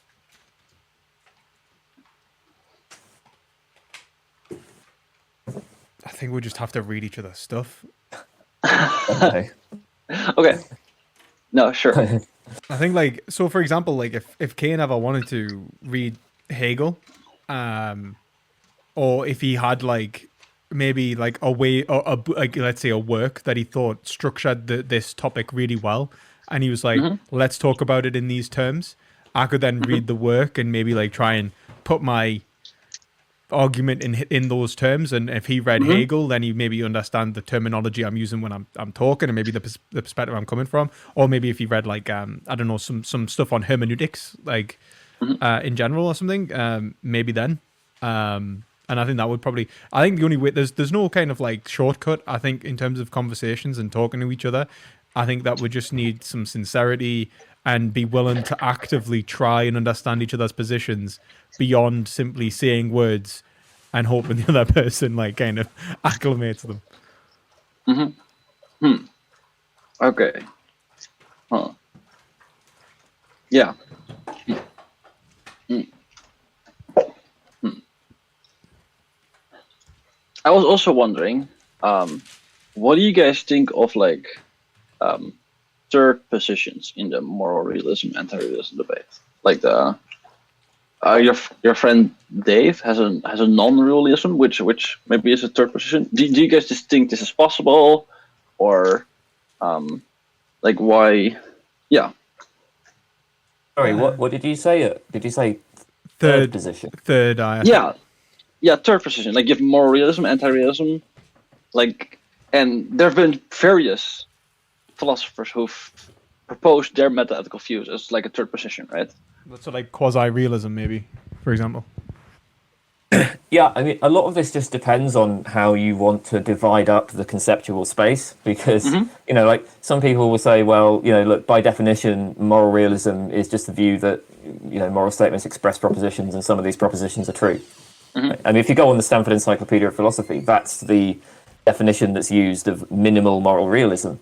Speaker 3: I think we just have to read each other's stuff.
Speaker 1: Okay. No, sure.
Speaker 3: I think like, so for example, like if Kane ever wanted to read Hegel, or if he had like maybe like a way, or like let's say a work that he thought structured this topic really well, and he was like, let's talk about it in these terms, I could then read the work and maybe like try and put my argument in those terms. And if he read Hegel, then he maybe understand the terminology I'm using when I'm talking, and maybe the perspective I'm coming from. Or maybe if he read like I don't know, some stuff on hermeneutics, like in general or something, maybe then. And I think that would probably, I think the only way, there's no kind of like shortcut, I think, in terms of conversations and talking to each other. I think that we just need some sincerity and be willing to actively try and understand each other's positions beyond simply saying words and hoping the other person like kind of acclimates them.
Speaker 1: Okay. Yeah. I was also wondering, what do you guys think of like third positions in the moral realism, anti-realism debate? Like the your friend Dave has a non-realism, which maybe is a third position. Do you guys just think this is possible, or like why? Yeah.
Speaker 2: Sorry, what did you say? Did you say third position?
Speaker 3: Third,
Speaker 1: yeah, third position. Like, you have moral realism, anti-realism, like, and there have been various philosophers who've proposed their metaethical views as like a third position, right?
Speaker 3: So like quasi-realism, maybe, for example.
Speaker 2: Yeah, I mean, a lot of this just depends on how you want to divide up the conceptual space, because, like some people will say, well, look, by definition, moral realism is just the view that, moral statements express propositions and some of these propositions are true. Right? I mean, if you go on the Stanford Encyclopedia of Philosophy, that's the definition that's used of minimal moral realism.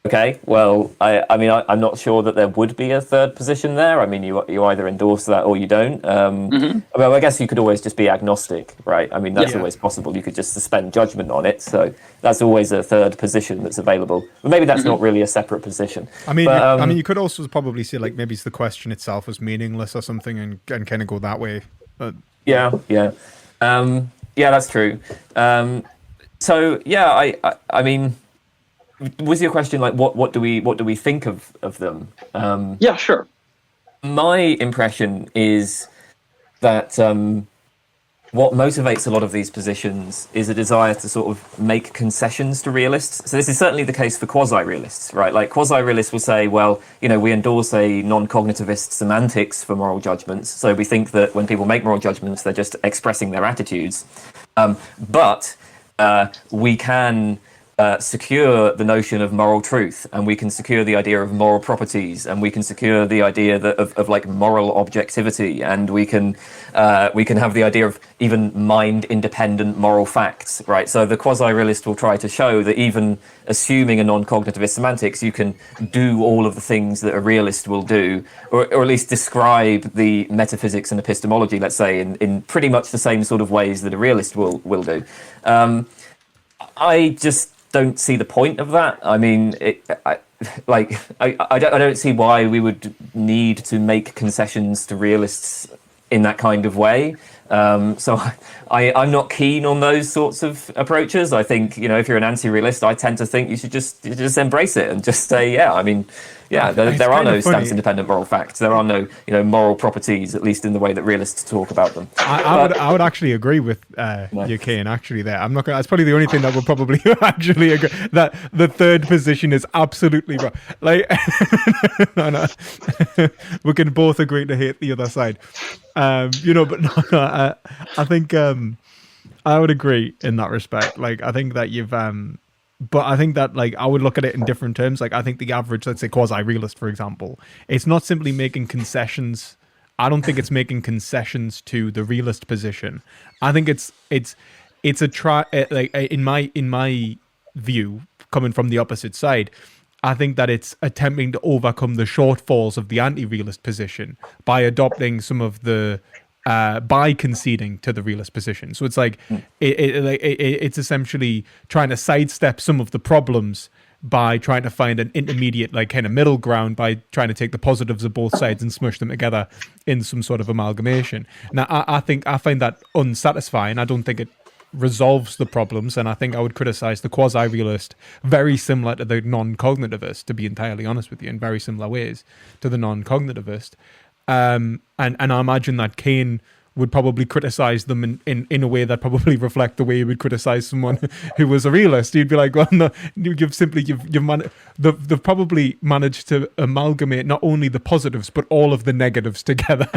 Speaker 2: Okay, well, I'm not sure that there would be a third position there. I mean, you either endorse that or you don't. Well, I guess you could always just be agnostic, right? I mean, that's always possible. You could just suspend judgment on it. So that's always a third position that's available. But maybe that's not really a separate position.
Speaker 3: I mean, you could also probably say like maybe it's the question itself is meaningless or something, and kind of go that way.
Speaker 2: Yeah. Yeah, that's true. So yeah, I mean, was your question like what do we think of them?
Speaker 1: Yeah, sure.
Speaker 2: My impression is that what motivates a lot of these positions is a desire to sort of make concessions to realists. So this is certainly the case for quasi-realists, right? Like quasi-realists will say, well, we endorse a non-cognitivist semantics for moral judgments. So we think that when people make moral judgments, they're just expressing their attitudes. But we can secure the notion of moral truth, and we can secure the idea of moral properties, and we can secure the idea of like moral objectivity, and we can have the idea of even mind-independent moral facts, right? So the quasi-realist will try to show that even assuming a non-cognitivist semantics, you can do all of the things that a realist will do, or at least describe the metaphysics and epistemology, let's say, in pretty much the same sort of ways that a realist will do. I just don't see the point of that. I mean, I don't see why we would need to make concessions to realists in that kind of way. So I'm not keen on those sorts of approaches. I think, if you're an anti-realist, I tend to think you should just embrace it and just say, there are no stance-independent moral facts. There are no, moral properties, at least in the way that realists talk about them.
Speaker 3: I would actually agree with you, Kane, actually there. I'm not gonna, that's probably the only thing that would probably actually agree, that the third position is absolutely wrong. Like, no. We can both agree to hate the other side. But no, I think I would agree in that respect. Like, I think that you've but I think that, like, I would look at it in different terms. Like, I think the average, let's say, quasi-realist, for example, it's not simply making concessions. I don't think it's making concessions to the realist position. I think it's a try. Like, in my view, coming from the opposite side, I think that it's attempting to overcome the shortfalls of the anti-realist position by adopting some of the by conceding to the realist position. So it's like it's essentially trying to sidestep some of the problems by trying to find an intermediate, like, kind of middle ground, by trying to take the positives of both sides and smush them together in some sort of amalgamation. Now, I find that unsatisfying. I don't think it resolves the problems, and I think I would criticize the quasi-realist very similar to the non-cognitivist, to be entirely honest with you, in very similar ways to the non-cognitivist. And I imagine that Kane would probably criticize them in a way that probably reflect the way he would criticize someone who was a realist. He'd be like, well, no, they've probably managed to amalgamate not only the positives but all of the negatives together,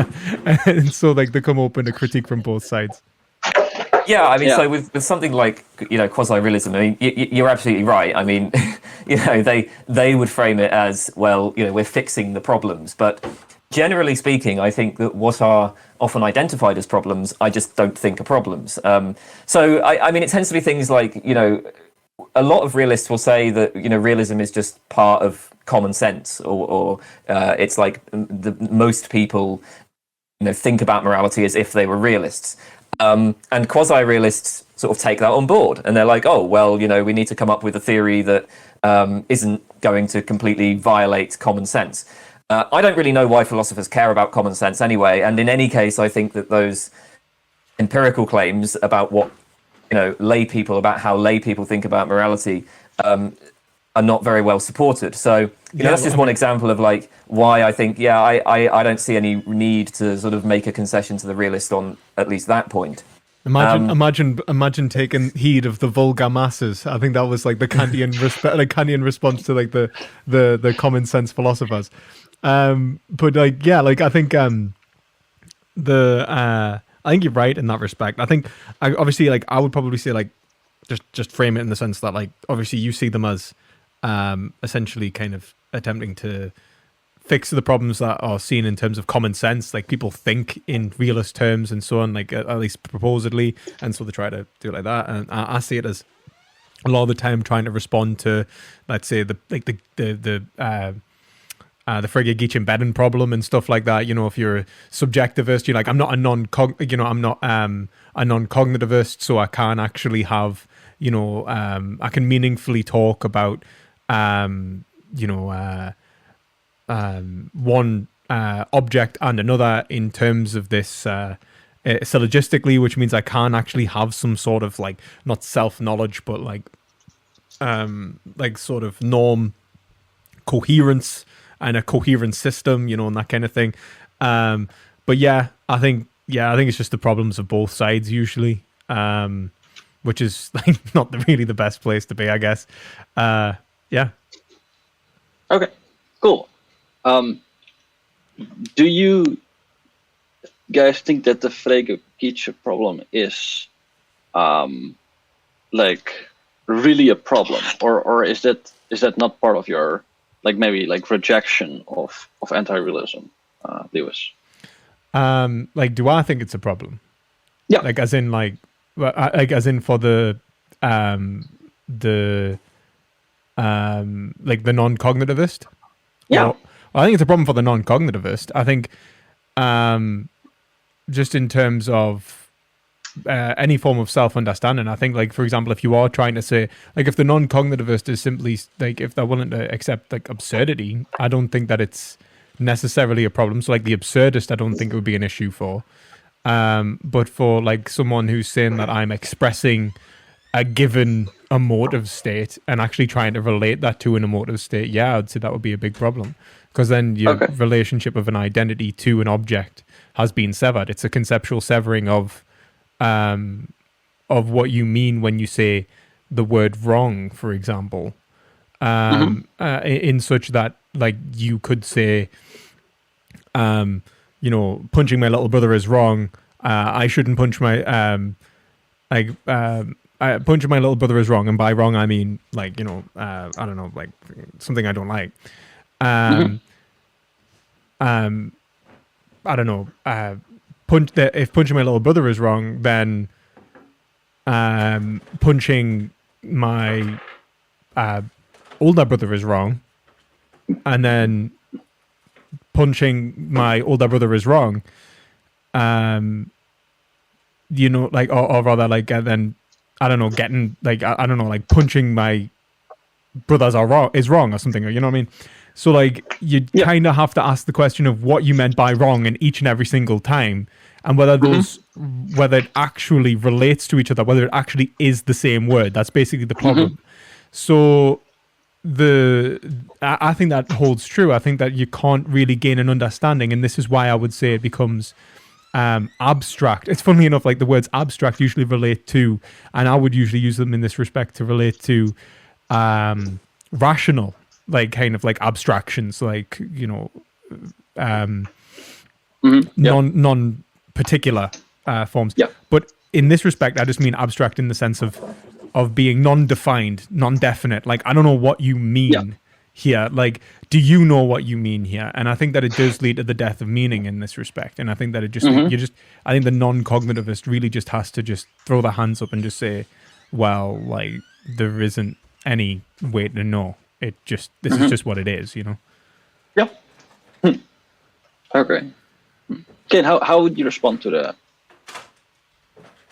Speaker 3: and so, like, they come open to critique from both sides.
Speaker 2: Yeah, I mean, so with something like, quasi-realism, I mean, you're absolutely right. I mean, they would frame it as, well, we're fixing the problems. But generally speaking, I think that what are often identified as problems, I just don't think are problems. So, I mean, it tends to be things like, a lot of realists will say that, realism is just part of common sense, or it's like most people, think about morality as if they were realists. And quasi-realists sort of take that on board, and they're like, oh, well, we need to come up with a theory that isn't going to completely violate common sense. I don't really know why philosophers care about common sense anyway, and in any case, I think that those empirical claims about what, lay people, about how lay people think about morality, are not very well supported. So, that's just one example of, like, why I think, I don't see any need to sort of make a concession to the realist on at least that point.
Speaker 3: Imagine taking heed of the vulgar masses. I think that was, like, the Kantian response to, like, the common sense philosophers. But, like, yeah, like, I think I think you're right in that respect. I think obviously, like, I would probably say, like, just frame it in the sense that, like, obviously you see them as essentially kind of attempting to fix the problems that are seen in terms of common sense. Like, people think in realist terms and so on, like, at least proposedly, and so they try to do it like that. And I see it as a lot of the time trying to respond to, let's say, the Frege Geach Benne problem and stuff like that. If you're a subjectivist, you're like, I'm not a non-cognitivist, so I can't actually have, I can meaningfully talk about, one object and another in terms of this syllogistically, which means I can actually have some sort of like not self-knowledge, but like sort of norm coherence and a coherent system, and that kind of thing. But I think it's just the problems of both sides usually, which is like not really the best place to be, I guess. Yeah.
Speaker 1: Okay, cool. Do you guys think that the Frege Geetsche problem is like really a problem, or is that not part of your maybe rejection of anti-realism, Lewis?
Speaker 3: Like, do I think it's a problem?
Speaker 1: Yeah.
Speaker 3: Like, as in as in for the the non-cognitivist.
Speaker 1: Yeah.
Speaker 3: Or, I think it's a problem for the non-cognitivist. I think just in terms of any form of self-understanding, I think, like, for example, if you are trying to say, like, if the non-cognitivist is simply, like, if they're willing to accept, like, absurdity, I don't think that it's necessarily a problem. So, like, the absurdist, I don't think it would be an issue for. But for, like, someone who's saying that I'm expressing a given emotive state and actually trying to relate that to an emotive state, I'd say that would be a big problem. Because then your relationship of an identity to an object has been severed. It's a conceptual severing of what you mean when you say the word wrong, for example, in such that, like, you could say, punching my little brother is wrong. I shouldn't punch my punching my little brother is wrong, and by wrong I mean, like, I don't know, like something I don't like. I don't know. If punching my little brother is wrong, then punching my older brother is wrong, and then punching my older brother is wrong. Like, or rather, like, then I don't know, getting, like, I don't know, like, punching my brothers is wrong or something. You know what I mean? So, like, you kind of have to ask the question of what you meant by wrong in each and every single time, and whether whether it actually relates to each other, whether it actually is the same word. That's basically the problem. So I think that holds true. I think that you can't really gain an understanding, and this is why I would say it becomes abstract. It's funny enough, like, the words abstract usually relate to, and I would usually use them in this respect to relate to rational, like, kind of like abstractions, like, non-particular forms. But in this respect, I just mean abstract in the sense of being non-defined, non-definite. Like, I don't know what you mean here. Like, do you know what you mean here? And I think that it does lead to the death of meaning in this respect. And I think that it just, I think the non-cognitivist really just has to just throw their hands up and just say, well, like, there isn't any way to know. This is just what it is,
Speaker 1: Yeah. Okay. Kane, how would you respond to that?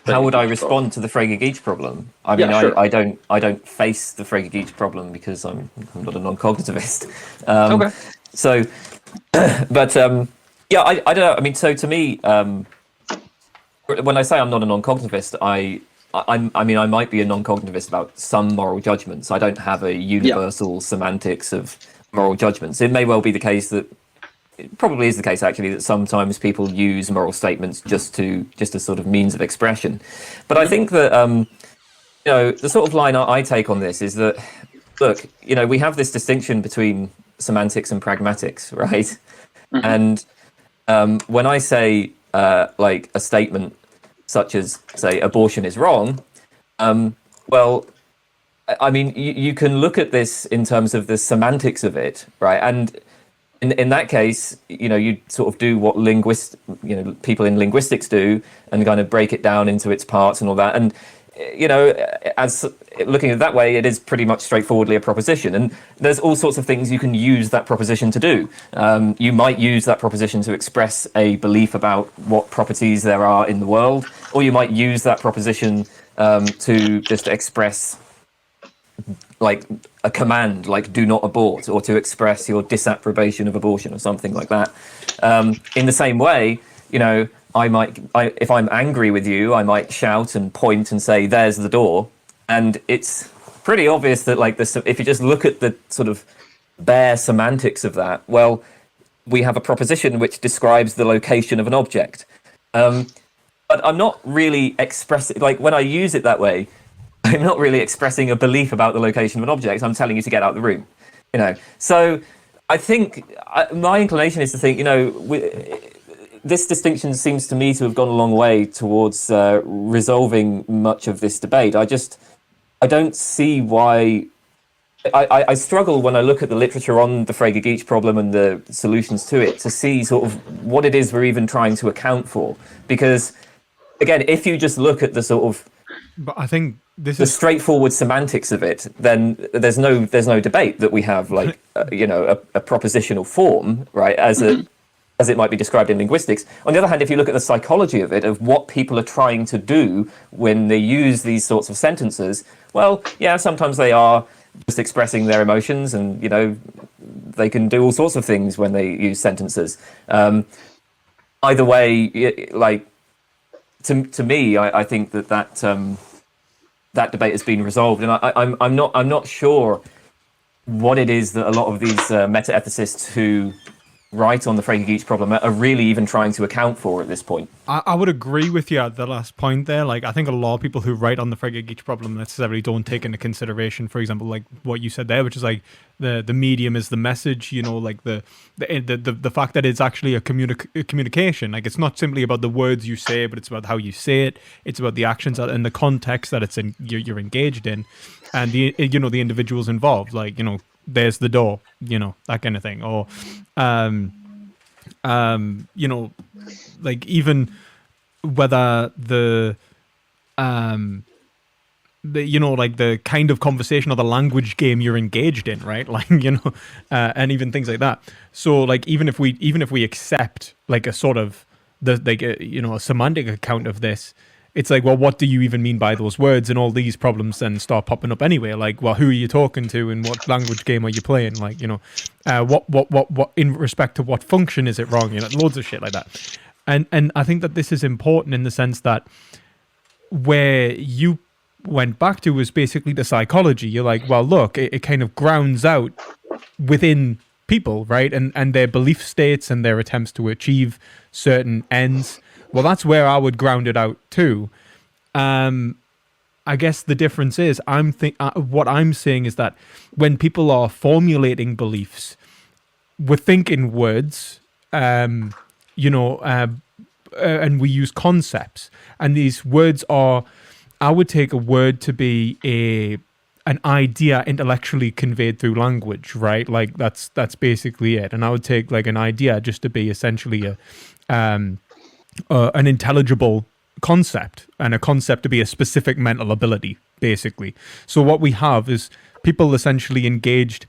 Speaker 2: How would I respond to the Frege Geetsche problem? I mean,
Speaker 1: sure.
Speaker 2: I don't face the Frege Geetsche problem because I'm not a non-cognitivist. So, but I don't know. I mean, so to me, when I say I'm not a non-cognitivist, I mean, I might be a non-cognitivist about some moral judgments. I don't have a universal semantics of moral judgments. It may well be the case that, it probably is the case actually, that sometimes people use moral statements just as sort of means of expression. But I think that the sort of line I take on this is that, look, we have this distinction between semantics and pragmatics, right? And when I say like a statement such as, say, abortion is wrong, well, I mean, you can look at this in terms of the semantics of it, right? And in that case, you sort of do what people in linguistics do, and kind of break it down into its parts and all that. And as looking at it that way, it is pretty much straightforwardly a proposition. And there's all sorts of things you can use that proposition to do. You might use that proposition to express a belief about what properties there are in the world, or you might use that proposition to just express, like, a command, like do not abort, or to express your disapprobation of abortion or something like that. In the same way, if I'm angry with you, I might shout and point and say, "There's the door," and it's pretty obvious that like this. If you just look at the sort of bare semantics of that, well, we have a proposition which describes the location of an object. But I'm not really expressing, like when I use it that way, I'm not really expressing a belief about the location of an object. I'm telling you to get out of the room, So I think my inclination is to think, this distinction seems to me to have gone a long way towards resolving much of this debate. I don't see why. I struggle when I look at the literature on the Frege-Geach problem and the solutions to it to see sort of what it is we're even trying to account for. Because, again, if you just look at the sort of
Speaker 3: But I think this
Speaker 2: the
Speaker 3: is
Speaker 2: straightforward semantics of it, then there's no debate that we have like a propositional form, right, as it might be described in linguistics. On the other hand, if you look at the psychology of it, of what people are trying to do when they use these sorts of sentences, well, yeah, sometimes they are just expressing their emotions, and they can do all sorts of things when they use sentences. Either way, like to me, I think that debate has been resolved, and I'm not sure what it is that a lot of these meta-ethicists who write on the Frege-Geach problem are really even trying to account for at this point.
Speaker 3: I would agree with you at the last point there. Like, I think a lot of people who write on the Frege-Geach problem necessarily don't take into consideration, for example, like what you said there, which is like the medium is the message. Like the fact that it's actually a communication. Like, it's not simply about the words you say, but it's about how you say it. It's about the actions and the context that it's in. You're engaged in, and the individuals involved. Like, there's the door. That kind of thing, or like even whether the like the kind of conversation or the language game you're engaged in, right? Like, and even things like that. So like even if we accept like a sort of a semantic account of this, it's like, well, what do you even mean by those words? And all these problems then start popping up anyway. Like, well, who are you talking to, and what language game are you playing? Like, what in respect to what function is it wrong? Loads of shit like that. And I think that this is important in the sense that where you went back to was basically the psychology. You're like, well, look, it kind of grounds out within people, right? And their belief states and their attempts to achieve certain ends. Well, that's where I would ground it out too. I guess the difference is what I'm saying is that when people are formulating beliefs, we're thinking words, and we use concepts, and these words are. I would take a word to be an idea intellectually conveyed through language, right? Like that's basically it. And I would take like an idea just to be essentially an intelligible concept, and a concept to be a specific mental ability, basically. So what we have is people essentially engaged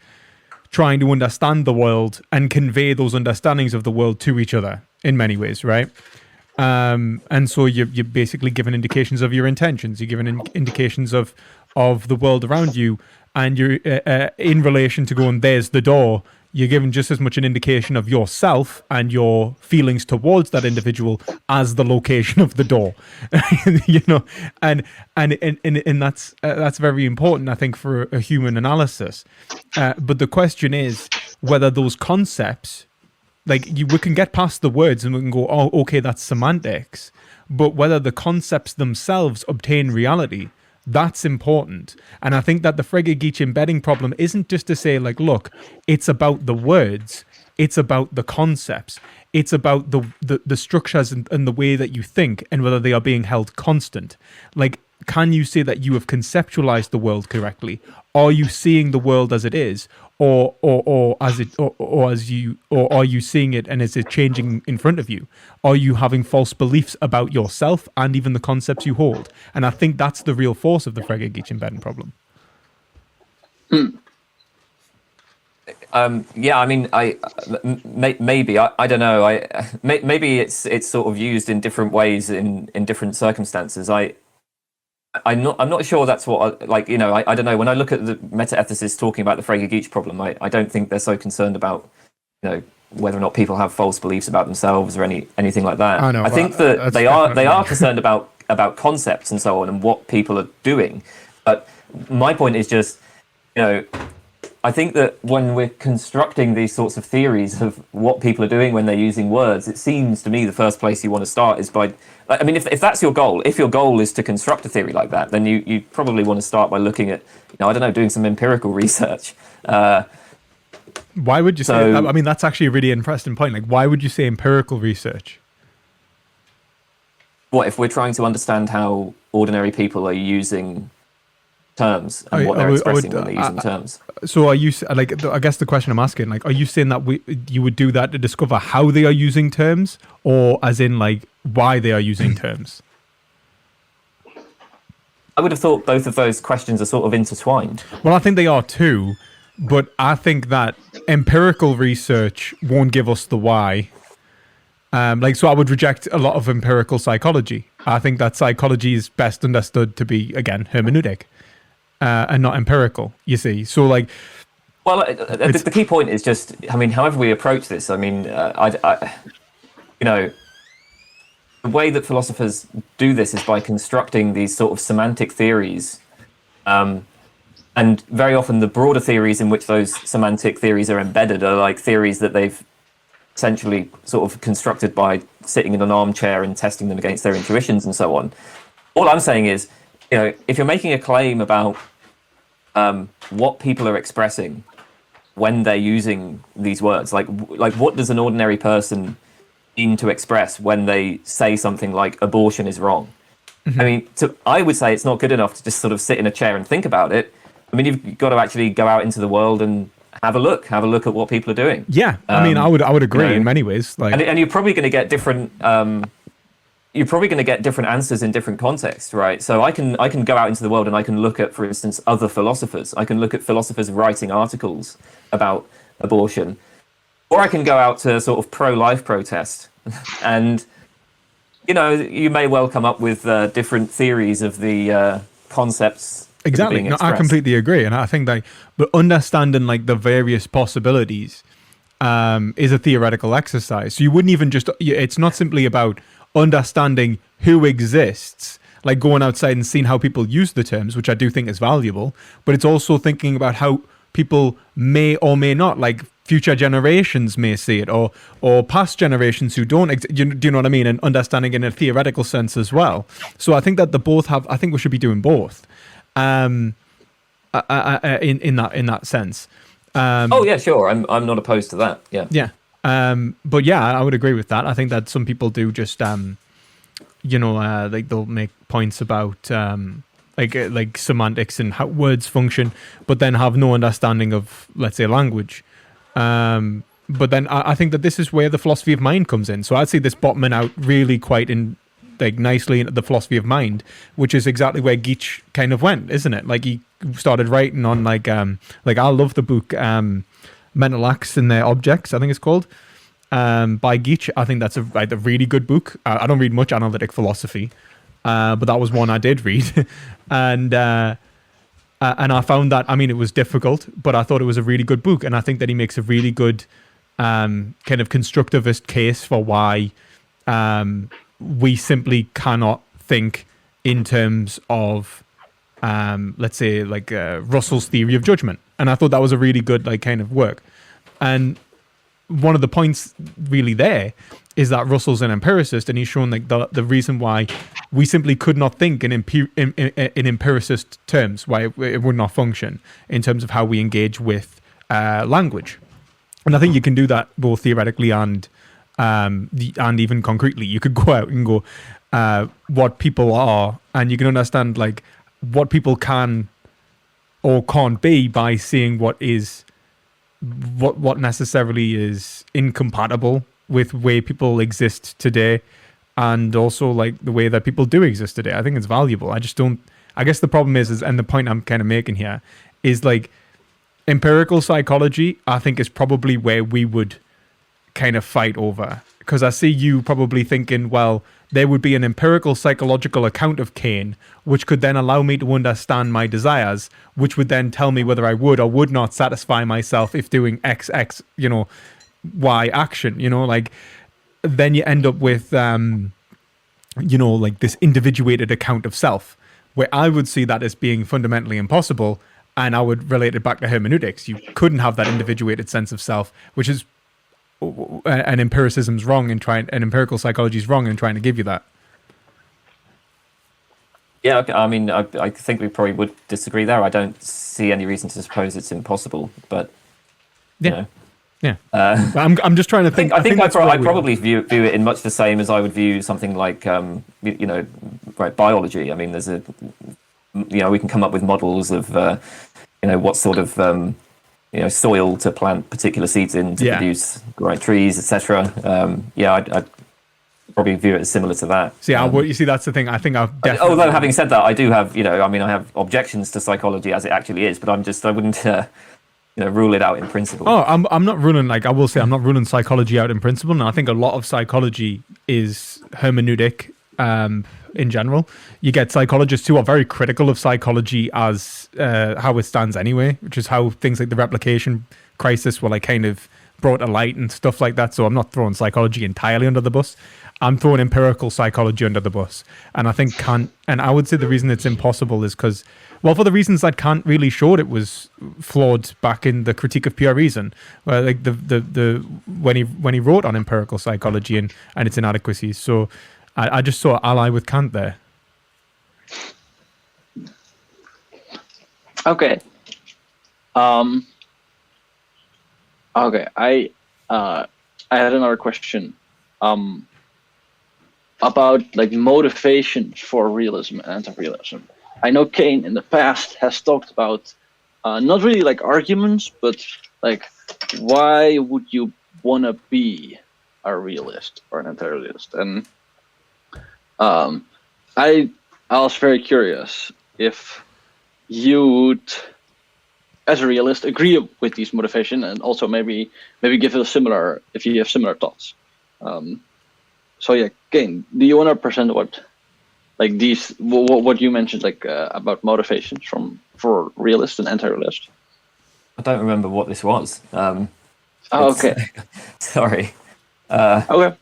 Speaker 3: trying to understand the world and convey those understandings of the world to each other in many ways, right? And so you're basically given indications of your intentions. You're given indications of the world around you, and you're in relation to going, there's the door. You're given just as much an indication of yourself and your feelings towards that individual as the location of the door, and that's very important, I think, for a human analysis. But the question is whether those concepts, we can get past the words and we can go, oh, okay, that's semantics. But whether the concepts themselves obtain reality, that's important. And I think that the Frege-Geach embedding problem isn't just to say, like, look, it's about the words, it's about the concepts, it's about the structures and the way that you think, and whether they are being held constant. Like, can you say that you have conceptualized the world correctly? Are you seeing the world as it is, or are you seeing it and is it changing in front of you? Are you having false beliefs about yourself and even the concepts you hold? And I think that's the real force of the Frege-Geach embedding problem.
Speaker 2: Yeah, I mean, maybe I don't know. Maybe it's sort of used in different ways in different circumstances. I'm not sure that's what I don't know. When I look at the meta-ethicists talking about the Frege-Geach problem, I don't think they're so concerned about whether or not people have false beliefs about themselves or anything like that.
Speaker 3: I know,
Speaker 2: I think
Speaker 3: well,
Speaker 2: that
Speaker 3: that's
Speaker 2: they are
Speaker 3: definitely-
Speaker 2: concerned about concepts and so on and what people are doing. But my point is just, you know, I think that when we're constructing these sorts of theories of what people are doing when they're using words, it seems to me the first place you want to start is by, I mean, if that's your goal, if your goal is to construct a theory like that, then you probably want to start by looking at, you know, I don't know, doing some empirical research.
Speaker 3: Why would you say
Speaker 2: So-
Speaker 3: that? I mean, that's actually a really interesting point. Like, why would you say empirical research?
Speaker 2: What if we're trying to understand how ordinary people are using terms and what they're expressing when they're using terms?
Speaker 3: So are you like? I guess the question I'm asking, like, are you saying that you would do that to discover how they are using terms, or as in like why they are using terms?
Speaker 2: I would have thought both of those questions are sort of intertwined.
Speaker 3: Well, I think they are too, but I think that empirical research won't give us the why. So I would reject a lot of empirical psychology. I think that psychology is best understood to be, again, hermeneutic and not empirical, you see. So like...
Speaker 2: Well, the key point is just, I mean, however we approach this, I mean, you know, the way that philosophers do this is by constructing these sort of semantic theories. And very often the broader theories in which those semantic theories are embedded are like theories that they've essentially sort of constructed by sitting in an armchair and testing them against their intuitions and so on. All I'm saying is, you know, if you're making a claim about what people are expressing when they're using these words, like what does an ordinary person mean to express when they say something like abortion is wrong? I mean, I would say it's not good enough to just sort of sit in a chair and think about it. I mean, you've got to actually go out into the world and have a look at what people are doing.
Speaker 3: Yeah, I mean, I would agree,
Speaker 2: you know,
Speaker 3: in many ways. Like,
Speaker 2: and you're probably going to get different. You're probably going to get different answers in different contexts, right? So I can go out into the world and I can look at, for instance, other philosophers. I can look at philosophers writing articles about abortion, or I can go out to sort of pro-life protest, and you know, you may well come up with different theories of the concepts.
Speaker 3: exactly. No, I completely agree, and I think that, but understanding like the various possibilities is a theoretical exercise. So you wouldn't even just. It's not simply about understanding who exists, like going outside and seeing how people use the terms, which I do think is valuable. But it's also thinking about how people may or may not, like future generations may see it, or past generations who don't. Do you know what I mean? And understanding in a theoretical sense as well. So I think that the both have. I think we should be doing both. In that sense.
Speaker 2: Oh yeah, sure. I'm not opposed to that. Yeah.
Speaker 3: Yeah. But yeah, I would agree with that. I think that some people do just like they'll make points about like semantics and how words function, but then have no understanding of, let's say, language. But then I think that this is where the philosophy of mind comes in. So I'd see this bottoming out really quite in like nicely into the philosophy of mind, which is exactly where Geach kind of went, isn't it? Like he started writing on like I love the book Mental Acts and Their Objects, I think it's called, by Geach. I think that's a really good book. I don't read much analytic philosophy, but that was one I did read, and I found that, I mean, it was difficult, but I thought it was a really good book, and I think that he makes a really good kind of constructivist case for why we simply cannot think in terms of let's say like Russell's theory of judgment. And I thought that was a really good like kind of work. And one of the points really there is that Russell's an empiricist, and he's shown like the reason why we simply could not think in empiricist terms, why it would not function in terms of how we engage with language. And I think you can do that both theoretically and even concretely. You could go out and go what people are, and you can understand like what people can or can't be by seeing what necessarily is incompatible with way people exist today, and also like the way that people do exist today. I think it's valuable. I guess the problem is, and the point I'm kind of making here is like empirical psychology, I think, is probably where we would kind of fight over, because I see you probably thinking, well, there would be an empirical psychological account of Kane, which could then allow me to understand my desires, which would then tell me whether I would or would not satisfy myself if doing XX, Y action, like then you end up with like this individuated account of self, where I would see that as being fundamentally impossible, and I would relate it back to hermeneutics. You couldn't have that individuated sense of self, which is and empiricism's wrong in trying, and empirical psychology is wrong in trying to give you that.
Speaker 2: Yeah, I mean, I think we probably would disagree there. I don't see any reason to suppose it's impossible, but you know.
Speaker 3: Yeah, I'm just trying to think.
Speaker 2: I think I probably view it in much the same as I would view something like biology. I mean, there's we can come up with models of what sort of soil to plant particular seeds in to produce the right trees, etc. I'd probably view it as similar to that.
Speaker 3: You see, that's the thing. I think I've definitely.
Speaker 2: Although having said that, I do have I have objections to psychology as it actually is, but I wouldn't. Rule it out in principle.
Speaker 3: Oh, I'm not ruling, I will say, I'm not ruling psychology out in principle. And I think a lot of psychology is hermeneutic in general. You get psychologists who are very critical of psychology as how it stands anyway, which is how things like the replication crisis were kind of brought to light and stuff like that. So I'm not throwing psychology entirely under the bus. I'm throwing empirical psychology under the bus. And I think Kant, and I would say the reason it's impossible is because, well, for the reasons that Kant really showed it was flawed back in the Critique of Pure Reason, where when he wrote on empirical psychology and its inadequacies. So I just saw ally with Kant there.
Speaker 1: Okay. Okay. I had another question. About motivation for realism and anti-realism. I know Kane in the past has talked about not really arguments, but why would you want to be a realist or an anti-realist? And I was very curious if you would, as a realist, agree with these motivation, and also maybe give it if you have similar thoughts. So yeah, Kane, do you want to present what you mentioned about motivations for realist and anti-realist?
Speaker 2: I don't remember what this was.
Speaker 1: Okay.
Speaker 2: Sorry.
Speaker 1: Okay.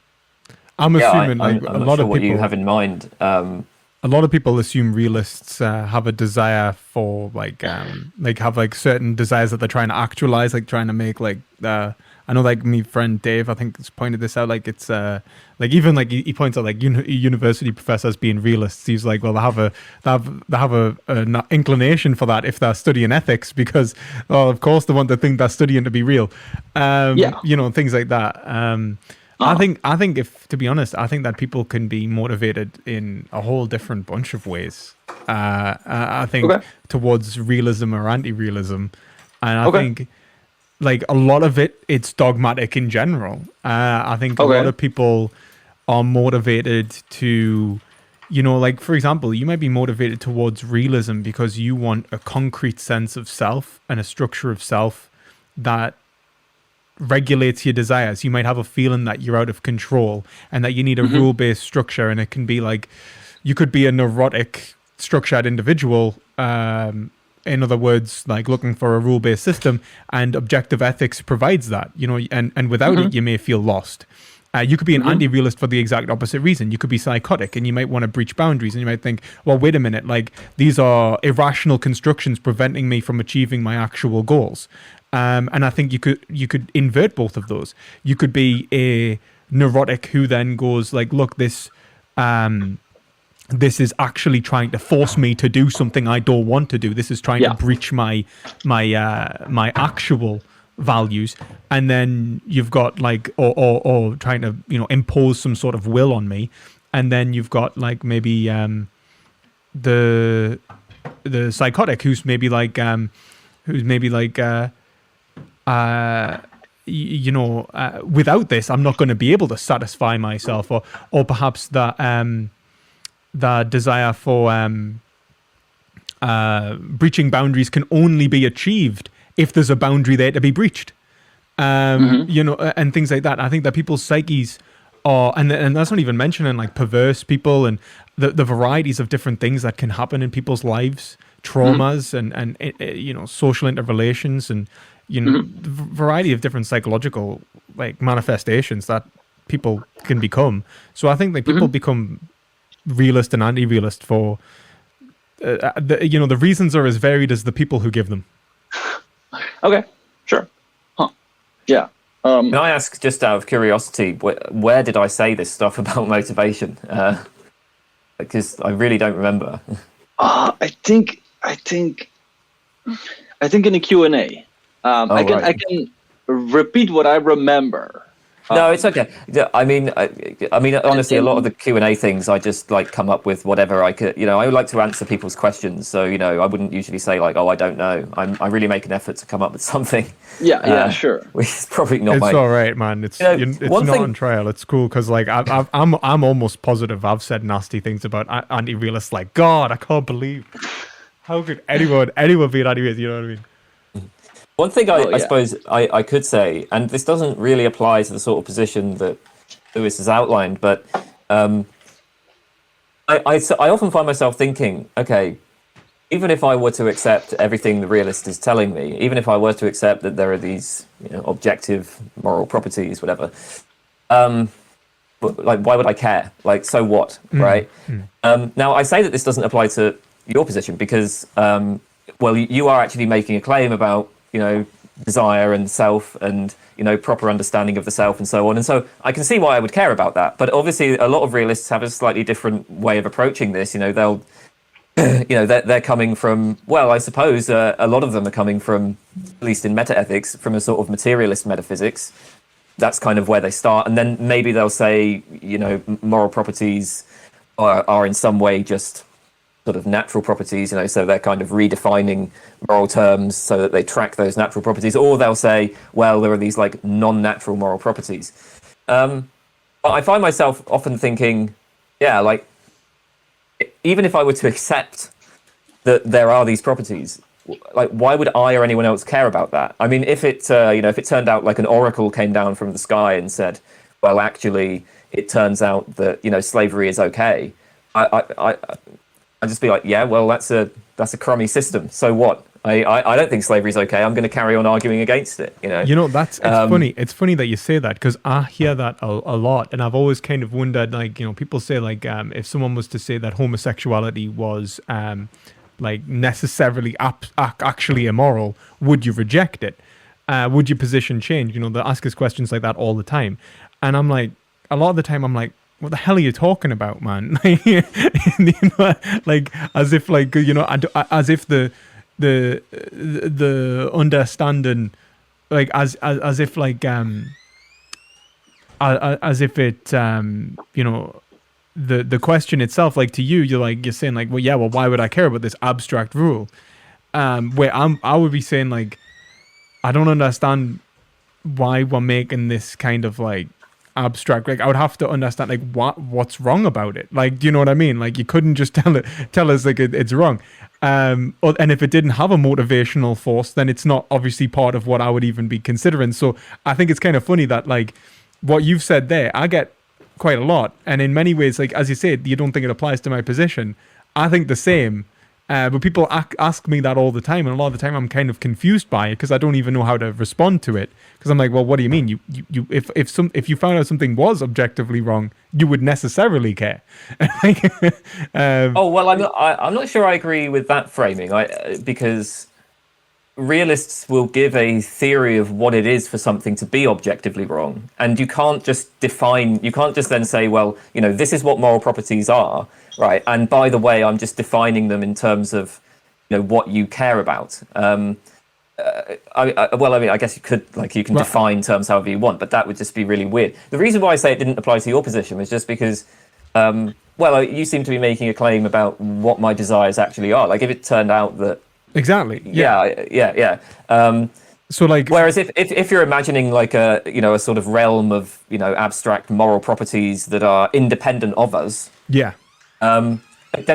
Speaker 3: I'm assuming
Speaker 2: I'm
Speaker 3: a
Speaker 2: not
Speaker 3: lot
Speaker 2: sure
Speaker 3: of
Speaker 2: what
Speaker 3: people
Speaker 2: you have in mind.
Speaker 3: A lot of people assume realists have a desire for have certain desires that they're trying to actualize, trying to make I know my friend Dave, I think, has pointed this out. It's even he points out university professors being realists. He's they have an inclination for that if they're studying ethics, because of course they want the thing they're studying to be real. Things like that. I think if, to be honest, I think that people can be motivated in a whole different bunch of ways. I think towards realism or anti-realism, and I think a lot of it's dogmatic in general. I think a lot of people are motivated to, for example, you might be motivated towards realism because you want a concrete sense of self and a structure of self that regulates your desires. You might have a feeling that you're out of control and that you need a rule-based structure, and it can be you could be a neurotic, structured individual, in other words, looking for a rule-based system, and objective ethics provides that, and without it, you may feel lost. You could be an anti-realist for the exact opposite reason. You could be psychotic, and you might want to breach boundaries, and you might think, well, wait a minute, these are irrational constructions preventing me from achieving my actual goals. And I think you could invert both of those. You could be a neurotic who then goes look, this is actually trying to force me to do something I don't want to do. This is trying to breach my actual values. And then you've got or trying to impose some sort of will on me. And then you've got maybe the psychotic who's maybe without this I'm not going to be able to satisfy myself, or perhaps that the desire for breaching boundaries can only be achieved if there's a boundary there to be breached, and things like that. I think that people's psyches are, and that's not even mentioning perverse people and the varieties of different things that can happen in people's lives, traumas and social interrelations, and the variety of different psychological like manifestations that people can become. So I think like people become realist and anti-realist for the reasons are as varied as the people who give them.
Speaker 1: Okay, sure. Huh. Yeah.
Speaker 2: Can I ask, just out of curiosity, where did I say this stuff about motivation? Because I really don't remember.
Speaker 1: I think in the Q&A. I can repeat what I remember.
Speaker 2: No, it's okay. I mean, honestly, a lot of the Q&A things, I just like come up with whatever I could. I would like to answer people's questions, so I wouldn't usually say like, "Oh, I don't know." I really make an effort to come up with something.
Speaker 1: Yeah, sure.
Speaker 2: Which is probably not.
Speaker 3: It's all right, man. It's not on trial. It's cool because like I'm almost positive I've said nasty things about anti-realists. Like, God, I can't believe how could anyone be an anti-realist? You know what I mean?
Speaker 2: One thing I suppose I could say, and this doesn't really apply to the sort of position that Lewis has outlined, but I often find myself thinking, okay, even if I were to accept everything the realist is telling me, even if I were to accept that there are these objective moral properties, whatever, but like, why would I care? Like, so what, right? Now, I say that this doesn't apply to your position because, you are actually making a claim about desire and self and proper understanding of the self and so on, and so I can see why I would care about that. But obviously a lot of realists have a slightly different way of approaching this. They'll they're coming from, well, I suppose a lot of them are coming from, at least in metaethics, from a sort of materialist metaphysics. That's kind of where they start, and then maybe they'll say moral properties are in some way just sort of natural properties, so they're kind of redefining moral terms so that they track those natural properties, or they'll say, well, there are these like non-natural moral properties. But I find myself often thinking, like, even if I were to accept that there are these properties, like, why would I or anyone else care about that? I mean, if it if it turned out like an oracle came down from the sky and said, well, actually, it turns out that slavery is okay, I'd just be like, yeah, well, that's a crummy system. So what? I don't think slavery is okay. I'm going to carry on arguing against it.
Speaker 3: It's funny. It's funny that you say that because I hear that a lot, and I've always kind of wondered, like, people say like, if someone was to say that homosexuality was like necessarily actually immoral, would you reject it? Would your position change? They ask us questions like that all the time, and I'm like, a lot of the time, I'm like, what the hell are you talking about, man? Like as if like as if the understanding, like as if like as if it the question itself, like to you, you're saying like, well, why would I care about this abstract rule? Where I would be saying like, I don't understand why we're making this kind of like abstract. Like I would have to understand like what's wrong about it. Like, do you know what I mean? Like you couldn't just tell us like it's wrong. And if it didn't have a motivational force, then it's not obviously part of what I would even be considering. So I think it's kind of funny that like what you've said there, I get quite a lot. And in many ways, like as you said, you don't think it applies to my position. I think the same. But people ask me that all the time, and a lot of the time I'm kind of confused by it because I don't even know how to respond to it. Because I'm like, well, what do you mean? If you found out something was objectively wrong, you would necessarily care.
Speaker 2: I'm not sure I agree with that framing. Because realists will give a theory of what it is for something to be objectively wrong, and you can't just then say, well, this is what moral properties are, right? And by the way, I'm just defining them in terms of what you care about. I guess you could, like, you can define terms however you want, but that would just be really weird. The reason why I say it didn't apply to your position was just because you seem to be making a claim about what my desires actually are. Like if it turned out that
Speaker 3: exactly.
Speaker 2: Yeah. So like, whereas if you're imagining like a sort of realm of abstract moral properties that are independent of us, then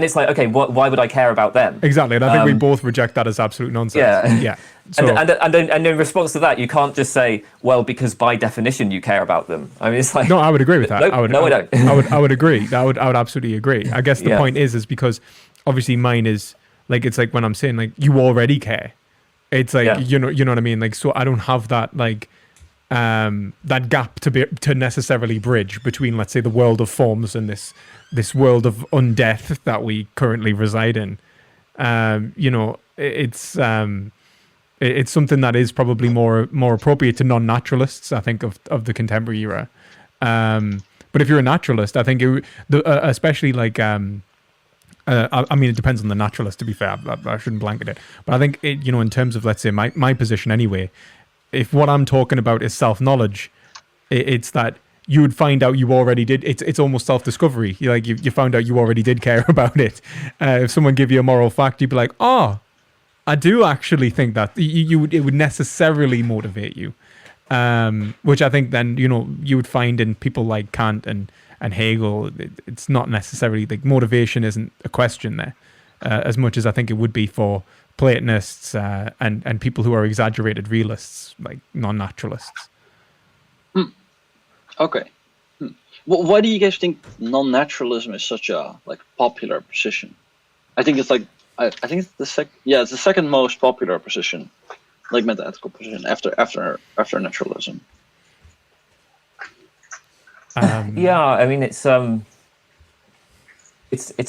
Speaker 2: it's like, okay, why would I care about them?
Speaker 3: Exactly, and I think we both reject that as absolute nonsense.
Speaker 2: Yeah.
Speaker 3: So,
Speaker 2: and in response to that, you can't just say, well, because by definition you care about them. I mean, it's like,
Speaker 3: no, I would agree with that.
Speaker 2: I don't.
Speaker 3: I would agree. I would absolutely agree. I guess the point is because obviously mine is like, it's like when I'm saying like you already care. It's like
Speaker 2: Yeah.
Speaker 3: you know what I mean. Like, so I don't have that like that gap to necessarily bridge between, let's say, the world of forms and this world of undeath that we currently reside in. It's something that is probably more appropriate to non-naturalists, I think, of the contemporary era. But if you're a naturalist, I think especially like I mean, it depends on the naturalist. To be fair, I shouldn't blanket it. But I think in terms of, let's say, my position anyway, if what I'm talking about is self-knowledge, it's that you would find out you already did. It's almost self-discovery. You found out you already did care about it. If someone give you a moral fact, you'd be like, oh, I do actually think that it would necessarily motivate you, which I think then you would find in people like Kant and Hegel. It's not necessarily like motivation isn't a question there, as much as I think it would be for Platonists and people who are exaggerated realists, like non-naturalists.
Speaker 1: Okay. Well, why do you guys think non-naturalism is such a popular position? I think it's I think it's it's the second most popular position, like metaethical position after naturalism.
Speaker 2: Yeah, I mean it's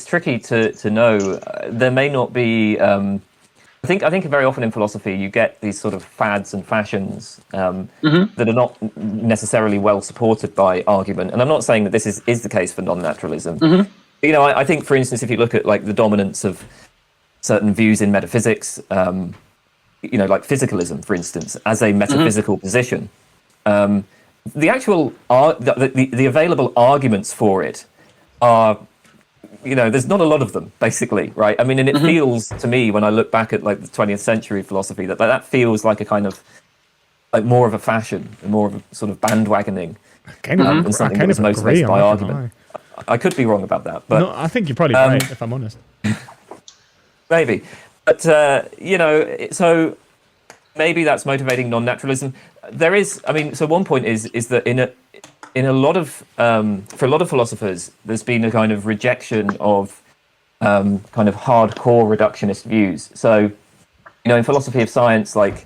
Speaker 2: tricky to know. There may not be. I think very often in philosophy you get these sort of fads and fashions that are not necessarily well supported by argument. And I'm not saying that this is the case for non-naturalism. I think, for instance, if you look at like the dominance of certain views in metaphysics, like physicalism, for instance, as a metaphysical position, the actual the available arguments for it are, there's not a lot of them, basically, right? I mean, and it feels to me, when I look back at like the 20th century philosophy, that feels like a kind of like more of a fashion, more of a sort of bandwagoning, than something that was motivated by argument. I could be wrong about that, but
Speaker 3: no, I think you're probably right, if I'm honest. Maybe,
Speaker 2: but so maybe that's motivating non-naturalism. There is, I mean, so one point is that in a lot of for a lot of philosophers, there's been a kind of rejection of kind of hardcore reductionist views. So, in philosophy of science, like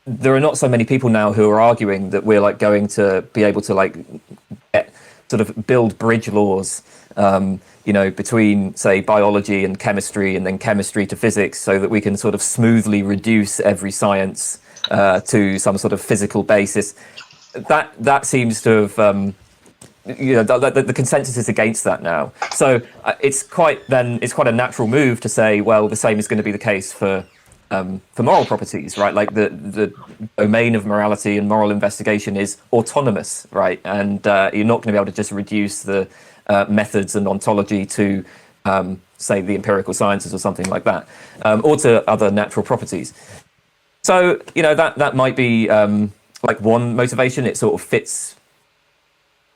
Speaker 2: there are not so many people now who are arguing that we're like going to be able to like sort of build bridge laws, between, say, biology and chemistry, and then chemistry to physics, so that we can sort of smoothly reduce every science to some sort of physical basis. That seems to have, the consensus is against that now. So it's quite a natural move to say, well, the same is going to be the case for moral properties, right? Like the domain of morality and moral investigation is autonomous, right? And you're not going to be able to just reduce the methods and ontology to, say, the empirical sciences or something like that, or to other natural properties. So, that might be like one motivation. It sort of fits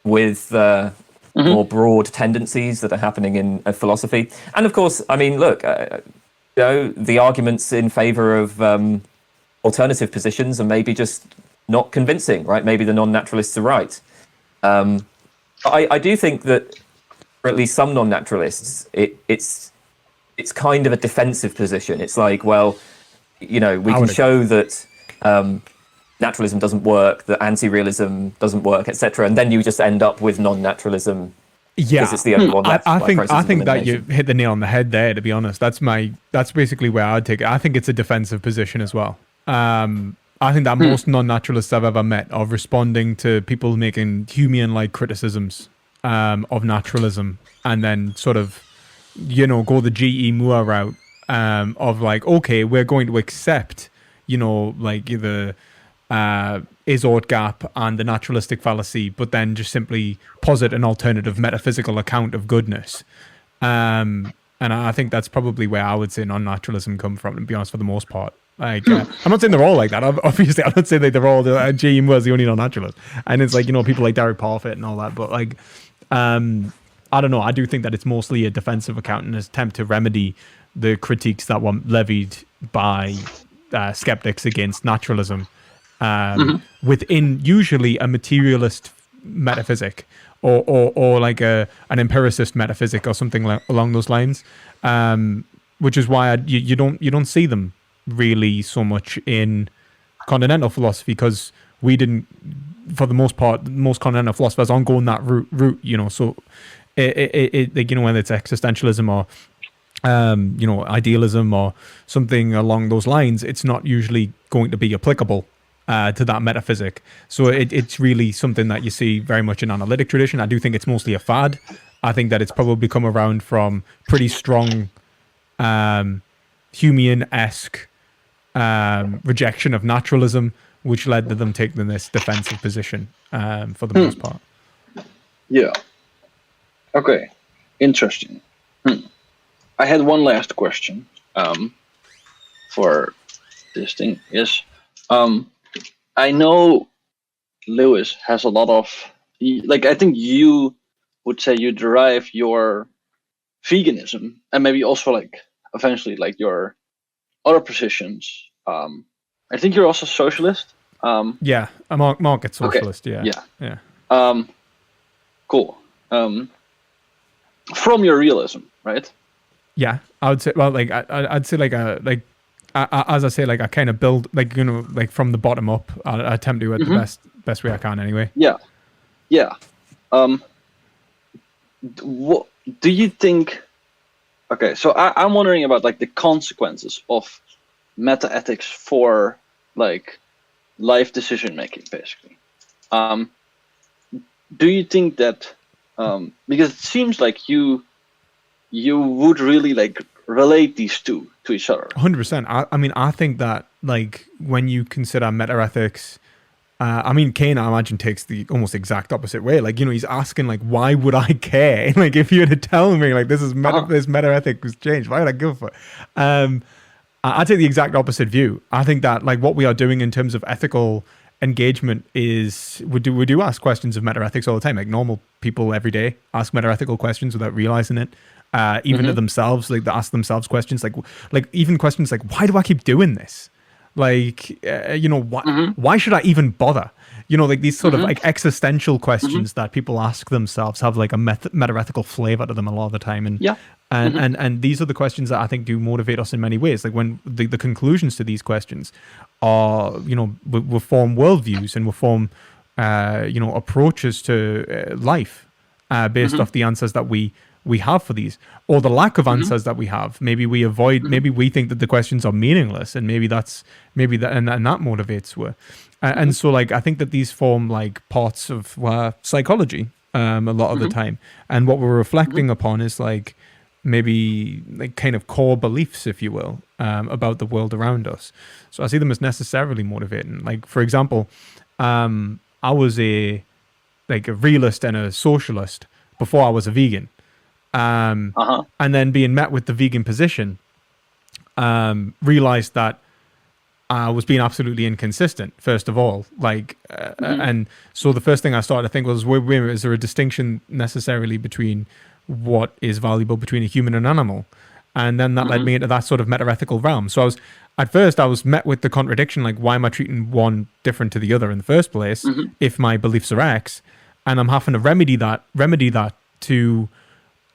Speaker 2: with more broad tendencies that are happening in philosophy. And of course, I mean, look, the arguments in favor of alternative positions are maybe just not convincing, right? Maybe the non-naturalists are right. I do think that for at least some non-naturalists, it's kind of a defensive position. It's like, well, we can show that naturalism doesn't work, that anti-realism doesn't work, etc., and then you just end up with non-naturalism.
Speaker 3: Yeah,
Speaker 2: because it's the only one left.
Speaker 3: I think that you hit the nail on the head there. To be honest, that's basically where I'd take it. I think it's a defensive position as well. I think that most non-naturalists I've ever met are responding to people making Humean-like criticisms of naturalism, and then sort of, go the G.E. Moore route of like, okay, we're going to accept, like the Isort gap and the naturalistic fallacy, but then just simply posit an alternative metaphysical account of goodness. And I think that's probably where I would say non-naturalism come from, to be honest, for the most part. Like, I'm not saying they're all like that. Obviously, I'm not saying that they're all. G.E. Moore's the only non-naturalist, and it's like people like Derek Parfit and all that. But like, I don't know. I do think that it's mostly a defensive account and an attempt to remedy the critiques that were levied by skeptics against naturalism within usually a materialist metaphysic or like an empiricist metaphysic or something along those lines, which is why you don't see them really so much in continental philosophy, because we didn't, for the most part, most continental philosophers aren't going that route, you know. So it like, you know, whether it's existentialism or you know, idealism or something along those lines, it's not usually going to be applicable to that metaphysic. So it's really something that you see very much in analytic tradition. I do think it's mostly a fad. I think that it's probably come around from pretty strong Humean-esque rejection of naturalism, which led to them taking this defensive position for the most part.
Speaker 1: Yeah. Okay. Interesting. I had one last question for this thing. Is I know Lewis has a lot of, like, I think you would say you derive your veganism and maybe also like eventually like your other positions. I think you're also socialist.
Speaker 3: Yeah, a market socialist.
Speaker 1: Okay.
Speaker 3: Yeah.
Speaker 1: Cool. From your realism, right?
Speaker 3: Yeah, I would say. Well, like I'd say like as I say, like I kind of build, like, you know, like from the bottom up. I attempt to do it the best way I can anyway.
Speaker 1: Yeah. What do you think? Okay, so I'm wondering about like the consequences of metaethics for like life decision making, basically. Do you think that because it seems like you would really like relate these two to each other?
Speaker 3: 100%. I mean, I think that like when you consider metaethics, I mean, Kane, I imagine, takes the almost exact opposite way. Like, you know, he's asking like, why would I care? Like, if you had to tell me like this metaethic was changed, why would I give a fuck? I take the exact opposite view. I think that like what we are doing in terms of ethical engagement is we do ask questions of metaethics all the time. Like normal people every day ask metaethical questions without realizing it. Even to themselves, like they ask themselves questions like even questions like, why do I keep doing this? Like, you know, why should I even bother? You know, like these sort of like existential questions that people ask themselves have like a metaethical flavor to them a lot of the time. And and these are the questions that I think do motivate us in many ways. Like when the conclusions to these questions are, you know, will form worldviews and will form, you know, approaches to life based off the answers that we have for these, or the lack of answers that we have. Maybe we avoid, maybe we think that the questions are meaningless, and maybe that motivates us. And so like I think that these form like parts of psychology a lot of the time, and what we're reflecting upon is like maybe like kind of core beliefs, if you will, about the world around us. So I see them as necessarily motivating. Like, for example, I was a realist and a socialist before I was a vegan. And then being met with the vegan position, realized that I was being absolutely inconsistent, first of all. Like, and so the first thing I started to think was, is there a distinction necessarily between what is valuable between a human and animal? And then that led me into that sort of metaethical realm. So at first I was met with the contradiction, like, why am I treating one different to the other in the first place if my beliefs are X? And I'm having to remedy that to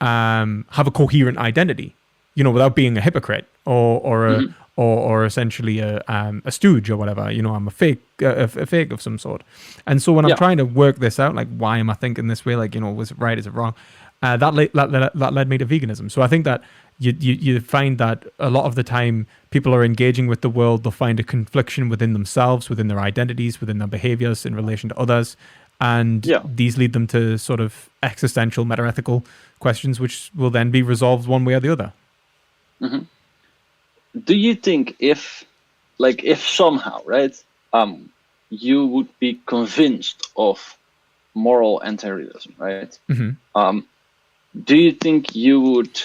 Speaker 3: have a coherent identity, you know, without being a hypocrite or essentially a stooge or whatever. You know, I'm a fake of some sort. And so when I'm trying to work this out, like, why am I thinking this way? Like, you know, was it right? Is it wrong? That led me to veganism. So I think that you find that a lot of the time people are engaging with the world, they'll find a confliction within themselves, within their identities, within their behaviors in relation to others. And these lead them to sort of existential metaethical questions, which will then be resolved one way or the other.
Speaker 1: Do you think if somehow, right, you would be convinced of moral anti-realism, right? Do you think you would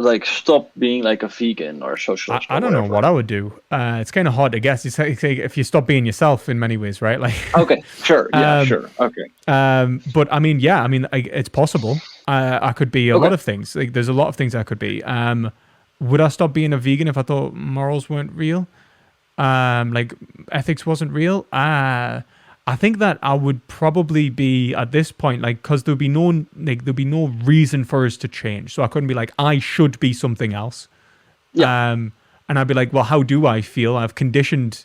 Speaker 1: like stop being like a vegan or a socialist?
Speaker 3: I don't know what I would do. It's kind of hard to guess. It's like if you stop being yourself in many ways, right? Like,
Speaker 1: okay, sure, sure, okay.
Speaker 3: But I mean, it's possible. I could be a lot of things. Like, there's a lot of things I could be. Would I stop being a vegan if I thought morals weren't real? Like ethics wasn't real? I think that I would probably be at this point, like, because there'd be no reason for us to change. So I couldn't be like, I should be something else. and I'd be like, well, how do I feel? I've conditioned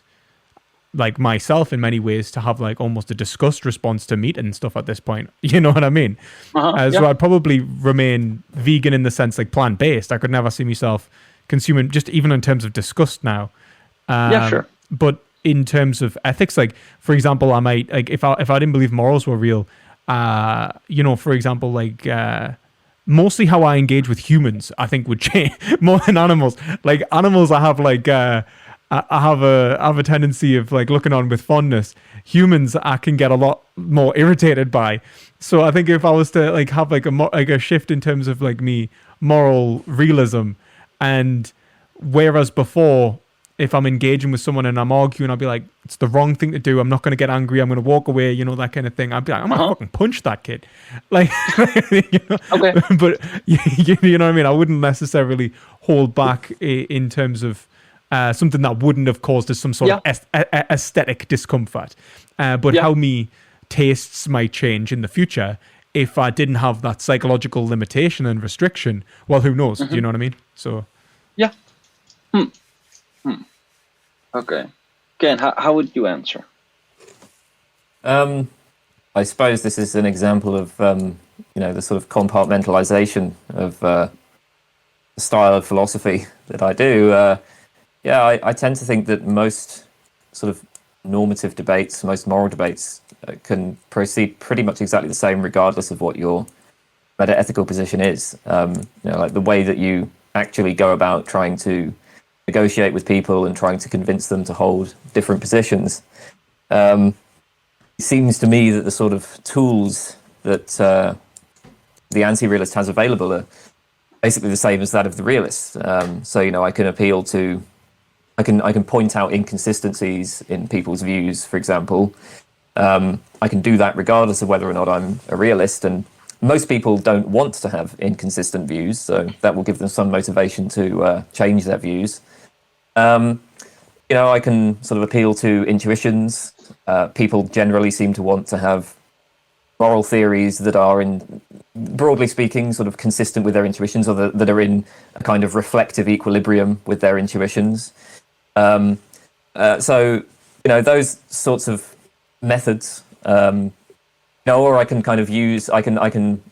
Speaker 3: like myself in many ways to have like almost a disgust response to meat and stuff at this point. You know what I mean? So I'd probably remain vegan in the sense like plant-based. I could never see myself consuming, just even in terms of disgust now.
Speaker 1: Sure.
Speaker 3: But in terms of ethics, like for example, I might like if I didn't believe morals were real, for example, like mostly how I engage with humans, I think would change more than animals. Like animals, I have like I have a tendency of like looking on with fondness. Humans, I can get a lot more irritated by. So I think if I was to like have like a shift in terms of like me moral realism, and whereas before, if I'm engaging with someone and I'm arguing, I'll be like, it's the wrong thing to do. I'm not going to get angry. I'm going to walk away. That kind of thing. I'd be like, I'm going to fucking punch that kid. Like,
Speaker 1: Okay.
Speaker 3: But you know what I mean? I wouldn't necessarily hold back in terms of something that wouldn't have caused us some sort of aesthetic discomfort. But how me tastes might change in the future if I didn't have that psychological limitation and restriction. Well, who knows? Do you know what I mean? So.
Speaker 1: Yeah. Okay. Ken, how would you answer?
Speaker 2: I suppose this is an example of the sort of compartmentalization of the style of philosophy that I do. I tend to think that most sort of normative debates, most moral debates, can proceed pretty much exactly the same, regardless of what your metaethical position is. Like the way that you actually go about trying to negotiate with people and trying to convince them to hold different positions. It seems to me that the sort of tools that the anti-realist has available are basically the same as that of the realist. I can appeal to, I can point out inconsistencies in people's views, for example. I can do that regardless of whether or not I'm a realist, and most people don't want to have inconsistent views, so that will give them some motivation to change their views. I can sort of appeal to intuitions. People generally seem to want to have moral theories that are, broadly speaking, sort of consistent with their intuitions, or that are in a kind of reflective equilibrium with their intuitions. Those sorts of methods, or I can kind of use, I can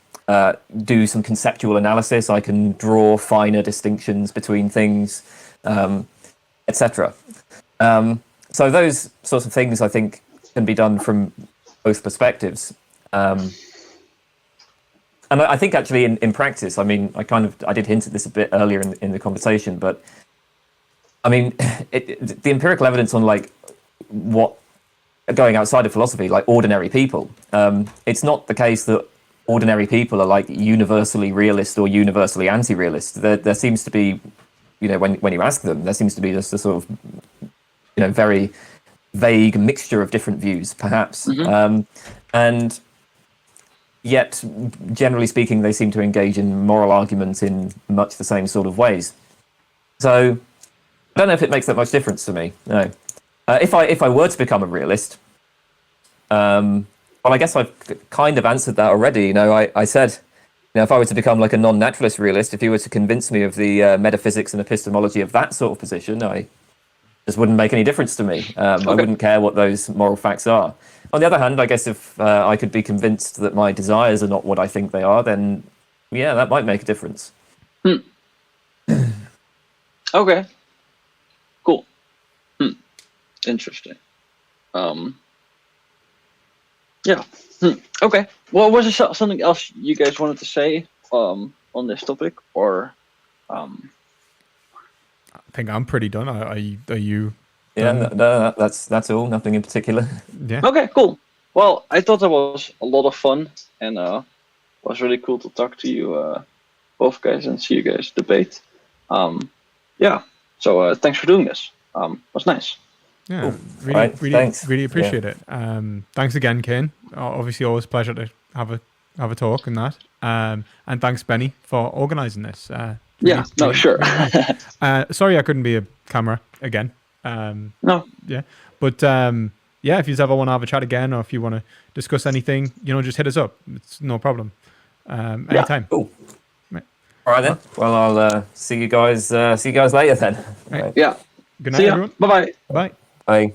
Speaker 2: do some conceptual analysis. I can draw finer distinctions between things, etc. So those sorts of things, I think, can be done from both perspectives. And I think actually in practice, I mean, I did hint at this a bit earlier in the conversation, but I mean, the empirical evidence on like what going outside of philosophy, like ordinary people, it's not the case that ordinary people are like universally realist or universally anti-realist. There seems to be, when you ask them, there seems to be just a sort of, very vague mixture of different views, perhaps. And yet, generally speaking, they seem to engage in moral argument in much the same sort of ways. So I don't know if it makes that much difference to me. No. If I were to become a realist, well, I guess I've kind of answered that already. I said, if I were to become like a non-naturalist realist, if you were to convince me of the metaphysics and epistemology of that sort of position, I just wouldn't make any difference to me. I wouldn't care what those moral facts are. On the other hand, I guess if I could be convinced that my desires are not what I think they are, then yeah, that might make a difference.
Speaker 1: Okay. Cool. Interesting. Yeah. Okay. Well, was there something else you guys wanted to say on this topic, or?
Speaker 3: I think I'm pretty done. Are you?
Speaker 2: Yeah, no, that's all. Nothing in particular.
Speaker 3: Yeah.
Speaker 1: Okay. Cool. Well, I thought that was a lot of fun, and was really cool to talk to you both guys and see you guys debate. Yeah. So thanks for doing this. It was nice.
Speaker 3: Yeah,
Speaker 2: cool.
Speaker 3: really appreciate it. Thanks again, Kane. Obviously, always a pleasure to have a talk and that. And thanks, Benny, for organising this.
Speaker 1: Sure.
Speaker 3: Sorry, I couldn't be a camera again.
Speaker 1: No.
Speaker 3: Yeah, but if you ever want to have a chat again, or if you want to discuss anything, just hit us up. It's no problem. Anytime.
Speaker 2: Cool.
Speaker 3: Right.
Speaker 2: All right then. Well, I'll see you guys. See you guys later then.
Speaker 3: Right.
Speaker 1: Yeah.
Speaker 3: Good
Speaker 1: See
Speaker 3: night,
Speaker 1: ya.
Speaker 3: everyone.
Speaker 1: Bye bye.
Speaker 3: Bye.
Speaker 2: Bye.